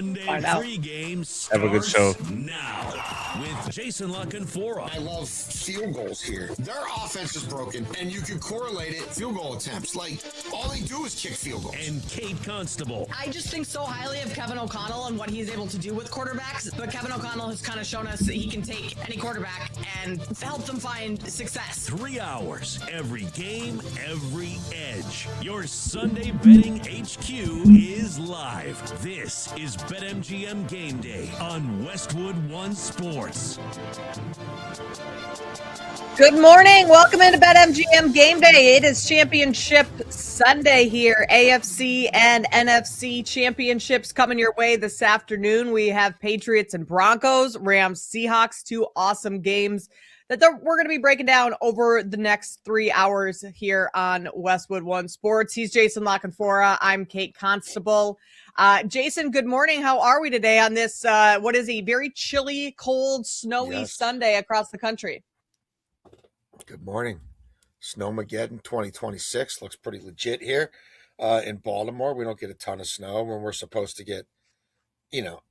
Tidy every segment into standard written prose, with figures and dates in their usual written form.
Sunday Find out. pregame Have a good show. starts now with Jason Lockenfora. I love field goals here. Their offense is broken, and you can correlate it field goal attempts. Like, all they do is kick field goals. And Kate Constable. I just think so highly of Kevin O'Connell and what he's able to do with quarterbacks. But Kevin O'Connell has kind of shown us that he can take any quarterback and help them find success. 3 hours, every game, every edge. Your Sunday betting HQ is live. This is BetMGM Game Day on Westwood One Sports. Good morning. Welcome into BetMGM Game Day. It is Championship Sunday here. AFC and NFC championships coming your way this afternoon. We have Patriots and Broncos, Rams, Seahawks, two awesome games that we're going to be breaking down over the next 3 hours here on Westwood One Sports. He's Jason Lockenfora. I'm Kate Constable. Jason, good morning. How are we today on this, what is a very chilly, cold, snowy Sunday across the country? Good morning. Snowmageddon 2026 looks pretty legit here in Baltimore. We don't get a ton of snow when we're supposed to get,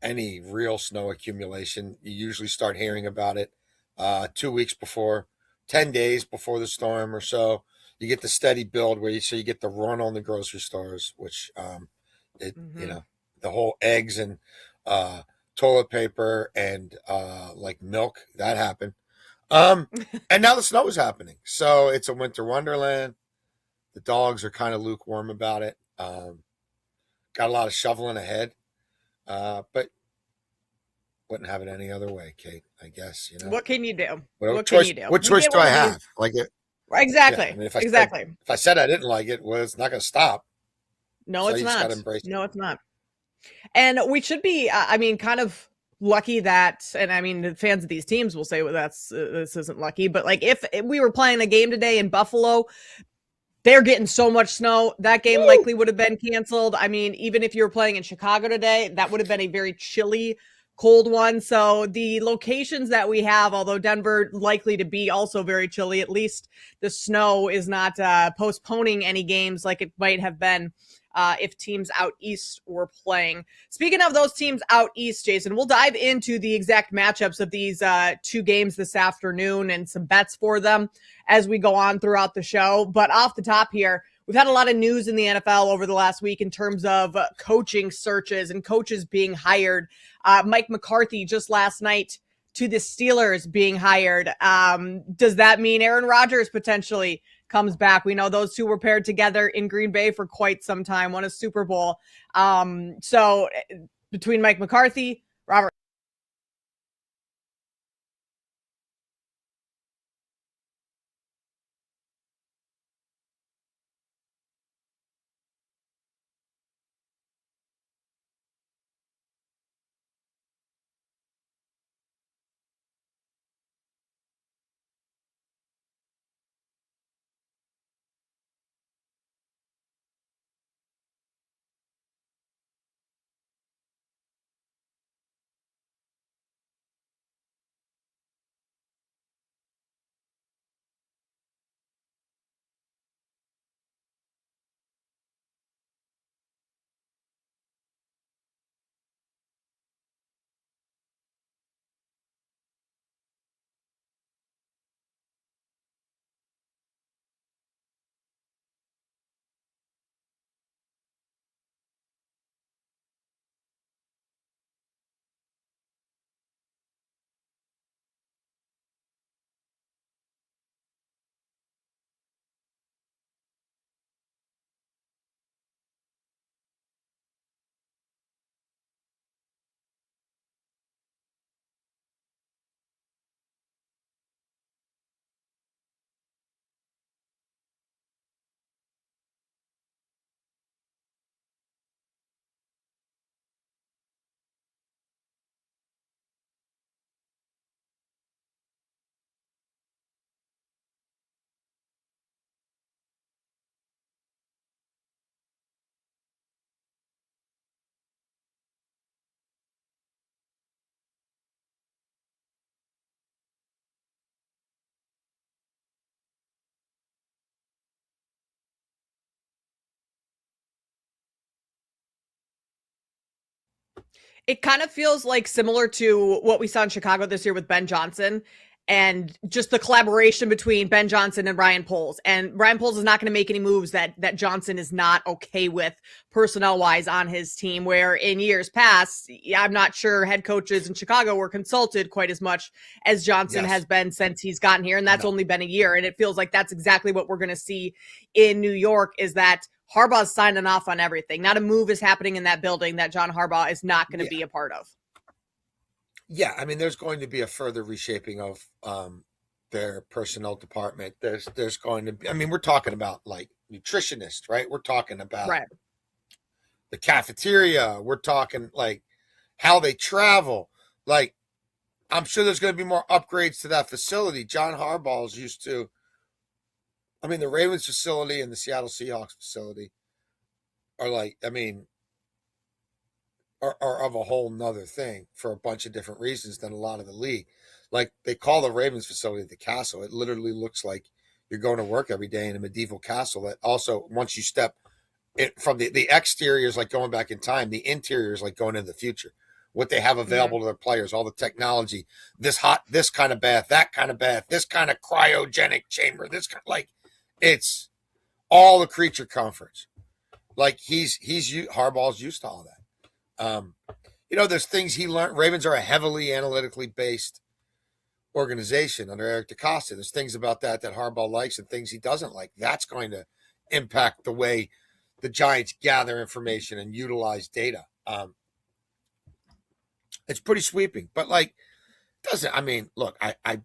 any real snow accumulation. You usually start hearing about it 2 weeks before, 10 days before the storm or so. You get the steady build where you get the run on the grocery stores, which the whole eggs and toilet paper and like milk, that happened. And now the snow is happening. So it's a winter wonderland. The dogs are kind of lukewarm about it. Got a lot of shoveling ahead. But wouldn't have it any other way, Kate, I guess, What can you do? What choice do I have? Like it? Exactly. Yeah, I mean, if I said I didn't like it, well, it's not going to stop. No, So it's you just not. gotta embrace it. No, it's not. And we should be, kind of lucky that, and I mean, the fans of these teams will say, well, this isn't lucky, but like if we were playing a game today in Buffalo, they're getting so much snow, that game likely would have been canceled. I mean, even if you were playing in Chicago today, that would have been a very chilly, cold one. So the locations that we have, although Denver likely to be also very chilly, at least the snow is not postponing any games like it might have been if teams out east were playing. Speaking of those teams out east, Jason, we'll dive into the exact matchups of these two games this afternoon and some bets for them as we go on throughout the show. But off the top here, we've had a lot of news in the NFL over the last week in terms of coaching searches and coaches being hired. Mike McCarthy just last night to the Steelers being hired. Does that mean Aaron Rodgers potentially comes back? We know those two were paired together in Green Bay for quite some time, won a Super Bowl. So between Mike McCarthy, Robert It kind of feels like similar to what we saw in Chicago this year with Ben Johnson and just the collaboration between Ben Johnson and Ryan Poles. And Ryan Poles is not going to make any moves that Johnson is not okay with personnel wise on his team, where in years past, I'm not sure head coaches in Chicago were consulted quite as much as Johnson has been since he's gotten here. And that's only been a year. And it feels like that's exactly what we're going to see in New York, is that Harbaugh's signing off on everything. Not a move is happening in that building that John Harbaugh is not going to be a part of. Yeah, I mean, there's going to be a further reshaping of their personnel department. There's going to be, I mean, we're talking about like nutritionists, right? We're talking about the cafeteria. We're talking like how they travel. Like, I'm sure there's going to be more upgrades to that facility. John Harbaugh's used to, I mean, the Ravens facility and the Seattle Seahawks facility are like, I mean, are of a whole nother thing for a bunch of different reasons than a lot of the league. Like, they call the Ravens facility the castle. It literally looks like you're going to work every day in a medieval castle that also, once you step it from the exterior is like going back in time, the interior is like going into the future. What they have available to their players, all the technology, this kind of bath, that kind of bath, this kind of cryogenic chamber, this kind of, like, it's all the creature comforts. Like, Harbaugh's used to all that. There's things he learned. Ravens are a heavily analytically based organization under Eric DeCosta. There's things about that Harbaugh likes and things he doesn't like. That's going to impact the way the Giants gather information and utilize data. It's pretty sweeping, but like, I mean, look, I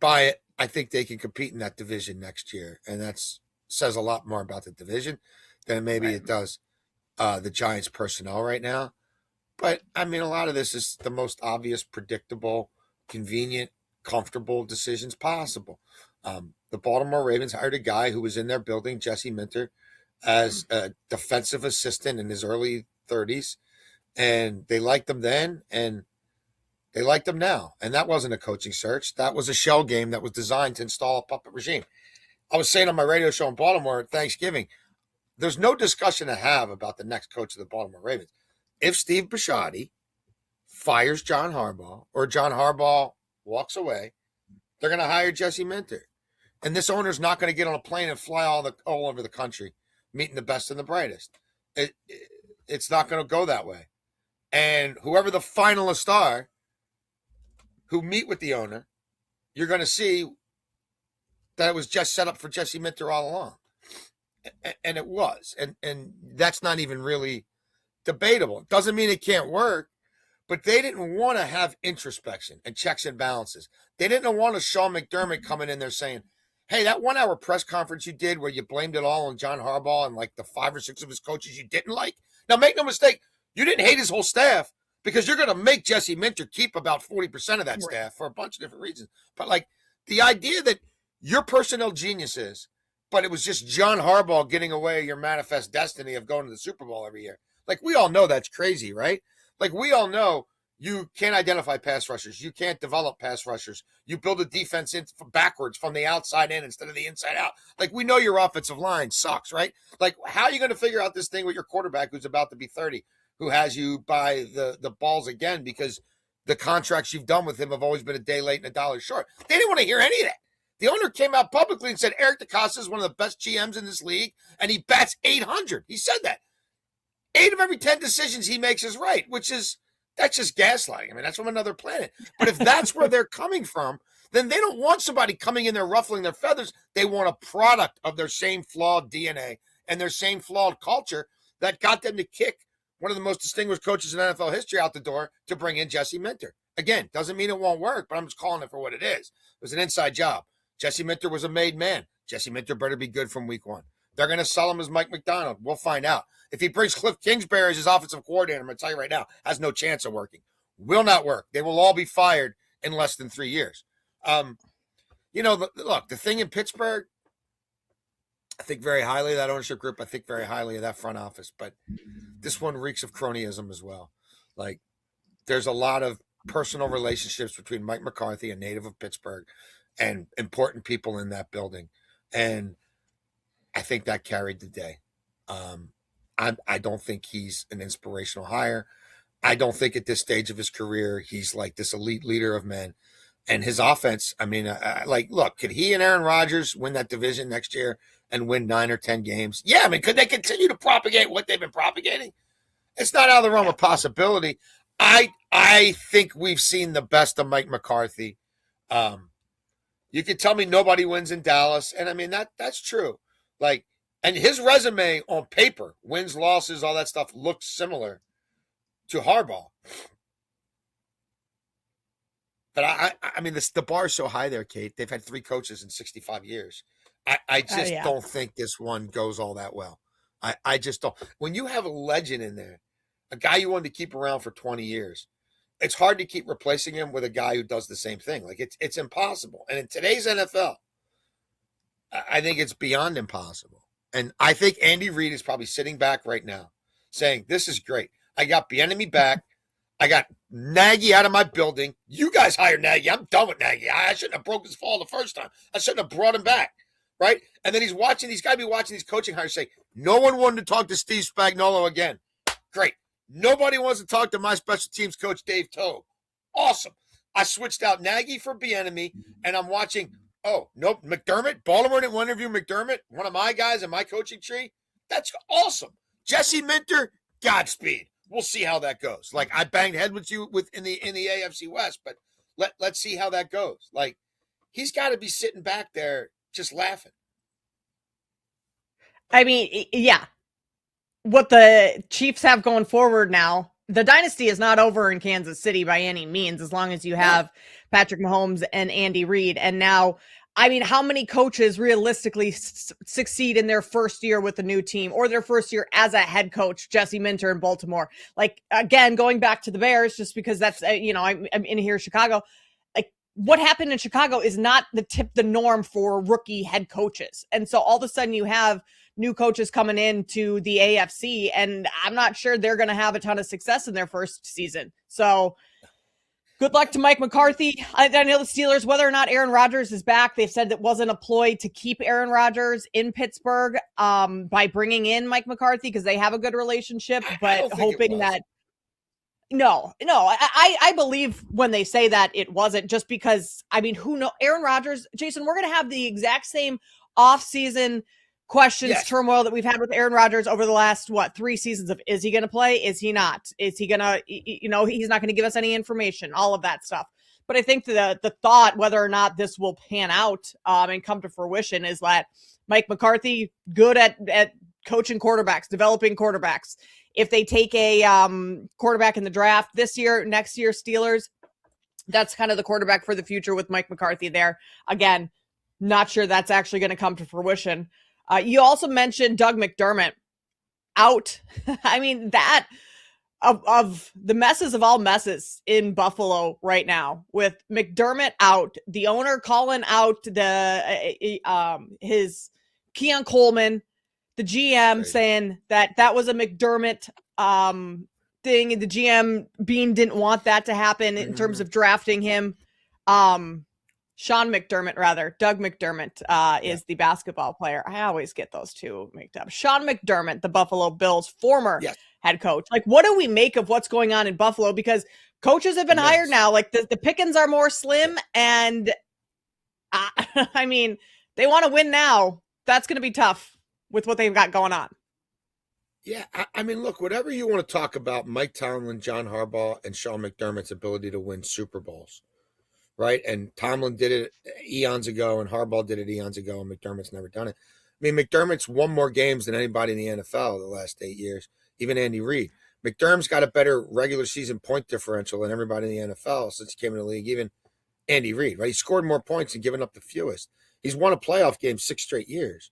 buy it. I think they can compete in that division next year, and that says a lot more about the division than maybe it does the Giants personnel right now. But I mean, a lot of this is the most obvious, predictable, convenient, comfortable decisions possible. The Baltimore Ravens hired a guy who was in their building, Jesse Minter, as a defensive assistant in his early 30s. And they liked him then, and they liked him now. And that wasn't a coaching search. That was a shell game that was designed to install a puppet regime. I was saying on my radio show in Baltimore at Thanksgiving, there's no discussion to have about the next coach of the Baltimore Ravens. If Steve Bisciotti fires John Harbaugh or John Harbaugh walks away, they're going to hire Jesse Minter. And this owner's not going to get on a plane and fly all over the country, meeting the best and the brightest. It's not going to go that way. And whoever the finalists are who meet with the owner, you're going to see that it was just set up for Jesse Minter all along. And it was. And that's not even really debatable. It doesn't mean it can't work, but they didn't want to have introspection and checks and balances. They didn't want a Sean McDermott coming in there saying, hey, that 1 hour press conference you did where you blamed it all on John Harbaugh and like the 5 or 6 of his coaches you didn't like. Now, make no mistake, you didn't hate his whole staff because you're going to make Jesse Minter keep about 40% of that staff for a bunch of different reasons. But like the idea that your personnel geniuses, but it was just John Harbaugh getting away your manifest destiny of going to the Super Bowl every year. Like, we all know that's crazy, right? Like, we all know you can't identify pass rushers. You can't develop pass rushers. You build a defense backwards from the outside in instead of the inside out. Like, we know your offensive line sucks, right? Like, how are you going to figure out this thing with your quarterback who's about to be 30, who has you by the balls again because the contracts you've done with him have always been a day late and a dollar short? They didn't want to hear any of that. The owner came out publicly and said Eric DeCosta is one of the best GMs in this league, and he bats 800. He said that. 8 of every 10 decisions he makes is right, that's just gaslighting. I mean, that's from another planet. But if that's where they're coming from, then they don't want somebody coming in there ruffling their feathers. They want a product of their same flawed DNA and their same flawed culture that got them to kick one of the most distinguished coaches in NFL history out the door to bring in Jesse Minter. Again, doesn't mean it won't work, but I'm just calling it for what it is. It was an inside job. Jesse Minter was a made man. Jesse Minter better be good from week 1. They're going to sell him as Mike McDonald. We'll find out. If he brings Cliff Kingsbury as his offensive coordinator, I'm going to tell you right now, has no chance of working. Will not work. They will all be fired in less than 3 years. Look, the thing in Pittsburgh, I think very highly of that ownership group. I think very highly of that front office. But this one reeks of cronyism as well. Like, there's a lot of personal relationships between Mike McCarthy, a native of Pittsburgh, and important people in that building. And I think that carried the day. I don't think he's an inspirational hire. I don't think at this stage of his career he's like this elite leader of men. And his offense, I mean, look, could he and Aaron Rodgers win that division next year and win 9 or 10 games? Yeah, I mean, could they continue to propagate what they've been propagating? It's not out of the realm of possibility. I think we've seen the best of Mike McCarthy. You could tell me nobody wins in Dallas, and I mean that's true. Like, and his resume on paper, wins, losses, all that stuff, looks similar to Harbaugh. But I mean, the bar is so high there, Kate. They've had 3 coaches in 65 years. I just don't think this one goes all that well. I just don't. When you have a legend in there, a guy you wanted to keep around for 20 years, it's hard to keep replacing him with a guy who does the same thing. Like, it's impossible. And in today's NFL, I think it's beyond impossible. And I think Andy Reid is probably sitting back right now saying, this is great. I got Bieniemy back. I got Nagy out of my building. You guys hired Nagy. I'm done with Nagy. I shouldn't have broke his fall the first time. I shouldn't have brought him back, right? And then he's got to be watching these coaching hires say, no one wanted to talk to Steve Spagnuolo again. Great. Nobody wants to talk to my special teams coach, Dave Togue. Awesome. I switched out Nagy for Bieniemy, and I'm watching, oh, nope, McDermott. Baltimore didn't want to interview McDermott, one of my guys in my coaching tree. That's awesome. Jesse Minter, Godspeed. We'll see how that goes. Like, I banged head with you in the AFC West, but let's see how that goes. Like, he's got to be sitting back there just laughing. I mean, yeah. What the Chiefs have going forward now, the dynasty is not over in Kansas City by any means, as long as you have Patrick Mahomes and Andy Reid. And now, I mean, how many coaches realistically succeed in their first year with the new team or their first year as a head coach? Jesse Minter in Baltimore. Like, again, going back to the Bears, just because that's, I'm in here, Chicago. Like, what happened in Chicago is not the norm for rookie head coaches. And so all of a sudden you have new coaches coming into the AFC, and I'm not sure they're going to have a ton of success in their first season. So good luck to Mike McCarthy. I know the Steelers, whether or not Aaron Rodgers is back, they've said that wasn't a ploy to keep Aaron Rodgers in Pittsburgh by bringing in Mike McCarthy because they have a good relationship, but hoping that No, I believe when they say that it wasn't, just because, I mean, who knows? Aaron Rodgers, Jason, we're going to have the exact same offseason questions, turmoil that we've had with Aaron Rodgers over the last, 3 seasons of, is he going to play? Is he not? Is he going to, he's not going to give us any information, all of that stuff. But I think the thought, whether or not this will pan out and come to fruition, is that Mike McCarthy, good at coaching quarterbacks, developing quarterbacks. If they take a quarterback in the draft this year, next year, Steelers, that's kind of the quarterback for the future with Mike McCarthy there. Again, not sure that's actually going to come to fruition. You also mentioned Doug McDermott out. I mean, that of the messes of all messes in Buffalo right now, with McDermott out, the owner calling out his Keon Coleman, the GM saying that was a McDermott thing. The GM Bean didn't want that to happen in terms of drafting him. Doug McDermott is the basketball player. I always get those two mixed up. Sean McDermott, the Buffalo Bills former head coach. Like, what do we make of what's going on in Buffalo? Because coaches have been hired now. Like, the pickings are more slim, and I mean, they want to win now. That's going to be tough with what they've got going on. Yeah, I mean, look, whatever you want to talk about Mike Tomlin, John Harbaugh, and Sean McDermott's ability to win Super Bowls, right? And Tomlin did it eons ago, and Harbaugh did it eons ago, and McDermott's never done it. I mean, McDermott's won more games than anybody in the NFL the last 8 years, even Andy Reid. McDermott's got a better regular season point differential than everybody in the NFL since he came in the league, even Andy Reid, right? He scored more points and given up the fewest. He's won a playoff game 6 straight years.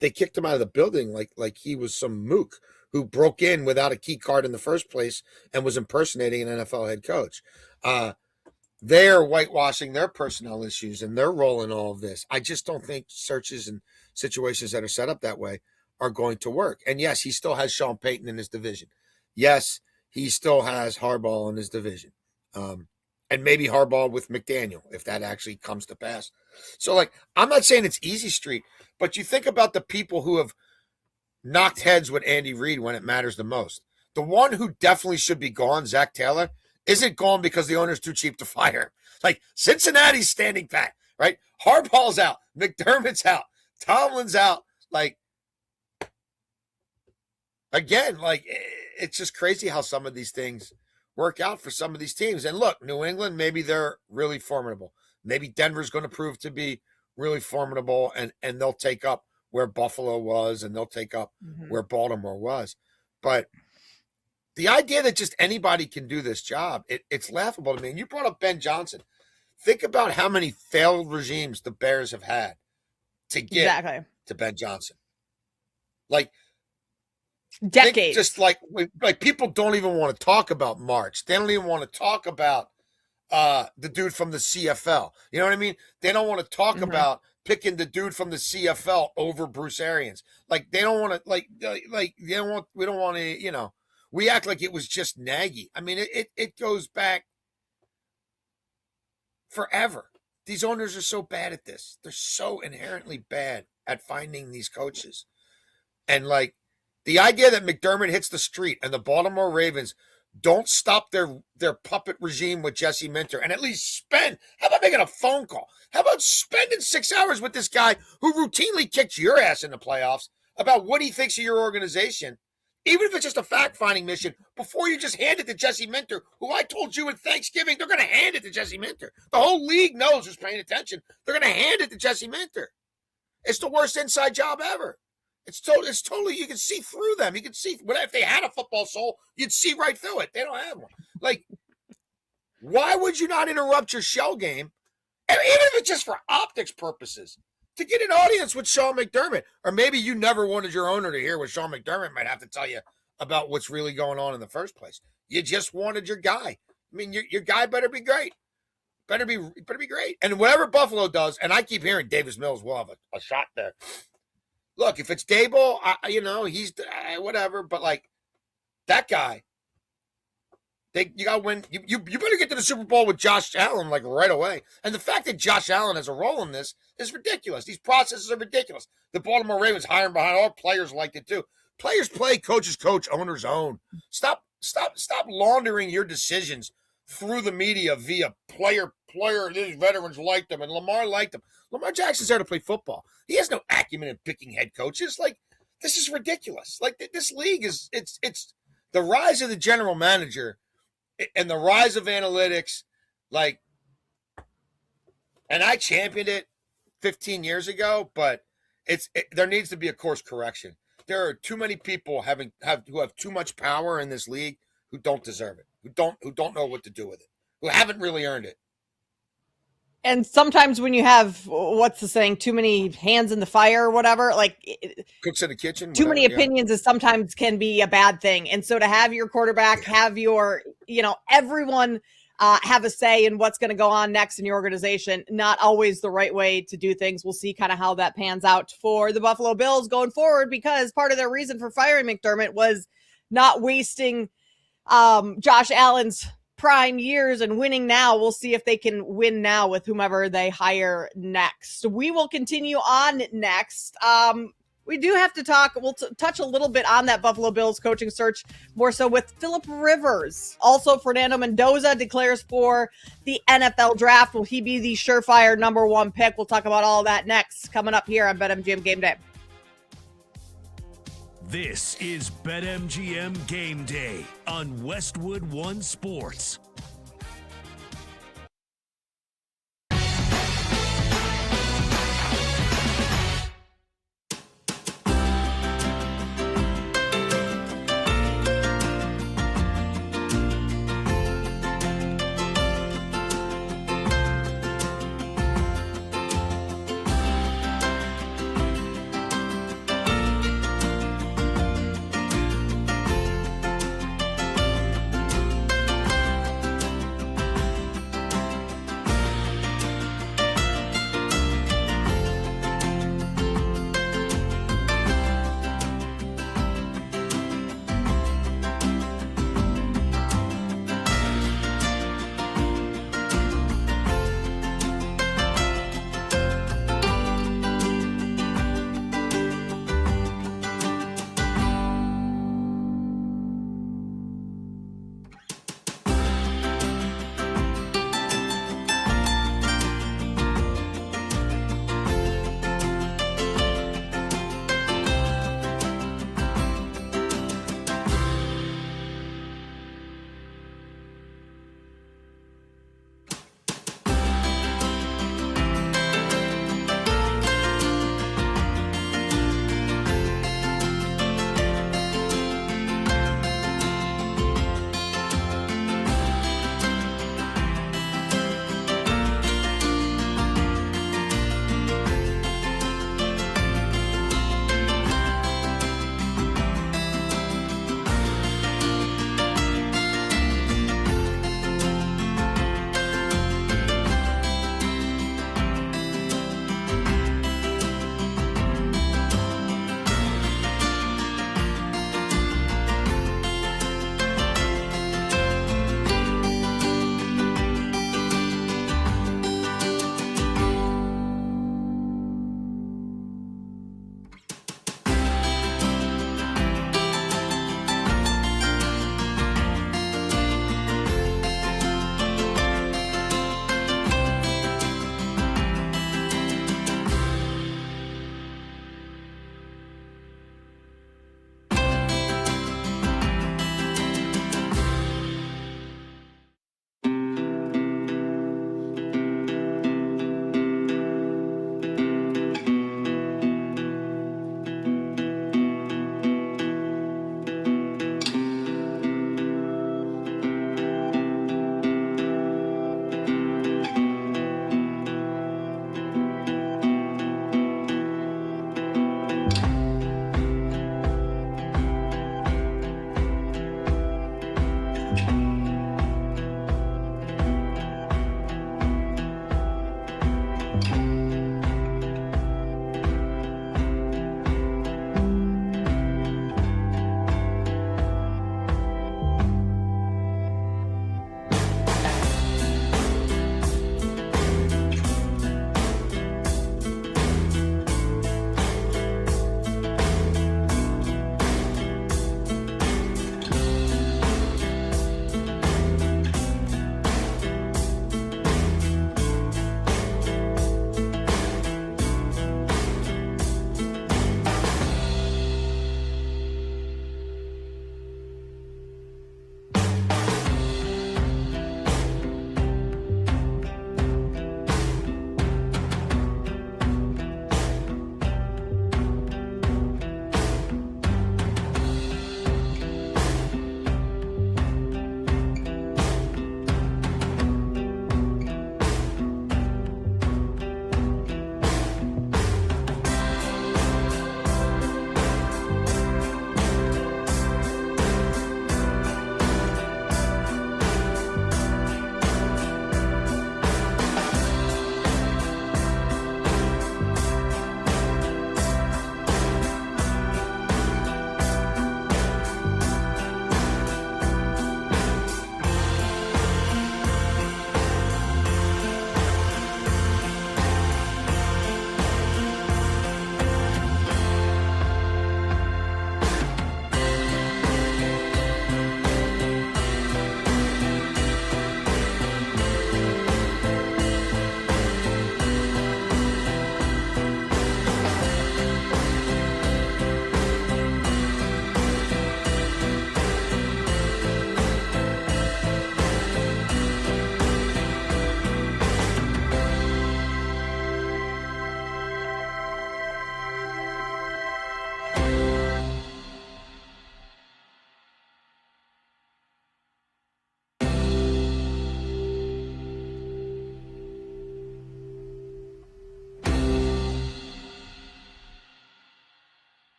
They kicked him out of the building like he was some mook who broke in without a key card in the first place and was impersonating an NFL head coach. They're whitewashing their personnel issues and their role in all of this. I just don't think searches and situations that are set up that way are going to work. And yes, he still has Sean Payton in his division. Yes, he still has Harbaugh in his division. And maybe Harbaugh with McDaniel, if that actually comes to pass. So, like, I'm not saying it's easy street, but you think about the people who have knocked heads with Andy Reid when it matters the most. The one who definitely should be gone, Zach Taylor, isn't gone because the owner's too cheap to fire. Like, Cincinnati's standing pat, right? Harbaugh's out. McDermott's out. Tomlin's out. Like, again, like, it's just crazy how some of these things work out for some of these teams. And look, New England, maybe they're really formidable. Maybe Denver's going to prove to be really formidable, and they'll take up where Buffalo was, and they'll take up where Baltimore was. But the idea that just anybody can do this job, it's laughable to me. And you brought up Ben Johnson. Think about how many failed regimes the Bears have had to get to Ben Johnson. Like, decades. Just like people don't even want to talk about March. They don't even want to talk about the dude from the CFL. You know what I mean? They don't want to talk about picking the dude from the CFL over Bruce Arians. Like, they don't want to, like they don't want, we don't want to, you know, we act like it was just Nagy. I mean, it goes back forever. These owners are so bad at this. They're so inherently bad at finding these coaches. And like, the idea that McDermott hits the street and the Baltimore Ravens don't stop their puppet regime with Jesse Minter and at least spend, how about making a phone call? How about spending 6 hours with this guy who routinely kicks your ass in the playoffs about what he thinks of your organization, even if it's just a fact-finding mission, before you just hand it to Jesse Minter, who I told you in Thanksgiving, they're going to hand it to Jesse Minter. The whole league knows who's paying attention. They're going to hand it to Jesse Minter. It's the worst inside job ever. It's totally, you can see through them. You can see, if they had a football soul, you'd see right through it. They don't have one. Like, why would you not interrupt your shell game, even if it's just for optics purposes, to get an audience with Sean McDermott? Or maybe you never wanted your owner to hear what Sean McDermott might have to tell you about what's really going on in the first place. You just wanted your guy. I mean, your guy better be great. Better be great. And whatever Buffalo does, and I keep hearing Davis Mills will have a shot there. Look, if it's Dable, he's whatever. But like, that guy, you got to win. You better get to the Super Bowl with Josh Allen like right away. And the fact that Josh Allen has a role in this is ridiculous. These processes are ridiculous. The Baltimore Ravens hiring behind all players liked it too. Players play, coaches coach, owners own. Stop laundering your decisions through the media via player. These veterans liked them, and Lamar liked them. Lamar Jackson's there to play football. He has no acumen in picking head coaches. Like, this is ridiculous. Like, this league is it's the rise of the general manager and the rise of analytics. Like, and I championed it 15 years ago, but there needs to be a course correction. There are too many people who have too much power in this league who don't deserve it, who don't know what to do with it, who haven't really earned it. And sometimes when you have, what's the saying, too many hands in the fire or whatever, like cooks in the kitchen, too many opinions is sometimes can be a bad thing. And so to have your quarterback, have your, everyone have a say in what's going to go on next in your organization, not always the right way to do things. We'll see kind of how that pans out for the Buffalo Bills going forward, because part of their reason for firing McDermott was not wasting Josh Allen's prime years and winning now. We'll see if they can win now with whomever they hire next. We will continue on next. We do have to talk, we'll touch a little bit on that Buffalo Bills coaching search, more so with Phillip Rivers. Also, Fernando Mendoza declares for the NFL draft. Will he be the surefire number one pick? We'll talk about all that next, coming up here on BetMGM Game Day. This is BetMGM Game Day on Westwood One Sports.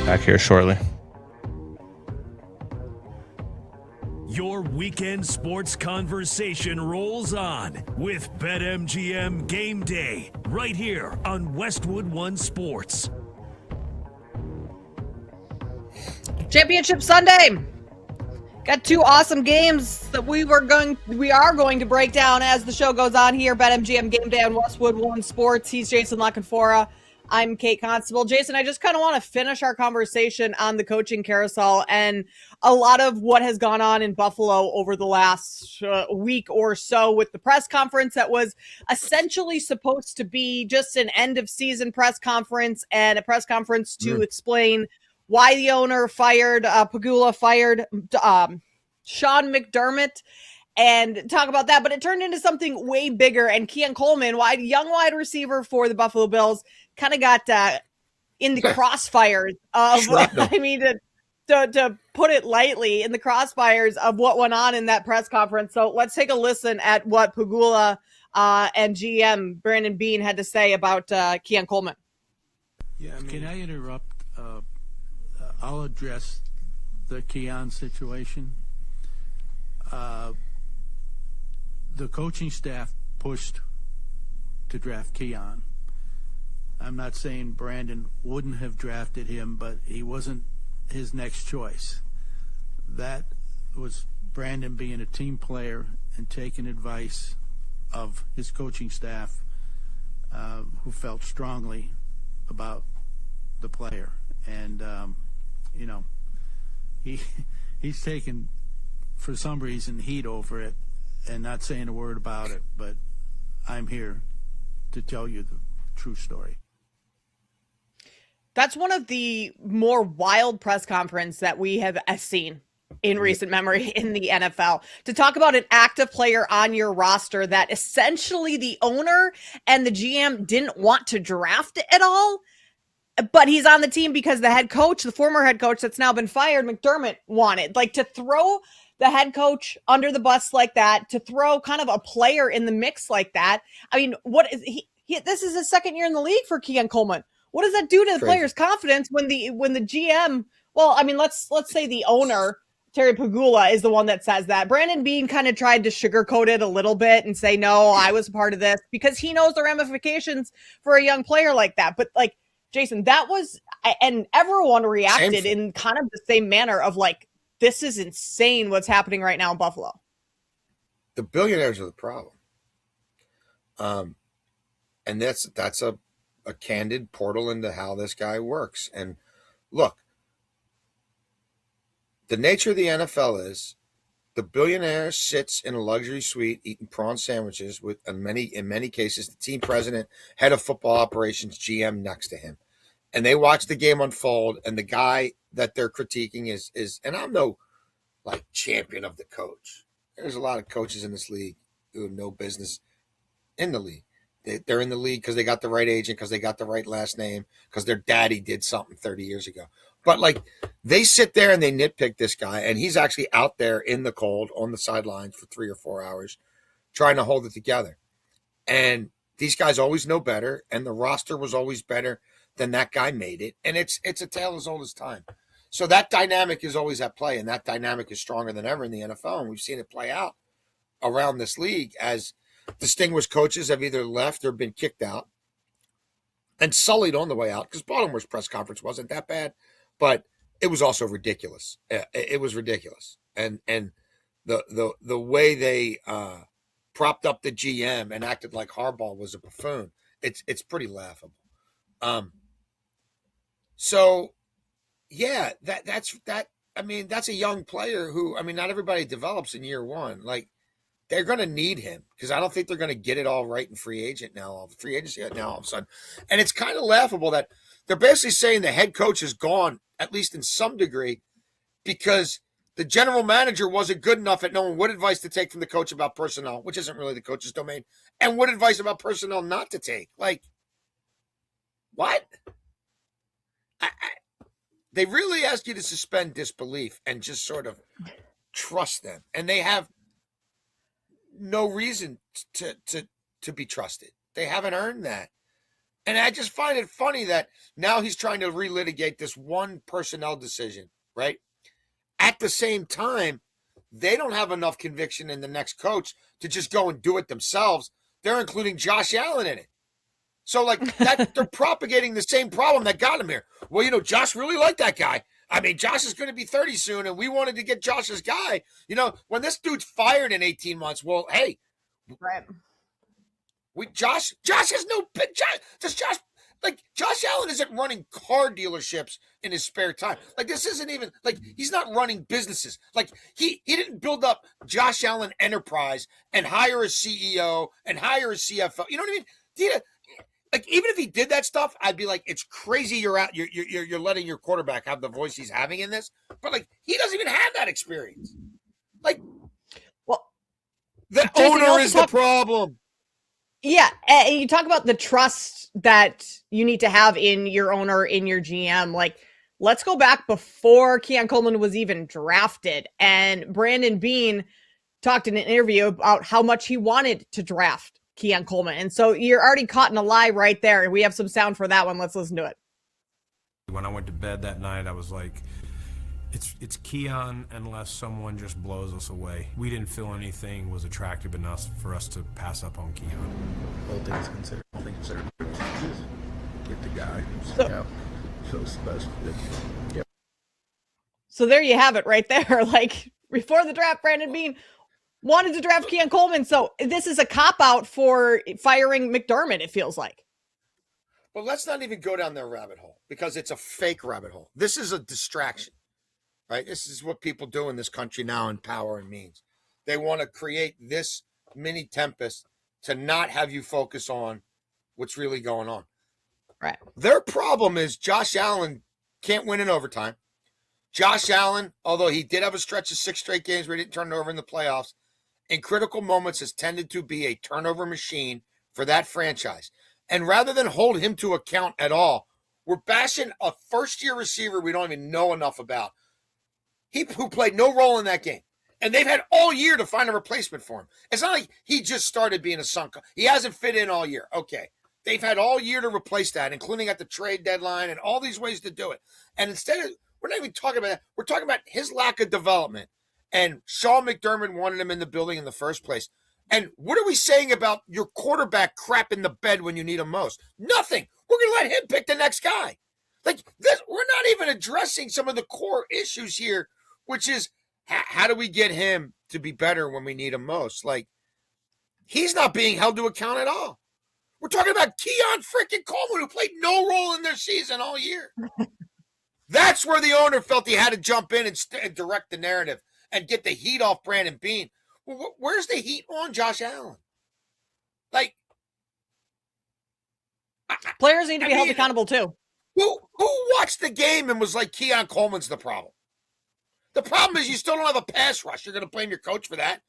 back here shortly. Your weekend sports conversation rolls on with BetMGM Game Day right here on Westwood One Sports. Championship Sunday. Got two awesome games that we are going to break down as the show goes on here. BetMGM Game Day on Westwood One Sports. He's Jason Lockenfora. I'm Kate Constable. Jason, I just kind of want to finish our conversation on the coaching carousel and a lot of what has gone on in Buffalo over the last week or so with the press conference that was essentially supposed to be just an end of season press conference and a press conference to explain why the owner fired Pagula, fired Sean McDermott, and talk about that. But it turned into something way bigger. And Keon Coleman, young wide receiver for the Buffalo Bills, kind of got in the crossfires of, I mean, to put it lightly, in the crossfires of what went on in that press conference. So let's take a listen at what Pagula and GM Brandon Beane had to say about Keon Coleman. Yeah, can I interrupt? I'll address the Keon situation. The coaching staff pushed to draft Keon. I'm not saying Brandon wouldn't have drafted him, but he wasn't his next choice. That was Brandon being a team player and taking advice of his coaching staff, who felt strongly about the player. And, he's taken, for some reason, heat over it and not saying a word about it, but I'm here to tell you the true story. That's one of the more wild press conferences that we have seen in recent memory in the NFL. To talk about an active player on your roster that essentially the owner and the GM didn't want to draft at all, but he's on the team because the head coach, the former head coach that's now been fired, McDermott, wanted. Like, to throw the head coach under the bus like that, to throw kind of a player in the mix like that. I mean, what is he this is his second year in the league for Keon Coleman. What does that do to the player's confidence when the GM, well, I mean, let's say the owner, Terry Pagula, is the one that says that. Brandon Beane kind of tried to sugarcoat it a little bit and say, no, I was a part of this, because he knows the ramifications for a young player like that. But like, Jason, that was, and everyone reacted in kind of the same manner of like, this is insane what's happening right now in Buffalo. The billionaires are the problem. And that's a candid portal into how this guy works. And look, the nature of the NFL is the billionaire sits in a luxury suite eating prawn sandwiches with, in many cases, the team president, head of football operations, GM next to him. And they watch the game unfold, and the guy that they're critiquing is, and I'm no like champion of the coach. There's a lot of coaches in this league who have no business in the league. They're in the league because they got the right agent, because they got the right last name, because their daddy did something 30 years ago. But like, they sit there and they nitpick this guy, and he's actually out there in the cold on the sidelines for 3 or 4 hours trying to hold it together. And these guys always know better, and the roster was always better than that guy made it. And it's a tale as old as time. So that dynamic is always at play, and that dynamic is stronger than ever in the NFL. And we've seen it play out around this league as distinguished coaches have either left or been kicked out and sullied on the way out, because Baltimore's press conference wasn't that bad, but it was also ridiculous. It was ridiculous. And the way they propped up the GM and acted like Harbaugh was a buffoon, it's pretty laughable. So yeah, that's a young player who, I mean, not everybody develops in year one. Like, they're going to need him, because I don't think they're going to get it all right in free agency now all of a sudden. And it's kind of laughable that they're basically saying the head coach is gone, at least in some degree, because the general manager wasn't good enough at knowing what advice to take from the coach about personnel, which isn't really the coach's domain, and what advice about personnel not to take. Like, what? They really ask you to suspend disbelief and just sort of trust them. And they have no reason to be trusted. They haven't earned that. And I just find it funny that now he's trying to relitigate this one personnel decision, right? At the same time, they don't have enough conviction in the next coach to just go and do it themselves. They're including Josh Allen in it. So, like, that they're propagating the same problem that got him here. Well, Josh really liked that guy. I mean, Josh is going to be 30 soon, and we wanted to get Josh's guy. When this dude's fired in 18 months, well, hey, Right. Josh has no Josh Allen isn't running car dealerships in his spare time. Like, this isn't even he's not running businesses. Like, he didn't build up Josh Allen Enterprise and hire a CEO and hire a CFO. You know what I mean? Even if he did that stuff, I'd be like, it's crazy you're letting your quarterback have the voice he's having in this. But he doesn't even have that experience. Well, the Jason, owner is the problem. Yeah, and you talk about the trust that you need to have in your owner, in your GM. Let's go back before Keon Coleman was even drafted, and Brandon Beane talked in an interview about how much he wanted to draft Keon Coleman. And so you're already caught in a lie right there. And we have some sound for that one. Let's listen to it. When I went to bed that night, I was like, it's Keon unless someone just blows us away. We didn't feel anything was attractive enough for us to pass up on Keon. All things considered, get the guy. So it's the best. Yeah. So there you have it right there. Before the draft, Brandon Beane wanted to draft Keon Coleman. So this is a cop-out for firing McDermott, it feels like. Well, let's not even go down their rabbit hole because it's a fake rabbit hole. This is a distraction, right? This is what people do in this country now in power and means. They want to create this mini tempest to not have you focus on what's really going on. Right. Their problem is Josh Allen can't win in overtime. Josh Allen, although he did have a stretch of 6 straight games where he didn't turn it over in the playoffs, in critical moments has tended to be a turnover machine for that franchise. And rather than hold him to account at all, we're bashing a first-year receiver we don't even know enough about, who played no role in that game. And they've had all year to find a replacement for him. It's not like he just started being a sunk. He hasn't fit in all year. Okay. They've had all year to replace that, including at the trade deadline and all these ways to do it. And instead of, we're not even talking about that. We're talking about his lack of development. And Sean McDermott wanted him in the building in the first place. And what are we saying about your quarterback crap in the bed when you need him most? Nothing. We're going to let him pick the next guy. We're not even addressing some of the core issues here, which is how do we get him to be better when we need him most? He's not being held to account at all. We're talking about Keon freaking Coleman, who played no role in their season all year. That's where the owner felt he had to jump in and direct the narrative and get the heat off Brandon Beane. Well, where's the heat on Josh Allen? Players need to be held accountable too. Who watched the game and was like, Keon Coleman's the problem? The problem is you still don't have a pass rush. You're going to blame your coach for that.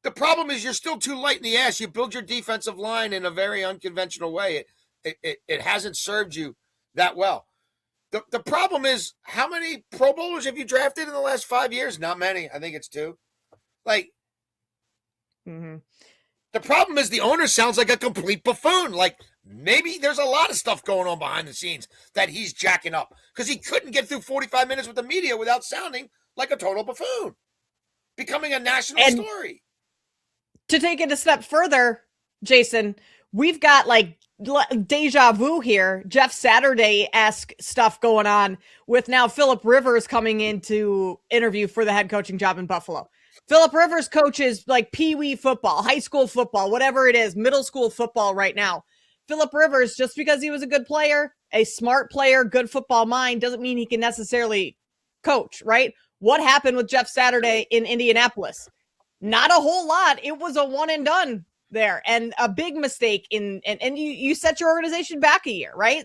The problem is you're still too light in the ass. You build your defensive line in a very unconventional way. It hasn't served you that well. The problem is, how many Pro Bowlers have you drafted in the last 5 years? Not many. I think it's 2. The problem is the owner sounds like a complete buffoon. Maybe there's a lot of stuff going on behind the scenes that he's jacking up because he couldn't get through 45 minutes with the media without sounding like a total buffoon, becoming a national story. To take it a step further, Jason, we've got deja vu here, Jeff Saturday-esque stuff going on with now Phillip Rivers coming in to interview for the head coaching job in Buffalo. Phillip Rivers coaches pee-wee football, high school football, whatever it is, middle school football right now. Phillip Rivers, just because he was a good player, a smart player, good football mind, doesn't mean he can necessarily coach, right? What happened with Jeff Saturday in Indianapolis? Not a whole lot. It was a one and done there, and a big mistake and you set your organization back a year, right?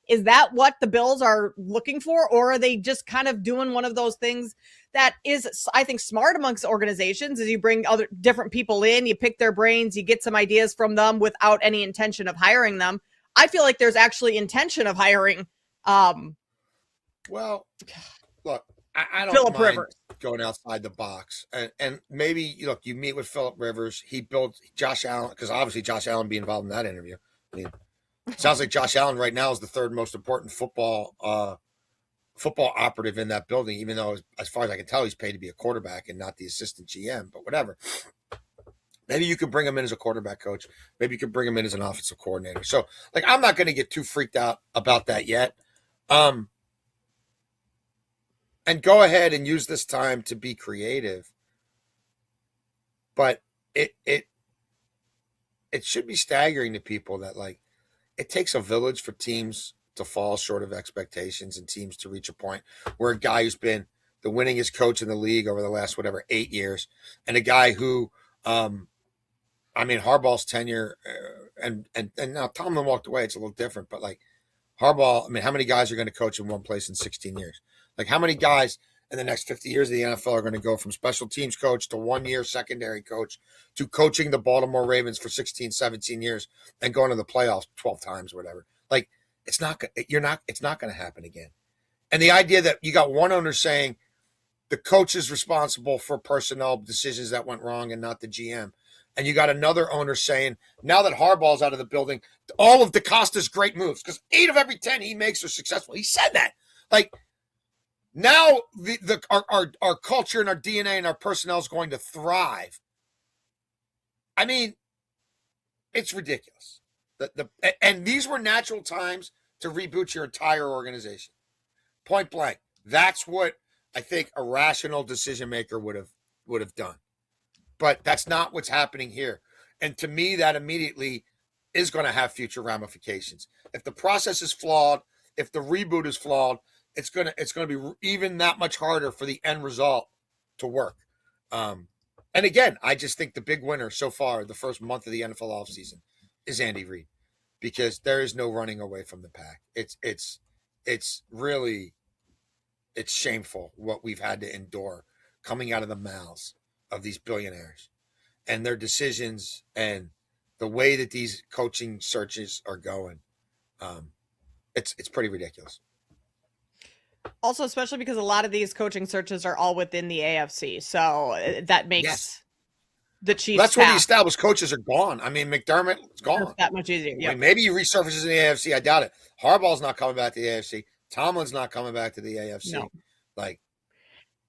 Is that what the Bills are looking for, or are they just kind of doing one of those things that is, I think, smart amongst organizations? As you bring other different people in, you pick their brains, you get some ideas from them without any intention of hiring them. I feel like there's actually intention of hiring. Well, look, I don't Phillip mind Rivers going outside the box, and maybe you meet with Phillip Rivers. He built Josh Allen because obviously Josh Allen be involved in that interview. I mean, Sounds like Josh Allen right now is the third most important football operative in that building, even though, as far as I can tell, he's paid to be a quarterback and not the assistant GM, but whatever. Maybe you could bring him in as a quarterback coach. Maybe you could bring him in as an offensive coordinator. So, like, I'm not going to get too freaked out about that yet. And go ahead and use this time to be creative. But it should be staggering to people that, like, it takes a village for teams to fall short of expectations and teams to reach a point where a guy who's been the winningest coach in the league over the last, 8 years, and a guy who, Harbaugh's tenure, and now Tomlin walked away. It's a little different, but like Harbaugh, how many guys are going to coach in one place in 16 years? Like, how many guys in the next 50 years of the NFL are going to go from special teams coach to 1 year secondary coach to coaching the Baltimore Ravens for 16, 17 years and going to the playoffs 12 times or whatever? Like, it's not going to happen again. And the idea that you got one owner saying the coach is responsible for personnel decisions that went wrong and not the GM. And you got another owner saying, now that Harbaugh's out of the building, all of DeCosta's great moves, because 8 of every 10 he makes are successful. He said that. Like, now our culture and our DNA and our personnel is going to thrive. I mean, it's ridiculous. And these were natural times to reboot your entire organization. Point blank. That's what I think a rational decision maker would have done. But that's not what's happening here. And to me, that immediately is going to have future ramifications. If the process is flawed, if the reboot is flawed, it's going to be even that much harder for the end result to work. And again, I just think the big winner so far, the first month of the NFL offseason, is Andy Reid, because there is no running away from the pack. It's really shameful what we've had to endure coming out of the mouths of these billionaires and their decisions and the way that these coaching searches are going. It's pretty ridiculous. Also, especially because a lot of these coaching searches are all within the AFC. So that makes the Chiefs. That's where the established coaches are gone. McDermott's gone. It's that much easier. Yep. Maybe he resurfaces in the AFC. I doubt it. Harbaugh's not coming back to the AFC. Tomlin's not coming back to the AFC. No.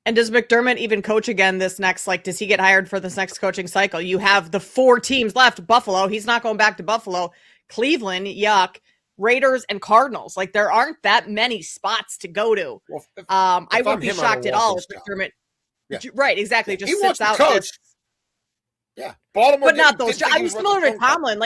And does McDermott even coach again this next, does he get hired for this next coaching cycle? You have the 4 teams left. Buffalo, he's not going back to Buffalo. Cleveland, yuck. Raiders and Cardinals. There aren't that many spots to go to. Well, I wouldn't be shocked at all if McDermott. Yeah. Right, exactly. Just sits out. Yeah. Baltimore. But not those. I was similar to Tomlin.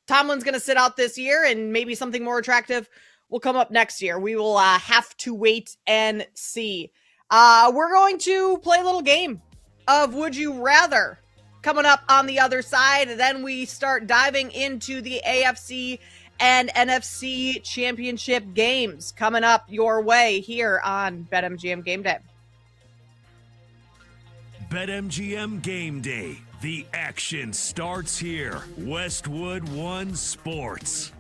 Tomlin's going to sit out this year, and maybe something more attractive will come up next year. We will have to wait and see. We're going to play a little game of Would You Rather coming up on the other side. Then we start diving into the AFC and NFC championship games coming up your way here on BetMGM Game Day. BetMGM Game Day. The action starts here. Westwood One Sports.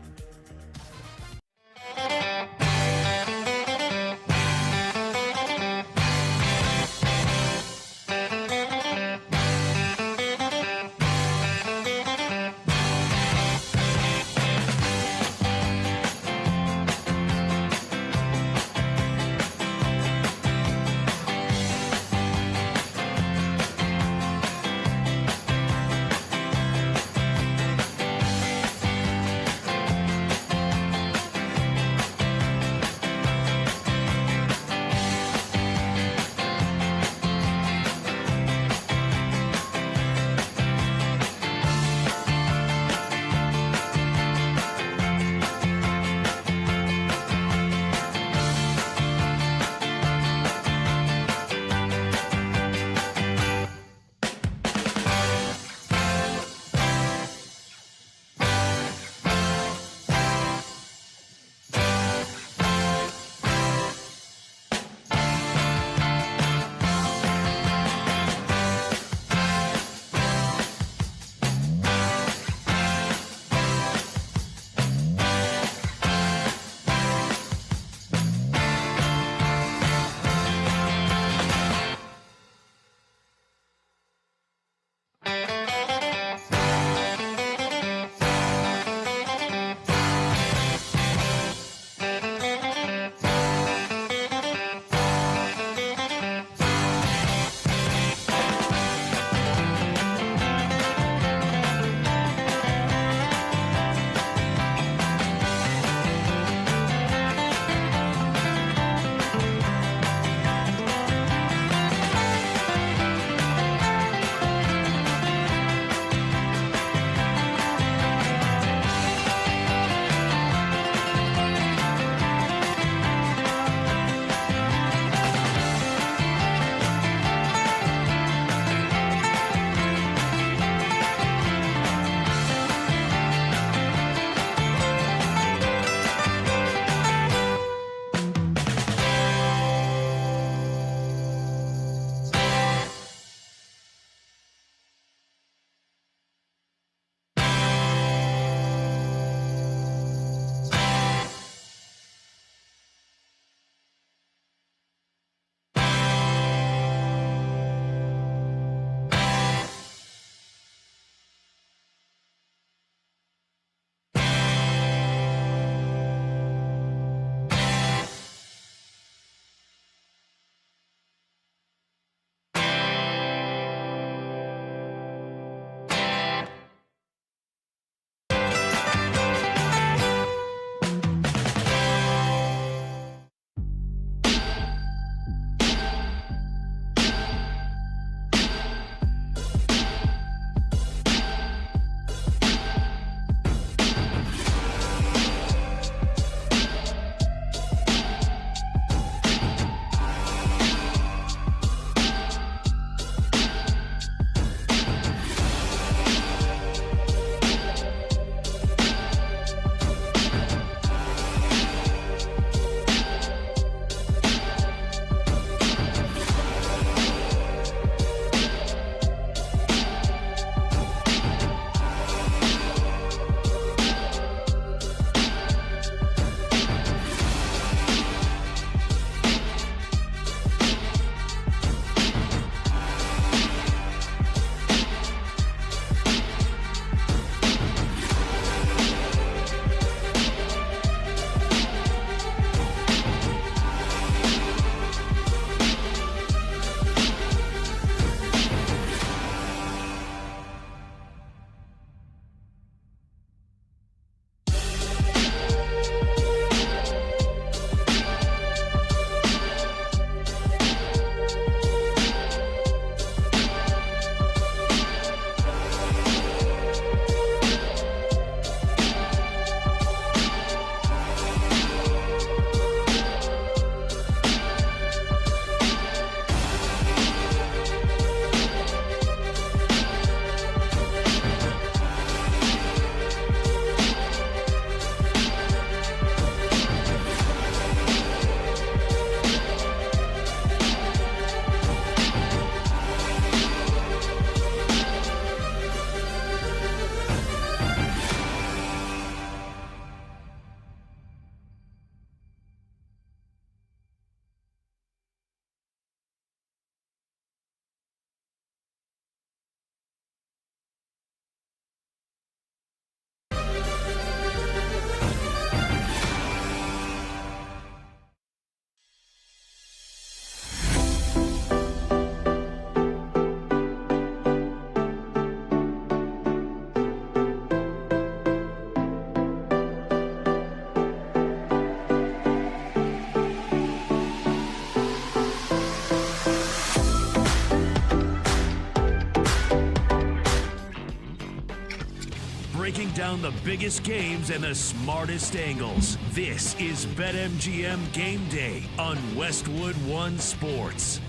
down the biggest games and the smartest angles. This is BetMGM Game Day on Westwood One Sports.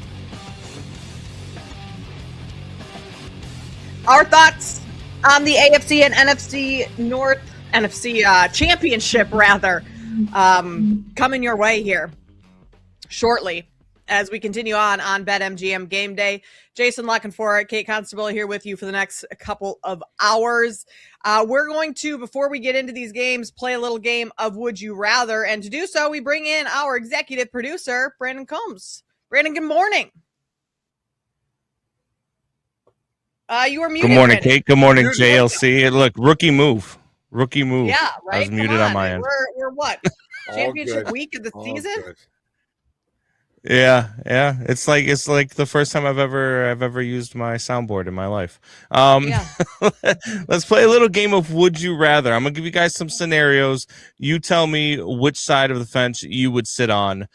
Our thoughts on the AFC and NFC championship, rather, coming your way here shortly as we continue on BetMGM Game Day. Jason Lockenfor, Kate Constable here with you for the next couple of hours. We're going to, before we get into these games, play a little game of Would You Rather. And to do so, we bring in our executive producer, Brandon Combs. Brandon, good morning. You were muted. Good morning, Brandon. Kate. Good morning, JLC. Look, rookie move. Yeah, right. I was muted on my end. We're what? Championship week of the season? Good. Yeah. It's like the first time I've ever used my soundboard in my life. Let's play a little game of Would You Rather. I'm gonna give you guys some scenarios. You tell me which side of the fence you would sit on.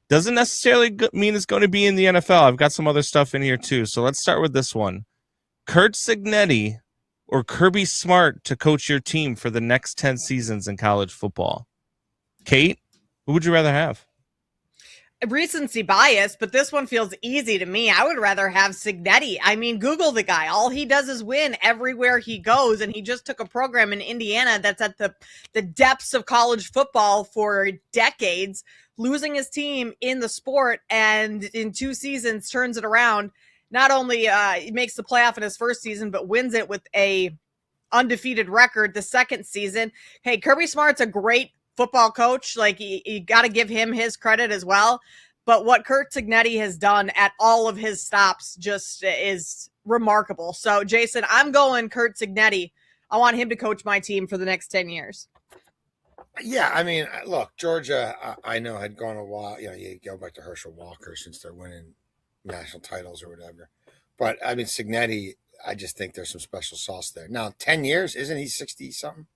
Doesn't necessarily mean it's going to be in the NFL. I've got some other stuff in here too. So let's start with this one. Kurt Cignetti or Kirby Smart to coach your team for the next 10 seasons in college football? Kate, who would you rather have? Recency bias, but this one feels easy to me. I would rather have Cignetti. I mean, Google the guy. All he does is win everywhere he goes, and he just took a program in Indiana that's at the depths of college football for decades, losing his team in the sport, and in 2 seasons turns it around. Not only makes the playoff in his first season, but wins it with a undefeated record the second season. Hey, Kirby Smart's a great football coach. Like, you got to give him his credit as well. But what Kurt Cignetti has done at all of his stops just is remarkable. So, Jason, I'm going Kurt Cignetti. I want him to coach my team for the next 10 years. Yeah, I mean, look, Georgia, I know had gone a while. You go back to Herschel Walker since they're winning national titles or whatever. But, I mean, Cignetti, I just think there's some special sauce there. Now, 10 years, isn't he 60-something?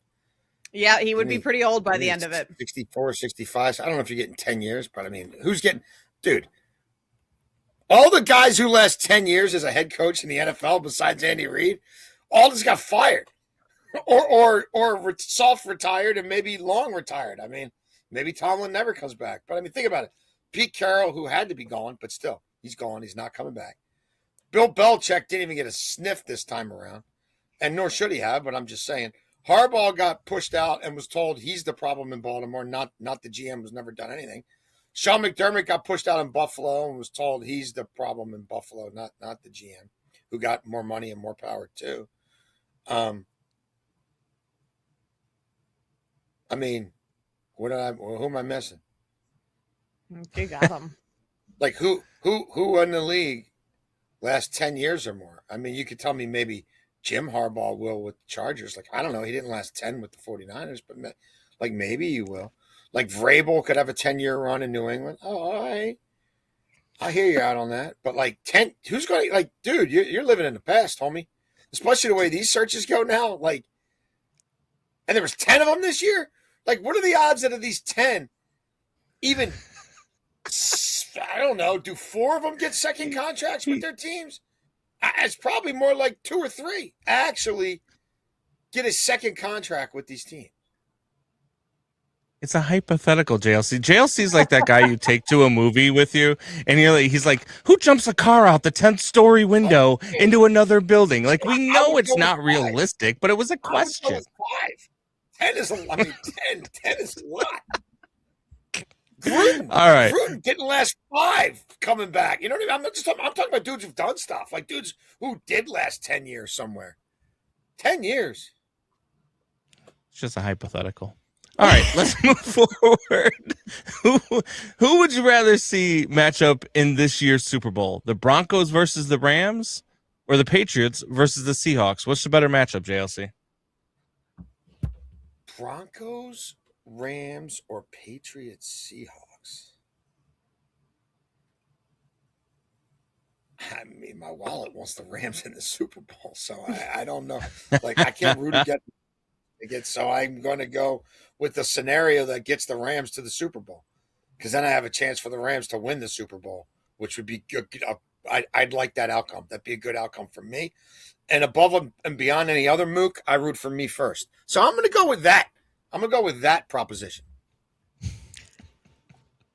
Yeah, he would be pretty old by the end of it. 64, 65. So I don't know if you're getting 10 years, but, I mean, who's getting – dude, all the guys who last 10 years as a head coach in the NFL besides Andy Reid, all just got fired or soft retired and maybe long retired. I mean, maybe Tomlin never comes back. But, I mean, think about it. Pete Carroll, who had to be gone, but still – he's gone. He's not coming back. Bill Belichick didn't even get a sniff this time around, and nor should he have, but I'm just saying. Harbaugh got pushed out and was told he's the problem in Baltimore, not the GM who's never done anything. Sean McDermott got pushed out in Buffalo and was told he's the problem in Buffalo, not the GM, who got more money and more power too. I mean, who am I missing? You got him. Like who in the league last 10 years or more? I mean, you could tell me maybe Jim Harbaugh will with the Chargers. Like, I don't know. He didn't last 10 with the 49ers, but like maybe he will. Like Vrabel could have a 10-year run in New England. Oh, all right. I hear you out on that. But like 10, who's going to, like, dude, you're living in the past, homie. Especially the way these searches go now. Like, and there was 10 of them this year? Like, what are the odds that of these 10 even – I don't know. Do 4 of them get second contracts with their teams? It's probably more like 2 or 3 actually get a second contract with these teams. It's a hypothetical, JLC. JLC's like that guy you take to a movie with you, and he's like, who jumps a car out the 10th story window into another building? Like, we know it's not realistic, but it was a question. 10 is a lot. I mean, 10 is a lot. Gruden, all right. Gruden didn't last 5 coming back. You know what I mean? I'm talking about dudes who've done stuff. Like dudes who did last 10 years somewhere. 10 years. It's just a hypothetical. All right, let's move forward. Who would you rather see match up in this year's Super Bowl? The Broncos versus the Rams or the Patriots versus the Seahawks? What's the better matchup, JLC? Broncos, Rams, or Patriots, Seahawks? I mean, my wallet wants the Rams in the Super Bowl, so I don't know. Like, I can't root against it, so I'm going to go with the scenario that gets the Rams to the Super Bowl, because then I have a chance for the Rams to win the Super Bowl, which would be good. I'd like that outcome. That'd be a good outcome for me. And above and beyond any other mook, I root for me first. So I'm going to go with that. I'm going to go with that proposition.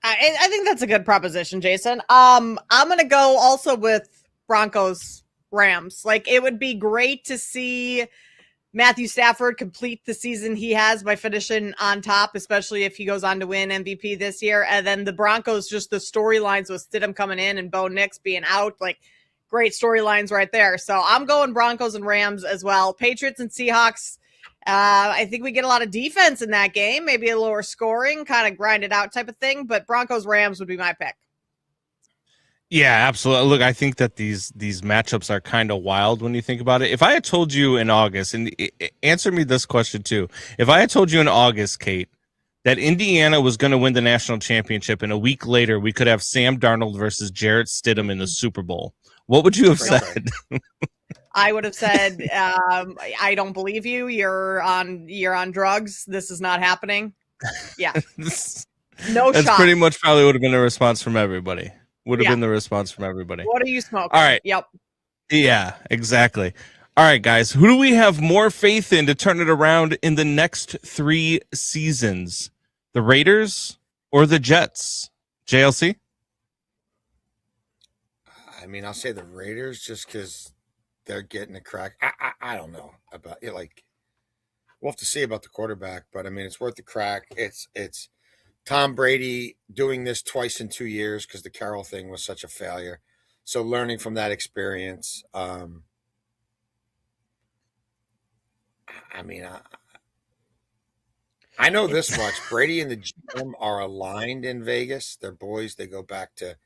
I think that's a good proposition, Jason. I'm going to go also with Broncos Rams. Like, it would be great to see Matthew Stafford complete the season he has by finishing on top, especially if he goes on to win MVP this year. And then the Broncos, just the storylines with Stidham coming in and Bo Nix being out, like, great storylines right there. So I'm going Broncos and Rams as well. Patriots and Seahawks. I think we get a lot of defense in that game, maybe a lower scoring, kind of grind it out type of thing. But Broncos Rams would be my pick. Yeah, absolutely. Look, I think that these matchups are kind of wild when you think about it. If I had told you in August, and answer me this question too, if I had told you in August, Kate, that Indiana was going to win the national championship, and a week later we could have Sam Darnold versus Jarrett Stidham in the Super Bowl, what would you have said? I would have said, I don't believe you. You're on drugs. This is not happening. Yeah. No That's shot. pretty much probably would have been a response from everybody. Would have been the response from everybody. What are you smoking? All right. Yep. Yeah, exactly. All right, guys. Who do we have more faith in to turn it around in the next 3 seasons? The Raiders or the Jets? JLC? I mean, I'll say the Raiders just because they're getting a crack. I don't know about it. Like, we'll have to see about the quarterback, but I mean, it's worth the crack. It's Tom Brady doing this twice in 2 years because the Carroll thing was such a failure. So learning from that experience. I mean, I know this much. Brady and the GM are aligned in Vegas. They're boys. They go back to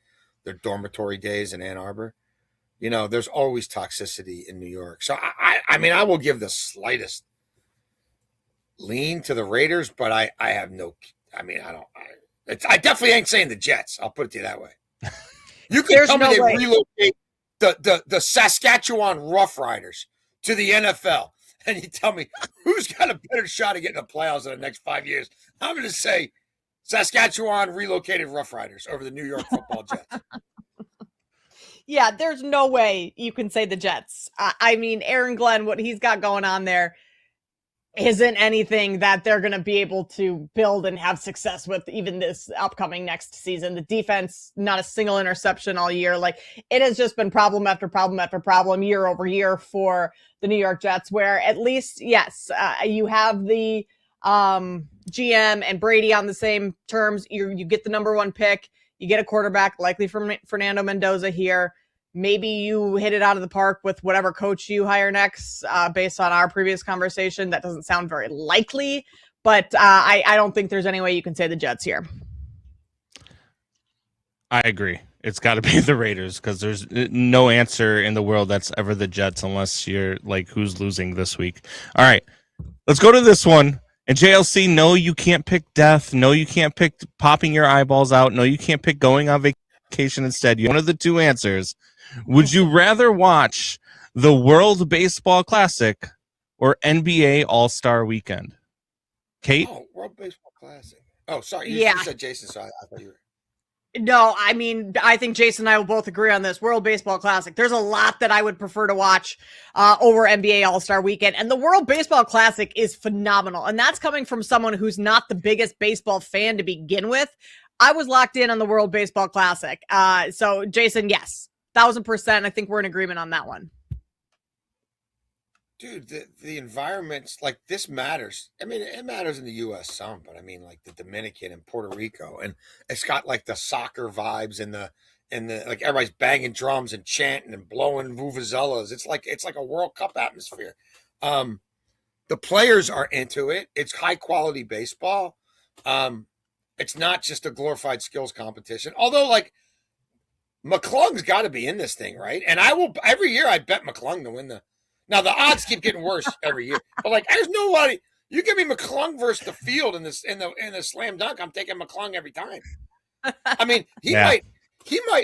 their dormitory days in Ann Arbor. You know, there's always toxicity in New York. So, I mean, I will give the slightest lean to the Raiders, but I have no – I mean, I definitely ain't saying the Jets. I'll put it to you that way. You can tell me they relocate the Saskatchewan Roughriders to the NFL, and you tell me who's got a better shot of getting the playoffs in the next 5 years. I'm going to say Saskatchewan relocated Roughriders over the New York Football Jets. Yeah, there's no way you can say the Jets. I mean, Aaron Glenn, what he's got going on there isn't anything that they're going to be able to build and have success with even this upcoming next season. The defense, not a single interception all year. Like, it has just been problem after problem after problem year over year for the New York Jets, where at least, yes, you have the GM and Brady on the same terms. You get the number 1 pick. You get a quarterback, likely from Fernando Mendoza here. Maybe you hit it out of the park with whatever coach you hire next, based on our previous conversation. That doesn't sound very likely, but I don't think there's any way you can say the Jets here. I agree. It's got to be the Raiders because there's no answer in the world that's ever the Jets unless you're like, who's losing this week? All right, let's go to this one. And JLC, no, you can't pick death. No, you can't pick popping your eyeballs out. No, you can't pick going on vacation instead. One of the 2 answers. Would you rather watch the World Baseball Classic or NBA All-Star Weekend? Kate? Oh, World Baseball Classic. Oh, sorry. You said Jason, so I thought you were. No, I mean, I think Jason and I will both agree on this. World Baseball Classic. There's a lot that I would prefer to watch over NBA All-Star Weekend. And the World Baseball Classic is phenomenal. And that's coming from someone who's not the biggest baseball fan to begin with. I was locked in on the World Baseball Classic. So, Jason, yes, 1,000%. I think we're in agreement on that one. Dude, the environments, like, this matters. I mean, it matters in the U.S. some, but I mean, like, the Dominican and Puerto Rico, and it's got like the soccer vibes and the like, everybody's banging drums and chanting and blowing vuvuzelas. It's like a World Cup atmosphere. The players are into it. It's high quality baseball. It's not just a glorified skills competition. Although, like, McClung's got to be in this thing, right? And I will every year I bet McClung to win the. Now, the odds keep getting worse every year, but like, there's nobody. You give me McClung versus the field in the slam dunk, I'm taking McClung every time. I mean, he might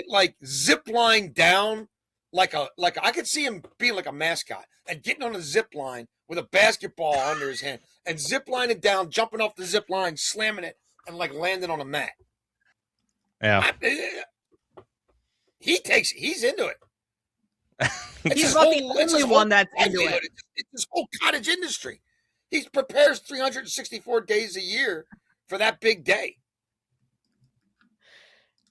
like zip line down like I could see him being like a mascot and getting on a zip line with a basketball under his hand and zip lining down, jumping off the zip line, slamming it, and like landing on a mat. Yeah, he's into it. He's not the only one that's into it. It's this whole cottage industry. He prepares 364 days a year for that big day.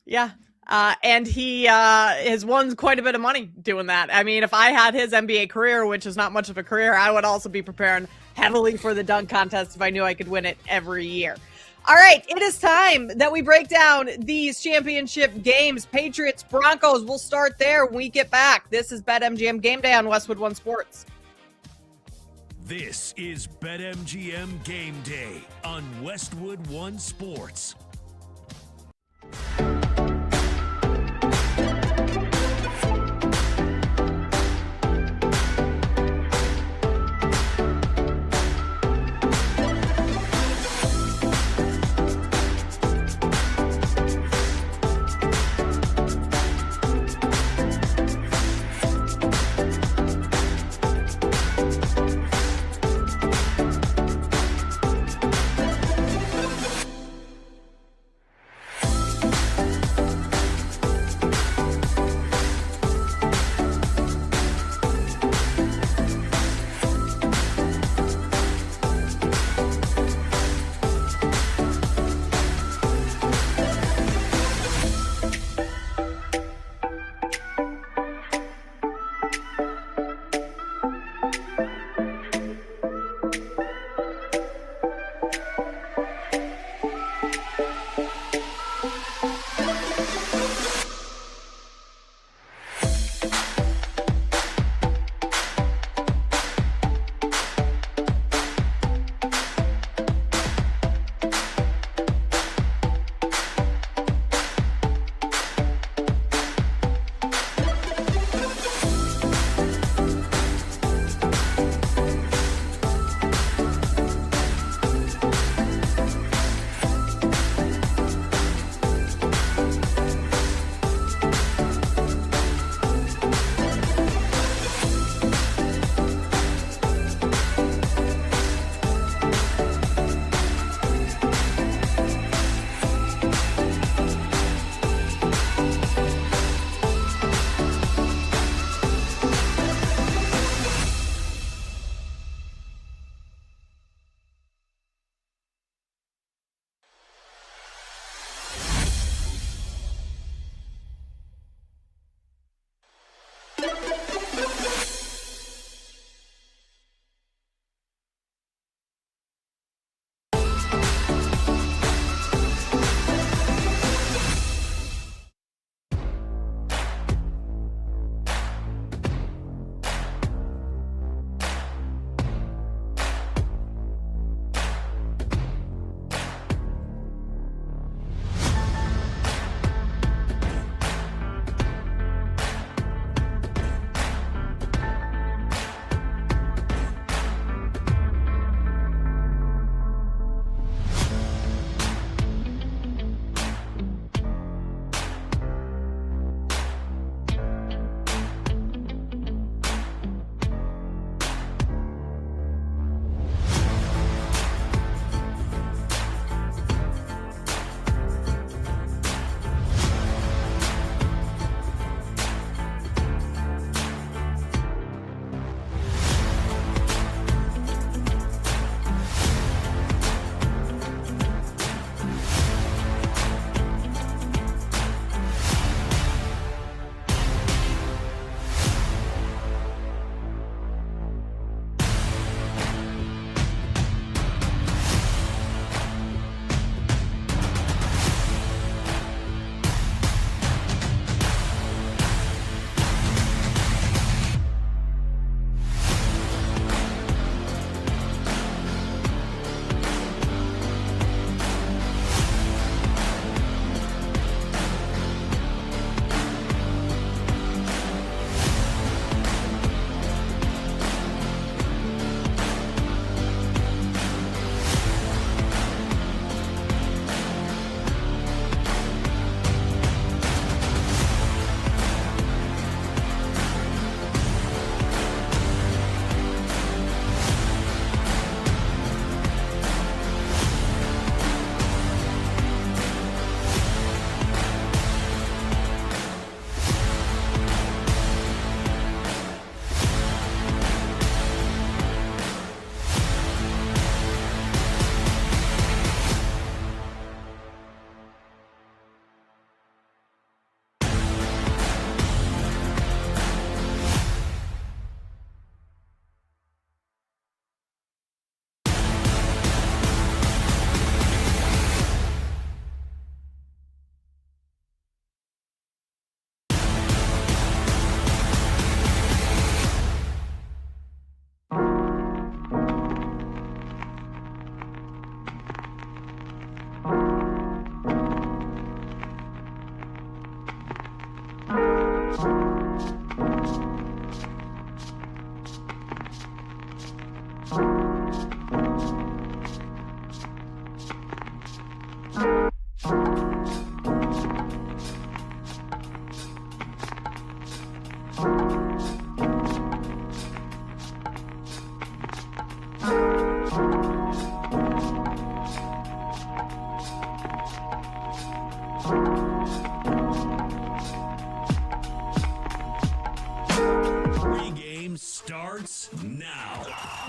Yeah. And he has won quite a bit of money doing that. I mean, if I had his NBA career, which is not much of a career, I would also be preparing heavily for the dunk contest if I knew I could win it every year. All right, it is time that we break down these championship games. Patriots, Broncos, we'll start there when we get back. This is BetMGM Game Day on Westwood One Sports. This is BetMGM Game Day on Westwood One Sports.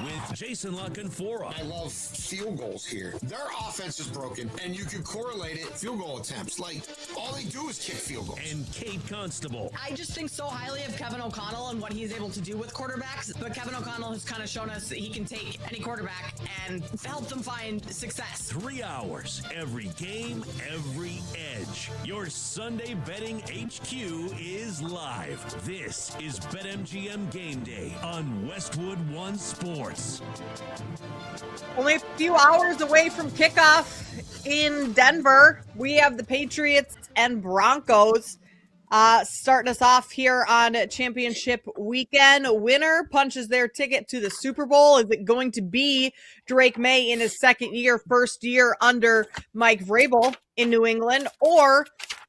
with Jason Lockenfora. I love field goals here. Their offense is broken, and you can correlate it field goal attempts. Like, all they do is kick field goals. And Kate Constable. I just think so highly of Kevin O'Connell and what he's able to do with quarterbacks, but Kevin O'Connell has kind of shown us that he can take any quarterback and help them find success. 3 hours, every game, every edge. Your Sunday betting HQ is live. This is BetMGM Game Day on Westwood One Sports. Only a few hours away from kickoff in Denver. We have the Patriots and Broncos starting us off here on championship weekend. Winner punches their ticket to the Super Bowl. Is it going to be Drake May in his second year, first year under Mike Vrabel in New England, or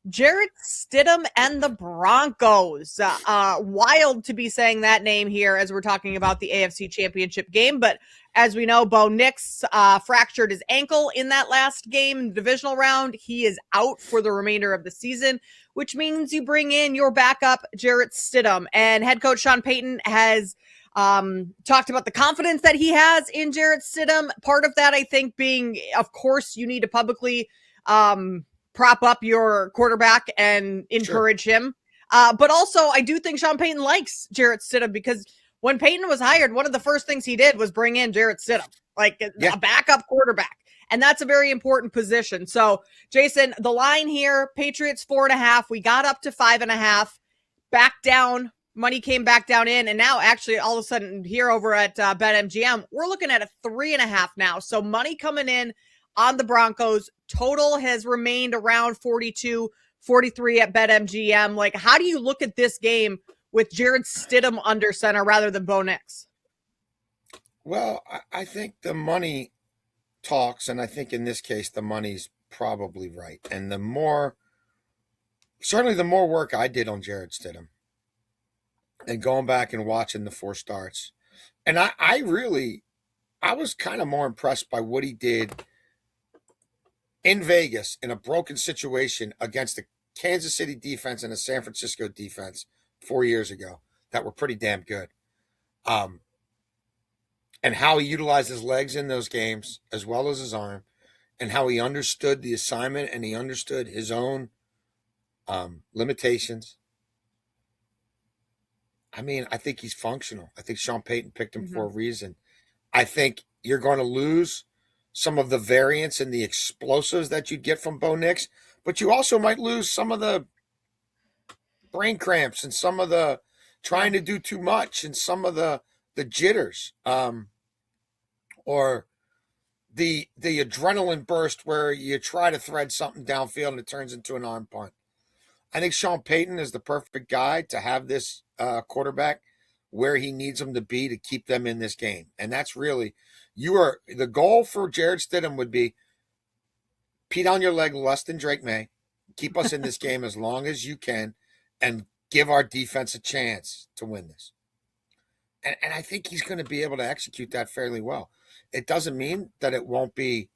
Jarrett Stidham and the Broncos? Wild to be saying that name here as we're talking about the AFC Championship game. But as we know, Bo Nix fractured his ankle in that last game, divisional round. He is out for the remainder of the season, which means you bring in your backup, Jarrett Stidham. And head coach Sean Payton has talked about the confidence that he has in Jarrett Stidham. Part of that, I think, being, of course, you need to publicly prop up your quarterback and encourage him. But also, I do think Sean Payton likes Jarrett Stidham, because when Payton was hired, one of the first things he did was bring in Jarrett Stidham, like a backup quarterback. And that's a very important position. So, Jason, the line here, Patriots 4.5. We got up to 5.5, back down. Money came back down in. And now, actually, all of a sudden, here over at BetMGM, we're looking at a 3.5 now. So, money coming in on the Broncos. Total has remained around 42, 43 at BetMGM. Like, how do you look at this game with Jarrett Stidham under center rather than Bo Nix? Well, I think the money talks, and I think in this case the money's probably right. And certainly the more work I did on Jarrett Stidham and going back and watching the 4 starts, and I was kind of more impressed by what he did in Vegas in a broken situation against the Kansas City defense and a San Francisco defense 4 years ago that were pretty damn good. And how he utilized his legs in those games as well as his arm, and how he understood the assignment and he understood his own limitations. I mean, I think he's functional. I think Sean Payton picked him for a reason. I think you're going to lose some of the variance and the explosives that you'd get from Bo Nix, but you also might lose some of the brain cramps and some of the trying to do too much and some of the jitters, or the adrenaline burst where you try to thread something downfield and it turns into an arm punt. I think Sean Payton is the perfect guy to have this quarterback where he needs them to be to keep them in this game. And that's really, the goal for Jarrett Stidham would be pee down your leg less than Drake May, keep us in this game as long as you can, and give our defense a chance to win this. And I think he's going to be able to execute that fairly well. It doesn't mean that it won't be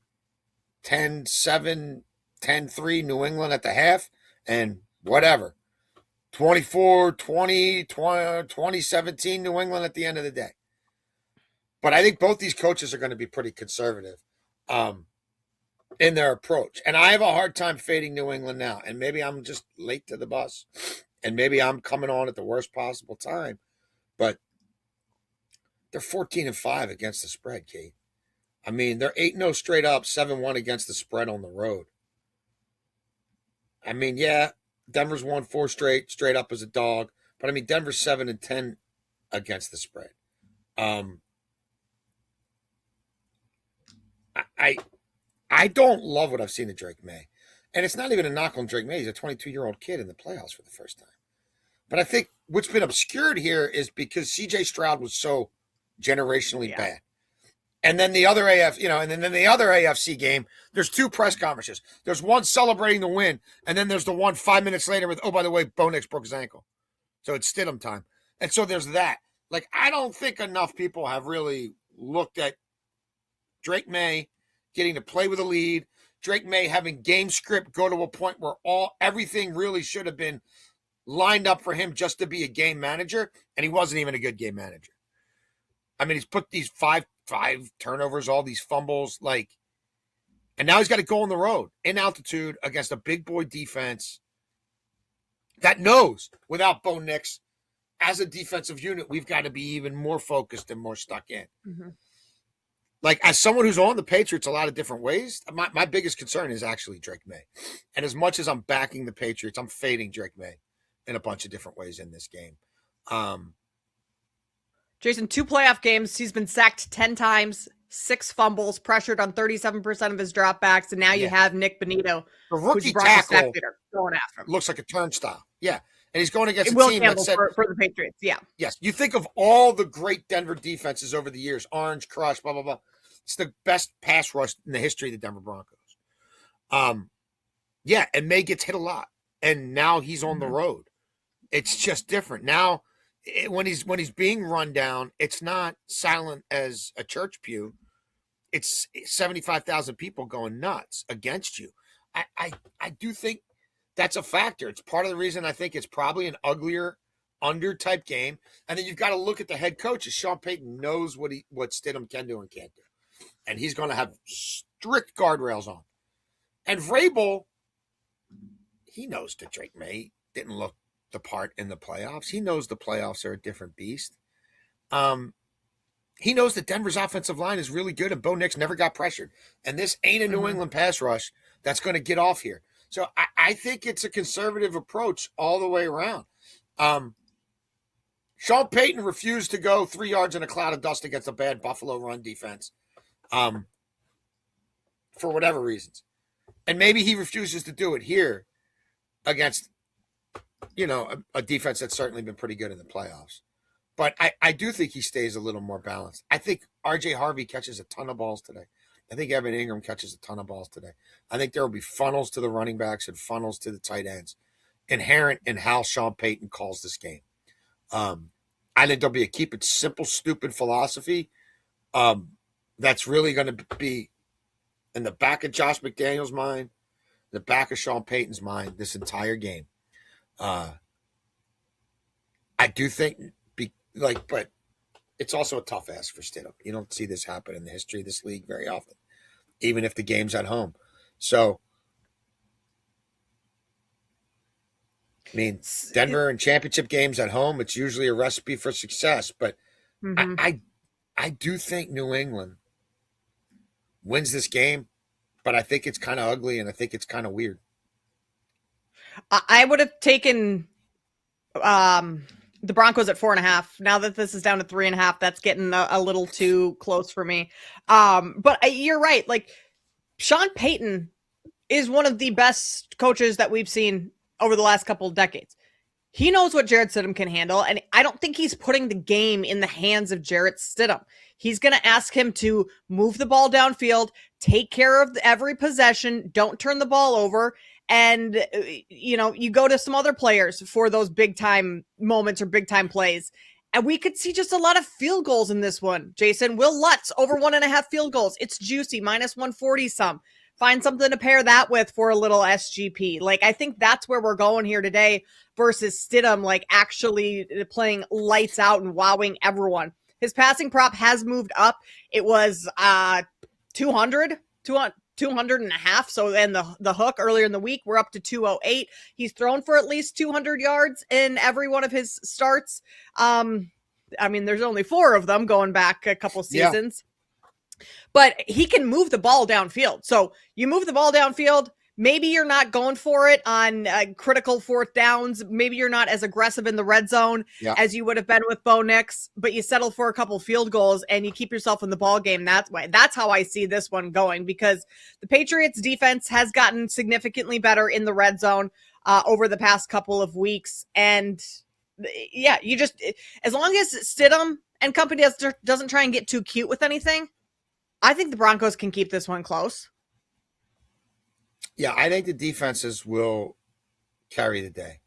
10-7, 10-3 New England at the half and whatever. 24-20, 20-17 New England at the end of the day. But I think both these coaches are going to be pretty conservative in their approach. And I have a hard time fading New England now. And maybe I'm just late to the bus. And maybe I'm coming on at the worst possible time. But they're 14-5 against the spread, Kate. I mean, they're 8-0 straight up, 7-1 against the spread on the road. I mean, yeah, Denver's won 4 straight up as a dog. But, I mean, Denver's 7-10 against the spread. I don't love what I've seen of Drake May. And it's not even a knock on Drake May. He's a 22-year-old kid in the playoffs for the first time. But I think what's been obscured here is because C.J. Stroud was so generationally bad. And then the other AFC game, there's 2 press conferences. There's one celebrating the win, and then there's the one 5 minutes later with, oh, by the way, Bo Nix broke his ankle. So it's Stidham time. And so there's that. Like, I don't think enough people have really looked at Drake May getting to play with a lead, Drake May having game script go to a point where everything really should have been lined up for him just to be a game manager, and he wasn't even a good game manager. I mean, he's put these five turnovers, all these fumbles, and now he's got to go on the road in altitude against a big boy defense that knows without Bo Nix, as a defensive unit, we've got to be even more focused and more stuck in. Mm-hmm. As someone who's on the Patriots a lot of different ways, my biggest concern is actually Drake May. And as much as I'm backing the Patriots, I'm fading Drake May in a bunch of different ways in this game. Jason, 2 playoff games. He's been sacked 10 times, 6 fumbles, pressured on 37% of his dropbacks, and now you have Nick Bonito, the rookie tackle, going after him. Looks like a turnstile. Yeah. And he's going against a team that said, for the Patriots. Yeah. Yes. You think of all the great Denver defenses over the years, Orange Crush, blah, blah, blah. It's the best pass rush in the history of the Denver Broncos. Yeah, and May gets hit a lot, and now he's on the road. It's just different now. When he's being run down, it's not silent as a church pew. It's 75,000 people going nuts against you. I do think that's a factor. It's part of the reason I think it's probably an uglier under type game. And then you've got to look at the head coach. Sean Payton knows what Stidham can do and can't do. And he's going to have strict guardrails on. And Vrabel, he knows that Drake May didn't look the part in the playoffs. He knows the playoffs are a different beast. He knows that Denver's offensive line is really good and Bo Nix never got pressured. And this ain't a New England pass rush that's going to get off here. So I think it's a conservative approach all the way around. Sean Payton refused to go 3 yards in a cloud of dust against a bad Buffalo run defense for whatever reasons. And maybe he refuses to do it here against, a defense that's certainly been pretty good in the playoffs. But I do think he stays a little more balanced. I think R.J. Harvey catches a ton of balls today. I think Evan Ingram catches a ton of balls today. I think there will be funnels to the running backs and funnels to the tight ends inherent in how Sean Payton calls this game. I think there'll be a keep it simple, stupid philosophy that's really going to be in the back of Josh McDaniels' mind, the back of Sean Payton's mind this entire game. I do think, but it's also a tough ask for Stidham. You don't see this happen in the history of this league very often, even if the game's at home. So, I mean, Denver and championship games at home, it's usually a recipe for success. But I do think New England wins this game, but I think it's kind of ugly and I think it's kind of weird. I would have taken the Broncos at 4.5. Now that this is down to 3.5, that's getting a little too close for me. But you're right. Sean Payton is one of the best coaches that we've seen over the last couple of decades. He knows what Jarrett Stidham can handle, and I don't think he's putting the game in the hands of Jarrett Stidham. He's going to ask him to move the ball downfield, take care of every possession, don't turn the ball over, and, you go to some other players for those big-time moments or big-time plays. And we could see just a lot of field goals in this one, Jason. Will Lutz, over 1.5 field goals. It's juicy, minus 140 some. Find something to pair that with for a little SGP. I think that's where we're going here today versus Stidham, actually playing lights out and wowing everyone. His passing prop has moved up. It was 200 and a half. So then the hook earlier in the week, we're up to 208. He's thrown for at least 200 yards in every one of his starts. There's only 4 of them going back a couple seasons. Yeah. But he can move the ball downfield. So you move the ball downfield. Maybe you're not going for it on critical 4th downs. Maybe you're not as aggressive in the red zone as you would have been with Bo Nix, but you settle for a couple field goals and you keep yourself in the ball game. That's how I see this one going, because the Patriots defense has gotten significantly better in the red zone over the past couple of weeks. And you just, as long as Stidham and company doesn't try and get too cute with anything, I think the Broncos can keep this one close. Yeah, I think the defenses will carry the day.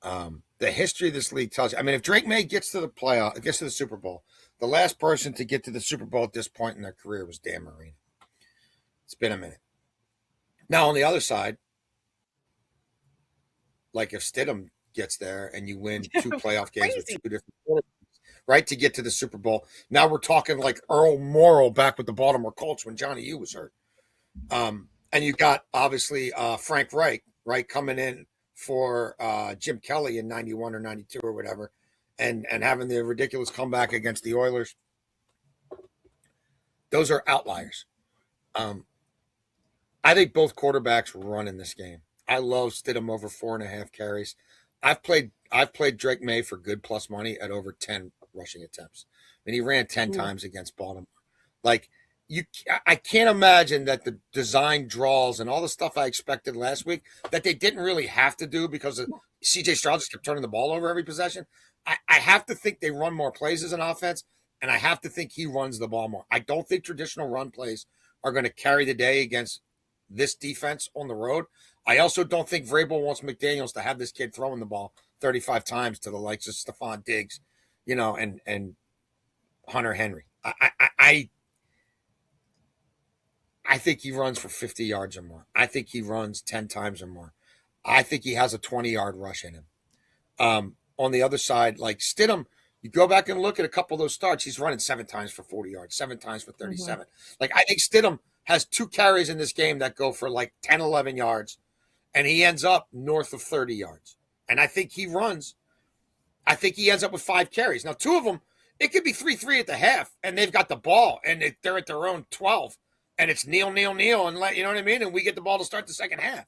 The history of this league tells you. If Drake May gets to the Super Bowl, the last person to get to the Super Bowl at this point in their career was Dan Marino. It's been a minute. Now, on the other side, if Stidham gets there and you win 2 playoff games with 2 different quarterbacks, right, to get to the Super Bowl. Now we're talking like Earl Morrall back with the Baltimore Colts when Johnny U was hurt. And you got obviously Frank Reich, right, coming in for Jim Kelly in 91 or 92 or whatever, and having the ridiculous comeback against the Oilers. Those are outliers. I think both quarterbacks run in this game. I love Stidham over 4.5 carries. I've played Drake May for good plus money at over 10 rushing attempts. I mean, he ran 10 times against Baltimore. Like, I can't imagine that the design draws and all the stuff I expected last week that they didn't really have to do because C.J. Stroud just kept turning the ball over every possession. I have to think they run more plays as an offense, and I have to think he runs the ball more. I don't think traditional run plays are going to carry the day against this defense on the road. I also don't think Vrabel wants McDaniels to have this kid throwing the ball 35 times to the likes of Stephon Diggs, and Hunter Henry. I think he runs for 50 yards or more. I think he runs 10 times or more. I think he has a 20-yard rush in him. On the other side, like Stidham, you go back and look at a couple of those starts, he's running 7 times for 40 yards, 7 times for 37. Like, I think Stidham has 2 carries in this game that go for like 10, 11 yards, and he ends up north of 30 yards. And I think he ends up with 5 carries. Now, 2 of them, it could be 3-3 at the half, and they've got the ball, and they're at their own 12. And it's kneel, and you know what I mean? And we get the ball to start the second half.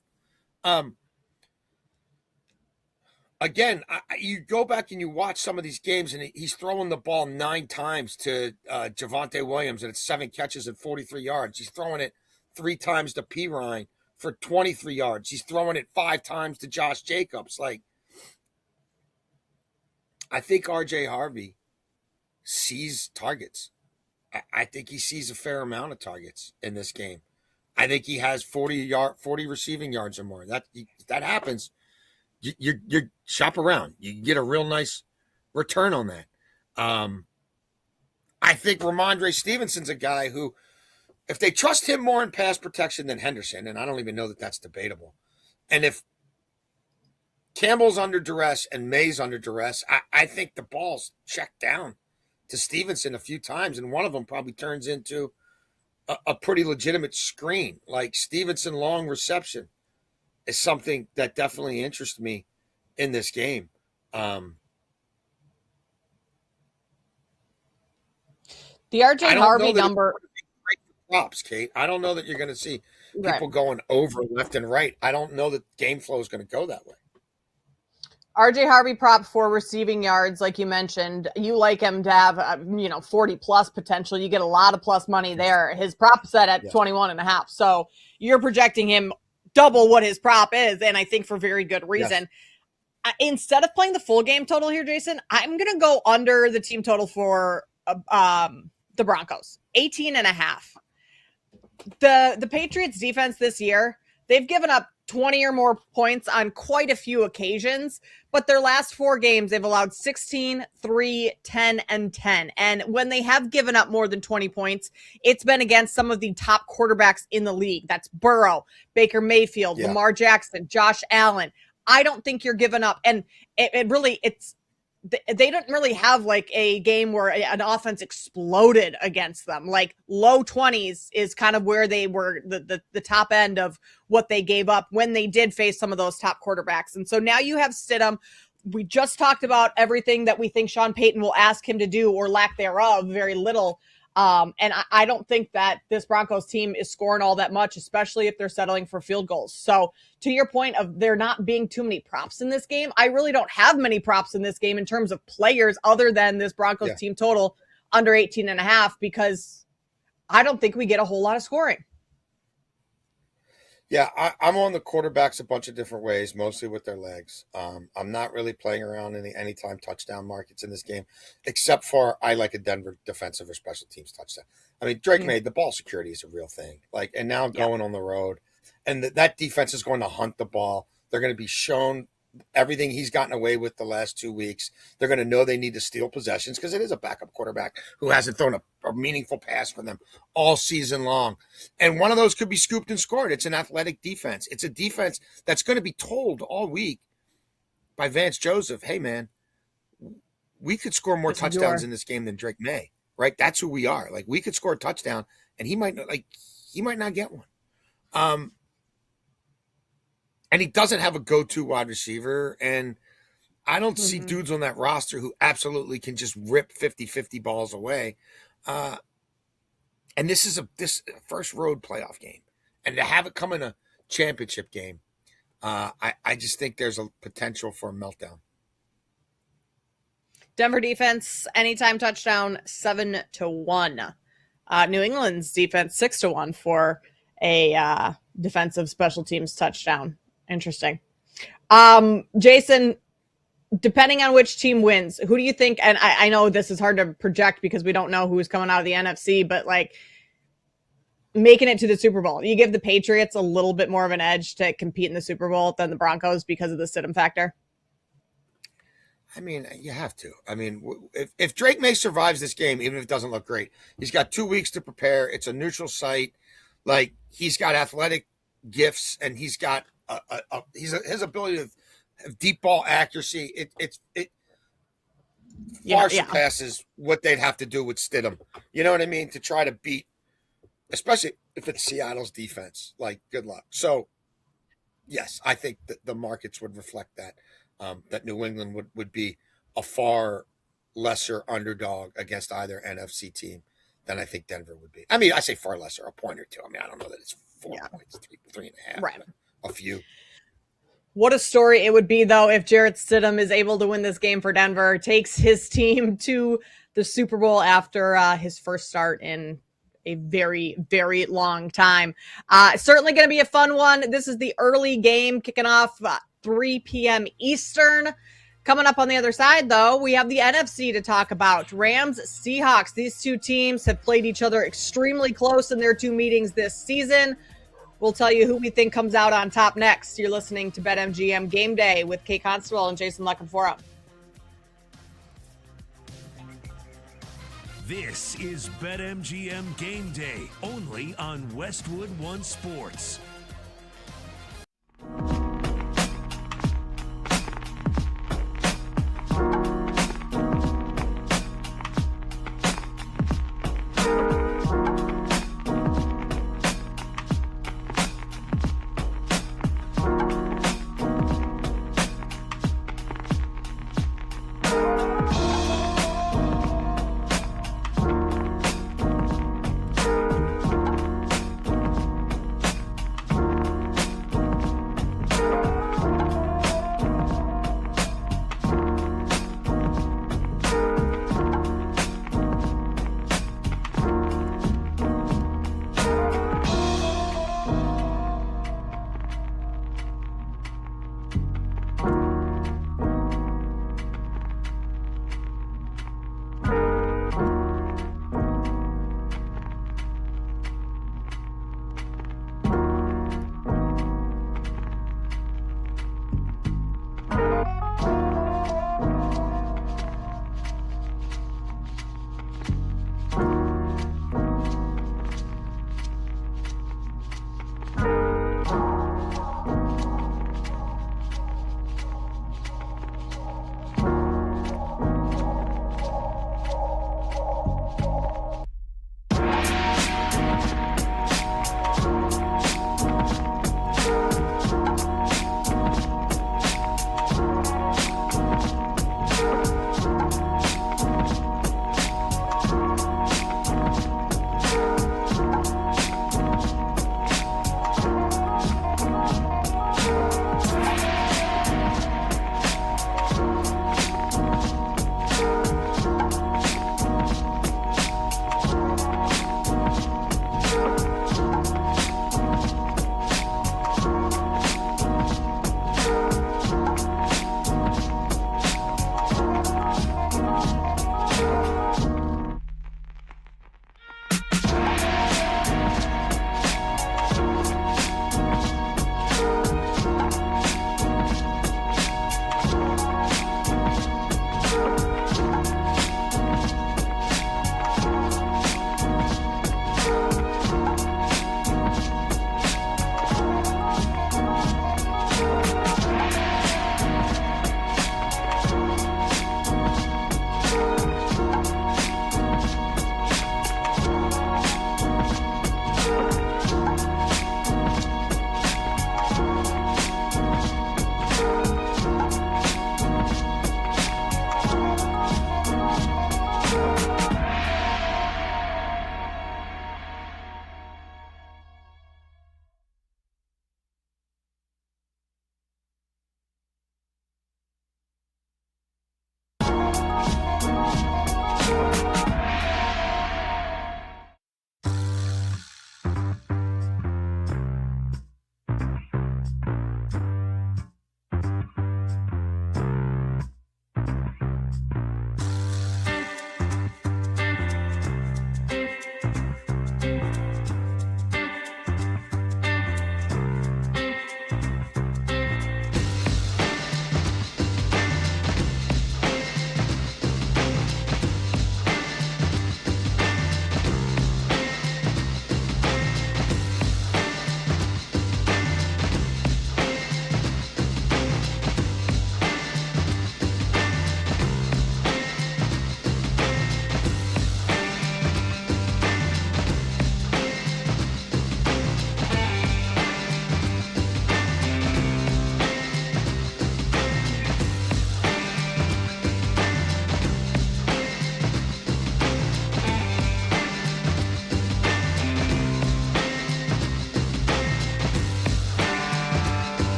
Again, you go back and you watch some of these games, and he's throwing the ball 9 times to Javonte Williams, and it's 7 catches and 43 yards. He's throwing it 3 times to P. Ryan for 23 yards. He's throwing it 5 times to Josh Jacobs. Like, I think R.J. Harvey sees targets. I think he sees a fair amount of targets in this game. I think he has 40 receiving yards or more. That happens. You shop around. You get a real nice return on that. I think Ramondre Stevenson's a guy who, if they trust him more in pass protection than Henderson, and I don't even know that that's debatable, and if Campbell's under duress and May's under duress, I think the ball's checked down to Stevenson a few times, and one of them probably turns into a pretty legitimate screen. Like, Stevenson long reception is something that definitely interests me in this game. The RJ Harvey number. Props, Kate. I don't know that you're going to see people going over left and right. I don't know that game flow is going to go that way. RJ Harvey prop for receiving yards, like you mentioned. You like him to have, 40 plus potential. You get a lot of plus money there. His prop set at 21.5. So you're projecting him double what his prop is, and I think for very good reason. Yes. Instead of playing the full game total here, Jason, I'm going to go under the team total for the Broncos, 18.5. The Patriots defense this year, they've given up 20 or more points on quite a few occasions, but their last 4 games, they've allowed 16, 3, 10, and 10. And when they have given up more than 20 points, it's been against some of the top quarterbacks in the league. That's Burrow, Baker Mayfield, Lamar Jackson, Josh Allen. I don't think you're giving up. And they don't really have like a game where an offense exploded against them. Like, low 20s is kind of where they were, the top end of what they gave up when they did face some of those top quarterbacks. And so now you have Stidham. We just talked about everything that we think Sean Payton will ask him to do, or lack thereof, very little. And I don't think that this Broncos team is scoring all that much, especially if they're settling for field goals. So to your point of there not being too many props in this game, I really don't have many props in this game in terms of players other than this Broncos team total under 18.5, because I don't think we get a whole lot of scoring. Yeah, I'm on the quarterbacks a bunch of different ways, mostly with their legs. I'm not really playing around in the anytime touchdown markets in this game, except for I like a Denver defensive or special teams touchdown. I mean, Drake made the ball security is a real thing. Like, and now going on the road, and that defense is going to hunt the ball. They're going to be shown everything he's gotten away with the last 2 weeks. They're going to know they need to steal possessions because it is a backup quarterback who hasn't thrown a meaningful pass for them all season long. And one of those could be scooped and scored. It's an athletic defense. It's a defense that's going to be told all week by Vance Joseph, hey, man, we could score more Yes, you touchdowns are. in this game than Drake May, right? That's who we are. Like, we could score a touchdown, and he might not get one. And he doesn't have a go-to wide receiver, and I don't see dudes on that roster who absolutely can just rip 50-50 balls away. And this is this first road playoff game. And to have it come in a championship game, I just think there's a potential for a meltdown. Denver defense, anytime touchdown, 7-1. New England's defense, 6-1 for a defensive special teams touchdown. Interesting. Jason, depending on which team wins, who do you think? And I know this is hard to project because we don't know who's coming out of the NFC, but like making it to the Super Bowl, you give the Patriots a little bit more of an edge to compete in the Super Bowl than the Broncos because of the Stidham factor. I mean, you have to. I mean, if Drake May survives this game, even if it doesn't look great, he's got 2 weeks to prepare. It's a neutral site. Like, he's got athletic gifts, and he's got his ability to have deep ball accuracy. It far surpasses what they'd have to do with Stidham. You know what I mean? To try to beat, especially if it's Seattle's defense. Like, good luck. So, yes, I think that the markets would reflect that. That New England would be a far lesser underdog against either NFC team than I think Denver would be. I mean, I say far lesser, a point or two. I mean, I don't know that it's 4 points, three and a half, right? A few. What a story it would be, though, if Jarrett Stidham is able to win this game for Denver, takes his team to the Super Bowl after his first start in a very, very long time. Certainly going to be a fun one. This is the early game kicking off 3 p.m. Eastern. Coming up on the other side, though, we have the NFC to talk about. Rams, Seahawks. These two teams have played each other extremely close in their 2 meetings this season. We'll tell you who we think comes out on top next. You're listening to BetMGM Game Day with Kate Constable and Jason Leckenfora. This is BetMGM Game Day, only on Westwood One Sports.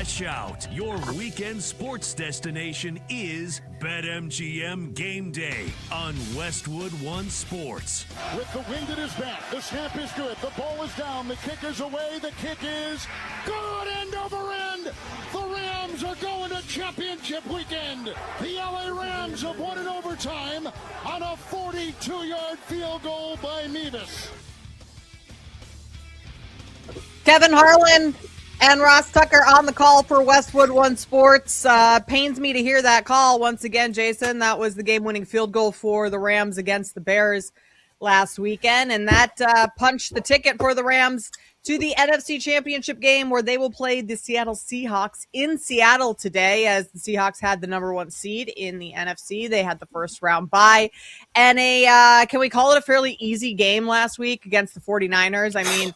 Watch out. Your weekend sports destination is BetMGM Game Day on Westwood One Sports. With the wind at his back, the snap is good. The ball is down. The kick is away. The kick is good. End over end. The Rams are going to championship weekend. The LA Rams have won in overtime on a 42-yard field goal by Mevis. Kevin Harlan and Ross Tucker on the call for Westwood One Sports. Pains me to hear that call once again, Jason. That was the game-winning field goal for the Rams against the Bears last weekend, and that punched the ticket for the Rams to the NFC Championship game, where they will play the Seattle Seahawks in Seattle today, as the Seahawks had the number 1 seed in the NFC. They had the first round bye, and can we call it a fairly easy game last week against the 49ers? I mean,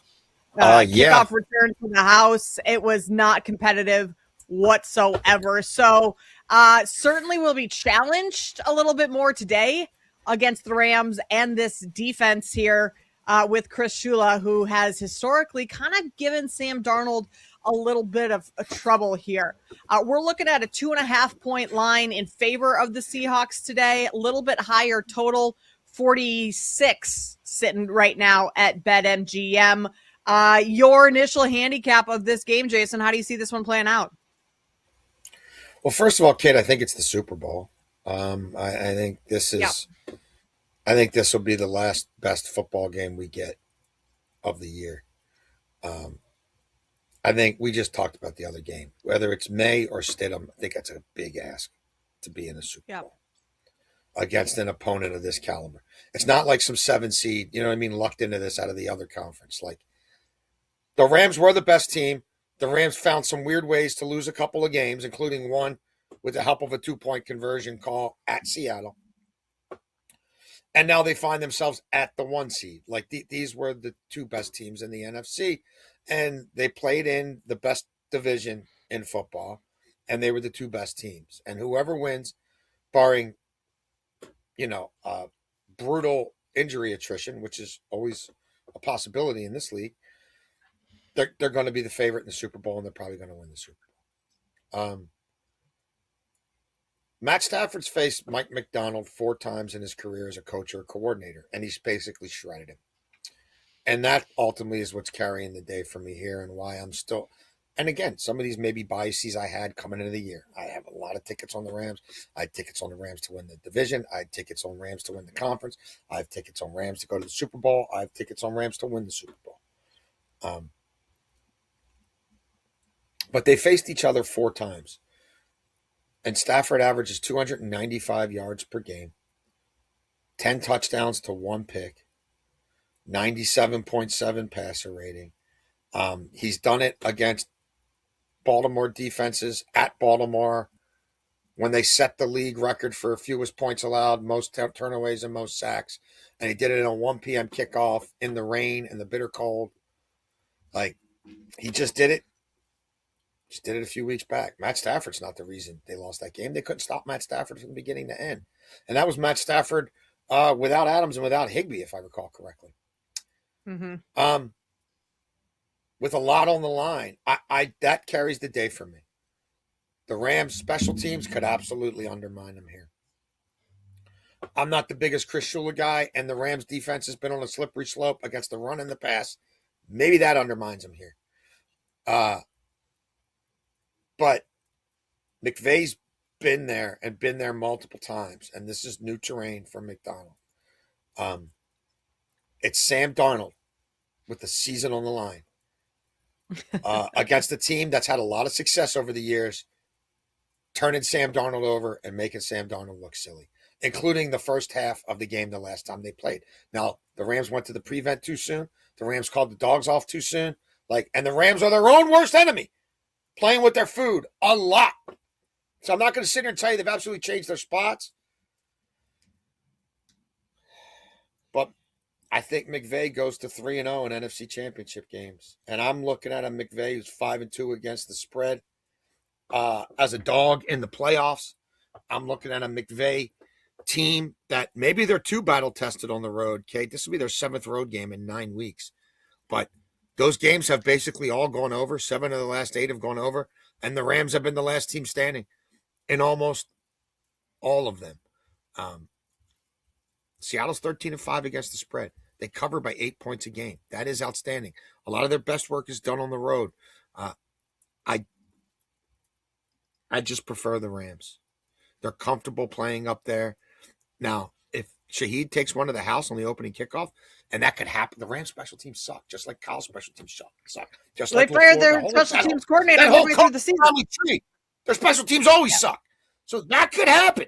kickoff return to the house. It was not competitive whatsoever. So certainly will be challenged a little bit more today against the Rams and this defense here with Chris Shula, who has historically kind of given Sam Darnold a little bit of trouble here. We're looking at a 2.5-point line in favor of the Seahawks today, a little bit higher total, 46 sitting right now at BetMGM. Your initial handicap of this game, Jason, how do you see this one playing out? Well, first of all, kid, I think it's the Super Bowl. I think this is, I think this will be the last best football game we get of the year. I think we just talked about the other game, whether it's May or Stidham. I think that's a big ask to be in the Super Bowl against an opponent of this caliber. It's not like some 7 seed, you know what I mean, lucked into this out of the other conference. Like, the Rams were the best team. The Rams found some weird ways to lose a couple of games, including one with the help of a 2-point conversion call at Seattle. And now they find themselves at the 1 seed. Like, these were the 2 best teams in the NFC. And they played in the best division in football. And they were the 2 best teams. And whoever wins, barring, brutal injury attrition, which is always a possibility in this league, they're going to be the favorite in the Super Bowl, and they're probably going to win the Super Bowl. Matt Stafford's faced Mike McDonald 4 times in his career as a coach or a coordinator, and he's basically shredded him. And that ultimately is what's carrying the day for me here, and why I'm still – and again, some of these maybe biases I had coming into the year. I have a lot of tickets on the Rams. I had tickets on the Rams to win the division. I had tickets on Rams to win the conference. I have tickets on Rams to go to the Super Bowl. I have tickets on Rams to win the Super Bowl. But they faced each other 4 times. And Stafford averages 295 yards per game, 10 touchdowns to 1 pick, 97.7 passer rating. He's done it against Baltimore defenses at Baltimore when they set the league record for fewest points allowed, most turnaways, and most sacks. And he did it on a 1 p.m. kickoff in the rain and the bitter cold. Like, he just did it. Just did it a few weeks back. Matt Stafford's not the reason they lost that game. They couldn't stop Matt Stafford from beginning to end. And that was Matt Stafford without Adams and without Higbee, if I recall correctly. Mm-hmm. With a lot on the line, I that carries the day for me. The Rams' special teams could absolutely undermine them here. I'm not the biggest Chris Shula guy, and the Rams' defense has been on a slippery slope against the run and the pass. Maybe that undermines them here. But McVay's been there and been there multiple times, and this is new terrain for McDonald. It's Sam Darnold with the season on the line against a team that's had a lot of success over the years, turning Sam Darnold over and making Sam Darnold look silly, including the first half of the game the last time they played. Now, the Rams went to the prevent too soon. The Rams called the dogs off too soon. And the Rams are their own worst enemy, playing with their food a lot. So I'm not going to sit here and tell you they've absolutely changed their spots. But I think McVay goes to 3-0 in NFC Championship games. And I'm looking at a McVay who's 5-2 against the spread. As a dog in the playoffs, I'm looking at a McVay team that maybe they're too battle-tested on the road, Kate. This will be their 7th road game in 9 weeks. But those games have basically all gone over. 7 of the last 8 have gone over. And the Rams have been the last team standing in almost all of them. Seattle's 13-5 against the spread. They cover by 8 points a game. That is outstanding. A lot of their best work is done on the road. I just prefer the Rams. They're comfortable playing up there. Now, if Shaheed takes one to the house on the opening kickoff, and that could happen, the Rams special teams suck, just like Kyle's special teams suck. Just they like fired LaFleur, their special teams coordinator that whole midway through the season. Tree. Their special teams always suck. So that could happen.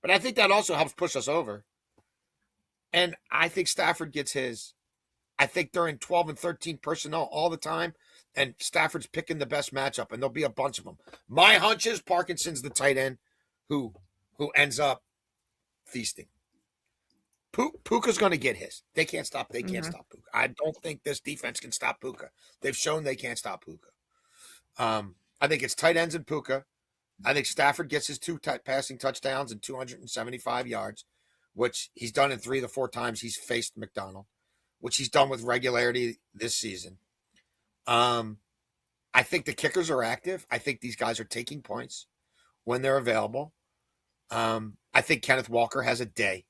But I think that also helps push us over. And I think Stafford gets his. I think they're in 12 and 13 personnel all the time, and Stafford's picking the best matchup, and there'll be a bunch of them. My hunch is Parkinson's the tight end who ends up feasting. Puka's going to get his. They can't stop Puka. I don't think this defense can stop Puka. They've shown they can't stop Puka. I think it's tight ends and Puka. I think Stafford gets his 2 passing touchdowns and 275 yards, which he's done in 3 of the 4 times he's faced McDonald, which he's done with regularity this season. I think the kickers are active. I think these guys are taking points when they're available. I think Kenneth Walker has a day.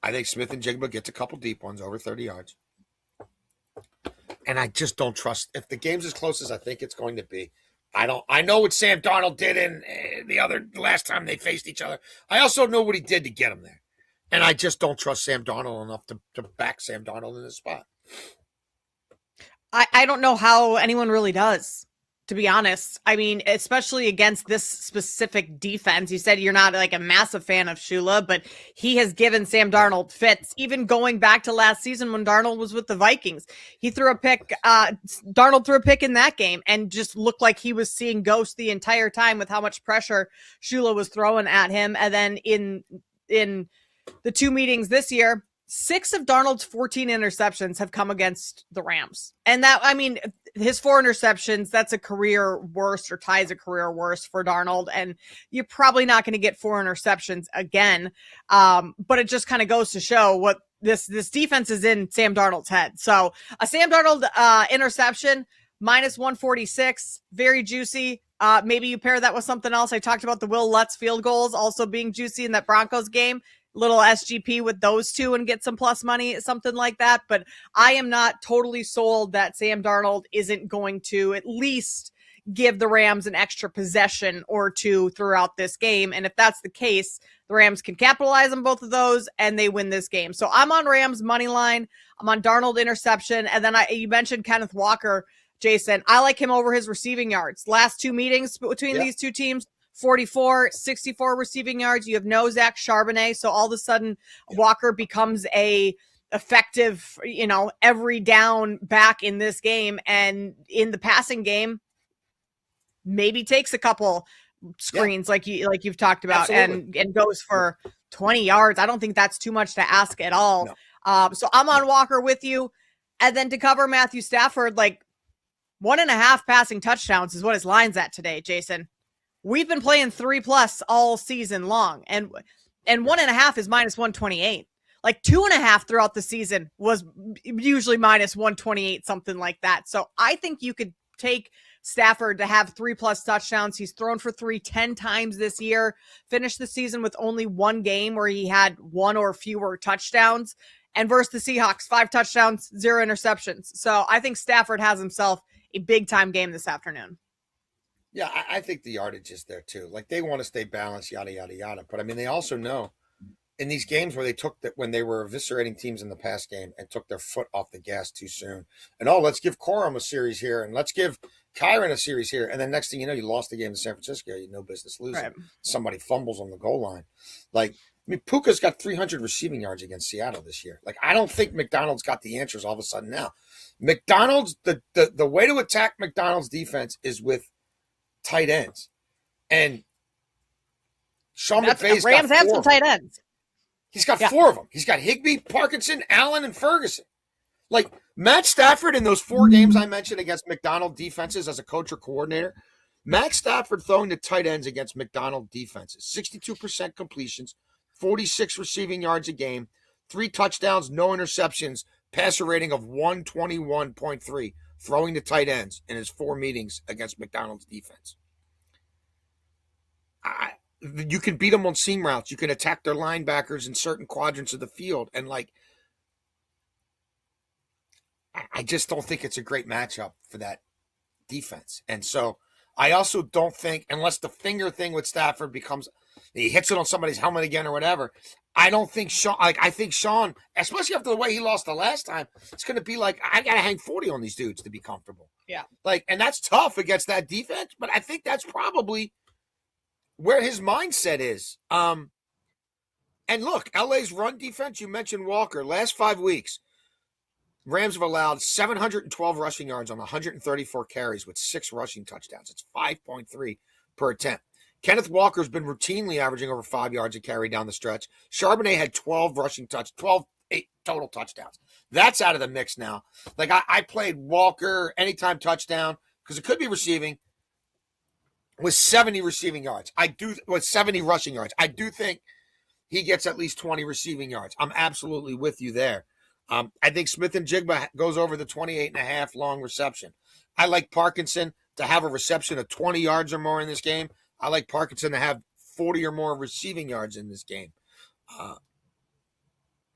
I think Smith and Jigba gets a couple deep ones over 30 yards. And I just don't trust. If the game's as close as I think it's going to be, I know what Sam Darnold did in the last time they faced each other. I also know what he did to get him there. And I just don't trust Sam Darnold enough to back Sam Darnold in this spot. I don't know how anyone really does, to be honest. I mean, especially against this specific defense. You said you're not like a massive fan of Shula, but he has given Sam Darnold fits. Even going back to last season when Darnold was with the Vikings, he threw a pick. Darnold threw a pick in that game and just looked like he was seeing ghosts the entire time with how much pressure Shula was throwing at him. And then in the 2 meetings this year, 6 of Darnold's 14 interceptions have come against the Rams. And that, I mean, his 4 interceptions, that's a career worst or ties a career worst for Darnold. And you're probably not going to get 4 interceptions again. But it just kind of goes to show what this defense is in Sam Darnold's head. So a Sam Darnold interception, minus 146, very juicy. Maybe you pair that with something else. I talked about the Will Lutz field goals also being juicy in that Broncos game. Little SGP with those 2 and get some plus money, something like that. But I am not totally sold that Sam Darnold isn't going to at least give the Rams an extra possession or 2 throughout this game. And if that's the case, the Rams can capitalize on both of those and they win this game. So I'm on Rams money line. I'm on Darnold interception. And then you mentioned Kenneth Walker, Jason. I like him over his receiving yards. Last 2 meetings between these 2 teams, 44, 64 receiving yards. You have no Zach Charbonnet. So all of a sudden Walker becomes a effective, every down back in this game. And in the passing game, maybe takes a couple screens like you've talked about and goes for 20 yards. I don't think that's too much to ask at all. No. So I'm on Walker with you. And then to cover Matthew Stafford, 1.5 passing touchdowns is what his line's at today, Jason. We've been playing 3+ all season long, and 1.5 is minus 128. 2.5 throughout the season was usually minus 128, something like that. So I think you could take Stafford to have 3+ touchdowns. He's thrown for 10 times this year, finished the season with only 1 game where he had 1 or fewer touchdowns. And versus the Seahawks, 5 touchdowns, 0 interceptions. So I think Stafford has himself a big time game this afternoon. Yeah, I think the yardage is there too. They want to stay balanced, yada, yada, yada. But I mean, they also know in these games where they when they were eviscerating teams in the past game and took their foot off the gas too soon. And let's give Corum a series here and let's give Kyron a series here. And then next thing you know, you lost the game to San Francisco. You had no business losing. Right. Somebody fumbles on the goal line. Puka's got 300 receiving yards against Seattle this year. I don't think McDonald's got the answers all of a sudden now. McDonald's, the way to attack McDonald's defense is with tight ends. And Sean McVay's Rams have some tight ends. He's got 4 of them. He's got Higbee, Parkinson, Allen, and Ferguson. Matt Stafford in those 4 games I mentioned against McDonald defenses as a coach or coordinator, Matt Stafford throwing to tight ends against McDonald defenses. 62% completions, 46 receiving yards a game, 3 touchdowns, no interceptions, passer rating of 121.3. throwing the tight ends in his 4 meetings against McDonald's defense. You can beat them on seam routes. You can attack their linebackers in certain quadrants of the field. And, like, I just don't think it's a great matchup for that defense. And so I also don't think, unless the finger thing with Stafford becomes, he hits it on somebody's helmet again or whatever, I don't think Sean, I think Sean, especially after the way he lost the last time, it's going to be like, I got to hang 40 on these dudes to be comfortable. Yeah. Like, and that's tough against that defense, but I think that's probably where his mindset is. And look, LA's run defense, you mentioned Walker, last 5 weeks, Rams have allowed 712 rushing yards on 134 carries with 6 rushing touchdowns. It's 5.3 per attempt. Kenneth Walker's been routinely averaging over 5 yards a carry down the stretch. Charbonnet had 12 8 total touchdowns. That's out of the mix now. Like, I played Walker anytime touchdown because it could be receiving with 70 receiving yards. With 70 rushing yards. I do think he gets at least 20 receiving yards. I'm absolutely with you there. I think Smith and Jigba goes over the 28.5 long reception. I like Parkinson to have a reception of 20 yards or more in this game. I like Parkinson to have 40 or more receiving yards in this game. And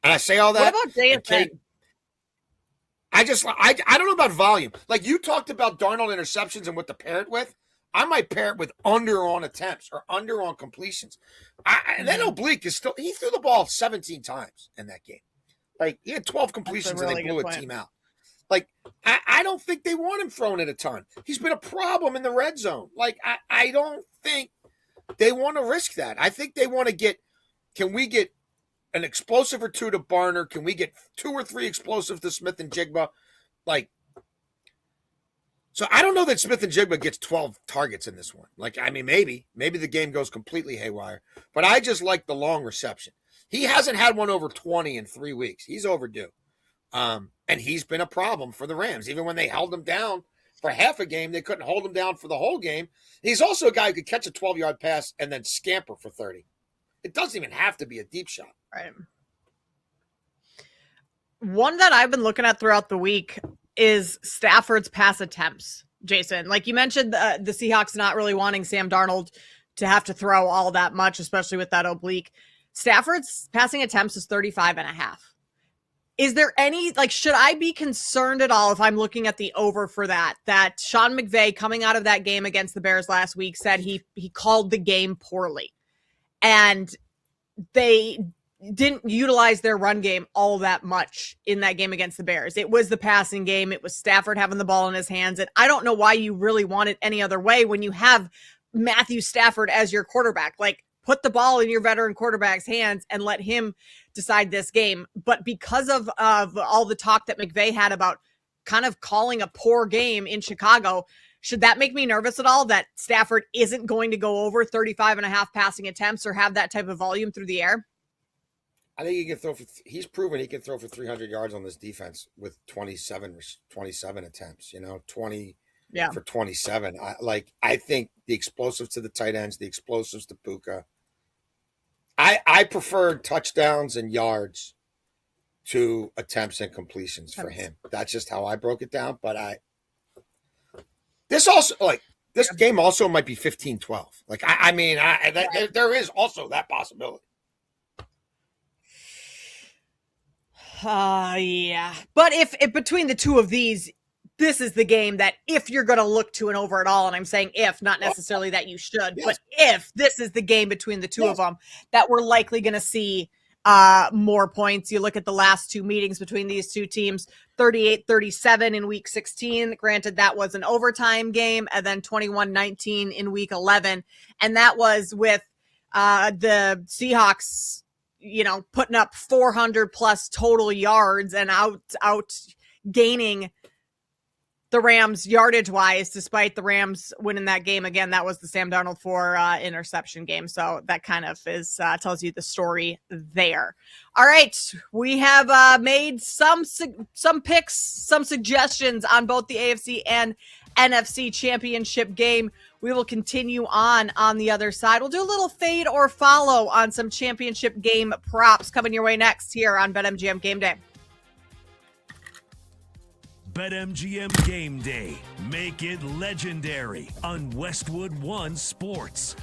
I say all that. What about JSN? I don't know about volume. Like, you talked about Darnold interceptions and what to pair it with. I might pair it with under on attempts or under on completions. And then Oblique is still, he threw the ball 17 times in that game. Like, he had 12 completions and they blew a team out. Like, I don't think they want him throwing it a ton. He's been a problem in the red zone. Like, I don't think they want to risk that. I think they want to can we get an explosive or 2 to Barner? Can we get 2 or 3 explosives to Smith and Jigba? Like, so I don't know that Smith and Jigba gets 12 targets in this one. Like, I mean, maybe the game goes completely haywire, but I just like the long reception. He hasn't had one over 20 in 3 weeks. He's overdue. And he's been a problem for the Rams. Even when they held him down for half a game, they couldn't hold him down for the whole game. He's also a guy who could catch a 12-yard pass and then scamper for 30. It doesn't even have to be a deep shot. Right. One that I've been looking at throughout the week is Stafford's pass attempts, Jason. Like you mentioned, the Seahawks not really wanting Sam Darnold to have to throw all that much, especially with that oblique. Stafford's passing attempts is 35.5. Is there any, like, should I be concerned at all if I'm looking at the over for that Sean McVay coming out of that game against the Bears last week said he called the game poorly and they didn't utilize their run game all that much in that game against the Bears. It was the passing game. It was Stafford having the ball in his hands. And I don't know why you really want it any other way when you have Matthew Stafford as your quarterback. Like, put the ball in your veteran quarterback's hands and let him decide this game. But because of all the talk that McVay had about kind of calling a poor game in Chicago, should that make me nervous at all that Stafford isn't going to go over 35.5 passing attempts or have that type of volume through the air? I think he can throw he's proven he can throw for 300 yards on this defense with 27 attempts, 20 for 27. I think the explosives to the tight ends, the explosives to Puka. I prefer touchdowns and yards to attempts and completions for him. That's just how I broke it down. But this game also might be 15-12. Like, there is also that possibility. Yeah. But if between the two of these, this is the game that if you're going to look to an over at all, and I'm saying if, not necessarily that you should, but if this is the game between the two of them, that we're likely going to see more points. You look at the last 2 meetings between these two teams, 38-37 in week 16. Granted, that was an overtime game, and then 21-19 in week 11. And that was with the Seahawks, putting up 400 plus total yards and out gaining the Rams yardage wise, despite the Rams winning that game. Again, that was the Sam Darnold 4 interception game. So that kind of tells you the story there. All right. We have made some picks, some suggestions on both the AFC and NFC championship game. We will continue on the other side. We'll do a little fade or follow on some championship game props coming your way next here on BetMGM Game Day. BetMGM Game Day. Make it legendary on Westwood One Sports.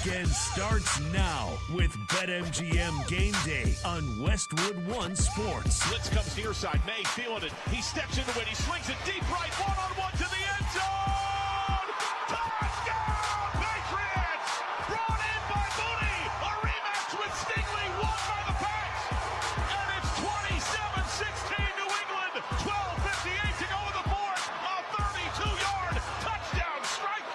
weekend starts now with BetMGM Game Day on Westwood One Sports. Blitz comes near side. May feeling it. He steps into it. He swings it deep right. One-on-one to the end zone. Touchdown, Patriots! Brought in by Mooney. A rematch with Stingley. Won by the Pats. And it's 27-16 New England. 12:58 to go in the fourth. A 32-yard touchdown strike.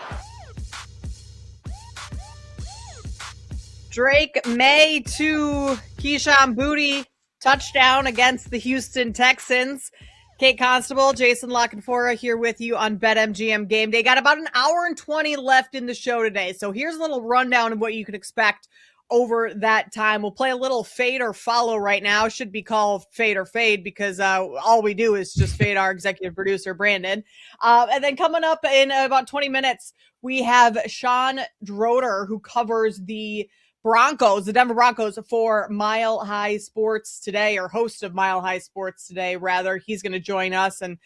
Drake May to Keyshawn Booty touchdown against the Houston Texans. Kate Constable, Jason Lockenfora here with you on BetMGM Game Day. Got about an hour and 20 left in the show today. So here's a little rundown of what you can expect over that time. We'll play a little fade or follow right now. Should be called fade or fade because all we do is just fade our executive producer, Brandon. And then coming up in about 20 minutes, we have Sean Droder, who covers the Denver Broncos for Mile High Sports Today, or host of Mile High Sports Today, rather. He's going to join us and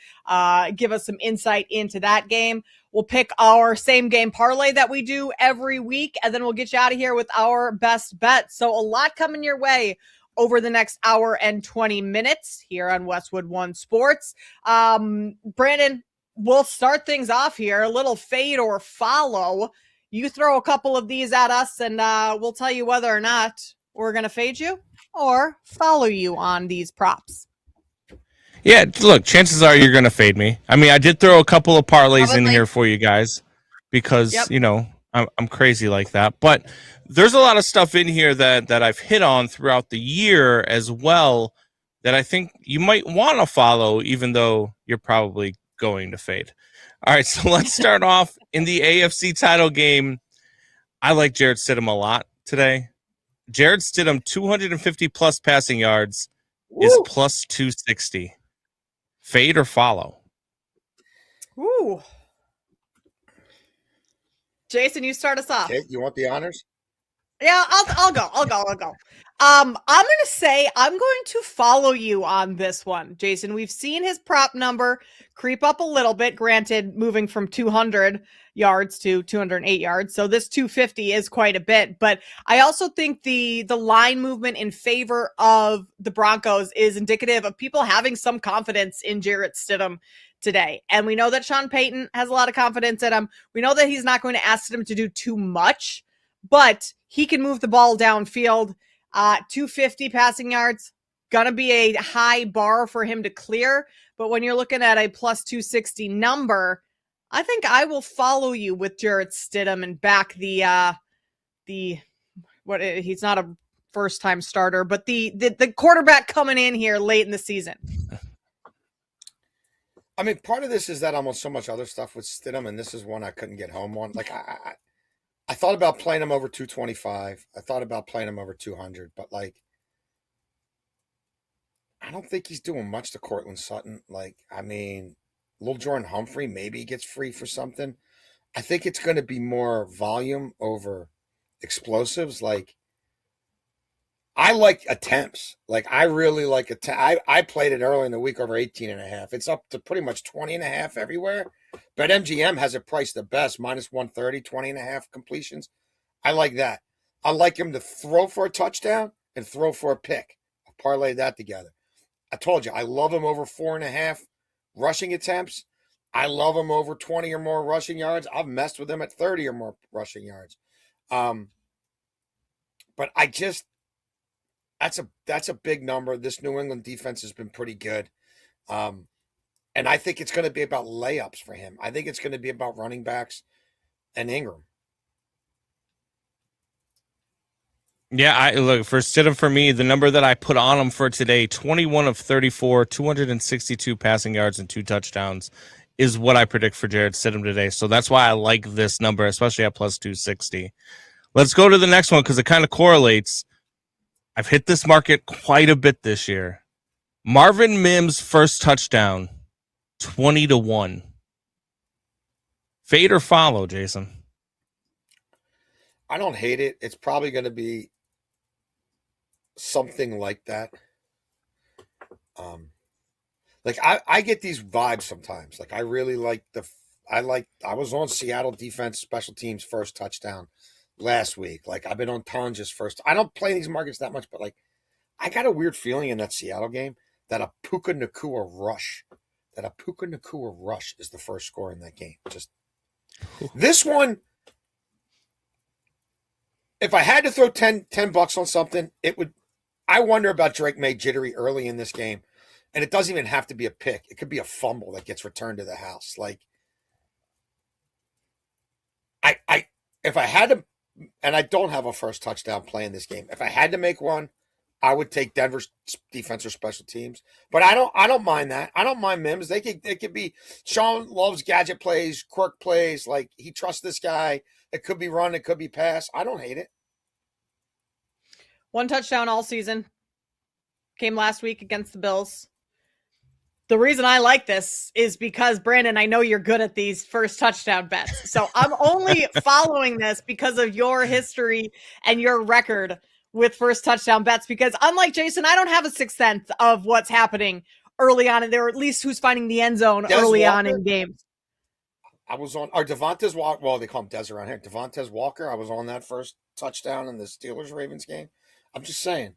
give us some insight into that game. We'll pick our same game parlay that we do every week, and then we'll get you out of here with our best bet. So a lot coming your way over the next hour and 20 minutes here on Westwood One Sports. Brandon, we'll start things off here. A little fade or follow. You throw a couple of these at us, and we'll tell you whether or not we're going to fade you or follow you on these props. Yeah, look, chances are you're going to fade me. I mean, I did throw a couple of parlays in here for you guys because, you know, I'm crazy like that. But there's a lot of stuff in here that I've hit on throughout the year as well that I think you might want to follow, even though you're probably going to fade. All right, so let's start off in the AFC title game. I like Jarrett Stidham a lot today. Jarrett Stidham, 250-plus passing yards, is plus 260. Fade or follow? Ooh. Jason, you start us off. Okay, you want the honors? Yeah, I'll go. I'm going to say I'm going to follow you on this one, Jason. We've seen his prop number creep up a little bit, granted, moving from 200 yards to 208 yards. So this 250 is quite a bit. But I also think the line movement in favor of the Broncos is indicative of people having some confidence in Jarrett Stidham today. And we know that Sean Payton has a lot of confidence in him. We know that he's not going to ask him to do too much, but he can move the ball downfield. 250 passing yards, gonna be a high bar for him to clear. But when you're looking at a plus 260 number, I think I will follow you with Jarrett Stidham and back he's not a first time starter, but the quarterback coming in here late in the season. I mean, part of this is that I'm on so much other stuff with Stidham, and this is one I couldn't get home on. Like I thought about playing him over 225. I thought about playing him over 200, but like, I don't think he's doing much to Cortland Sutton. Like, I mean, little Jordan Humphrey, maybe he gets free for something. I think it's going to be more volume over explosives. Like, I like attempts. Like, I really like I played it early in the week over 18.5. It's up to pretty much 20.5 everywhere. But MGM has it priced the best, minus 130, 20.5 completions. I like that. I like him to throw for a touchdown and throw for a pick. I parlay that together. I told you, I love him over 4.5 rushing attempts. I love him over 20 or more rushing yards. I've messed with him at 30 or more rushing yards. But I just, that's a big number. This New England defense has been pretty good. And I think it's going to be about layups for him. I think it's going to be about running backs and Ingram. Yeah, look, for Stidham, for me, the number that I put on him for today, 21 of 34, 262 passing yards and 2 touchdowns, is what I predict for Jarrett Stidham today. So that's why I like this number, especially at plus 260. Let's go to the next one because it kind of correlates. I've hit this market quite a bit this year. Marvin Mims' first touchdown, 20-1. Fade or follow, Jason? I don't hate it. It's probably going to be something like that. Like I get these vibes sometimes. Like I really like I was on Seattle defense special teams first touchdown last week. Like, I've been on tons just first. I don't play these markets that much, but like, I got a weird feeling in that Seattle game that a Puka Nacua rush is the first score in that game. Just this one, if I had to throw $10 on something, it would. I wonder about Drake May jittery early in this game, and it doesn't even have to be a pick. It could be a fumble that gets returned to the house. Like, if I had to, and I don't have a first touchdown play in this game. If I had to make one, I would take Denver's defense or special teams. But I don't mind that. I don't mind Mims. It could be Sean loves gadget plays, quirk plays. Like, he trusts this guy. It could be run, it could be pass. I don't hate it. 1 touchdown all season. Came last week against the Bills. The reason I like this is because, Brandon, I know you're good at these first touchdown bets. So I'm only following this because of your history and your record with first touchdown bets. Because unlike Jason, I don't have a sixth sense of what's happening early on in there, or at least who's finding the end zone early on in games. I was on, or Devontae Walker, well, they call him Des around here. Devontae Walker, I was on that first touchdown in the Steelers-Ravens game. I'm just saying,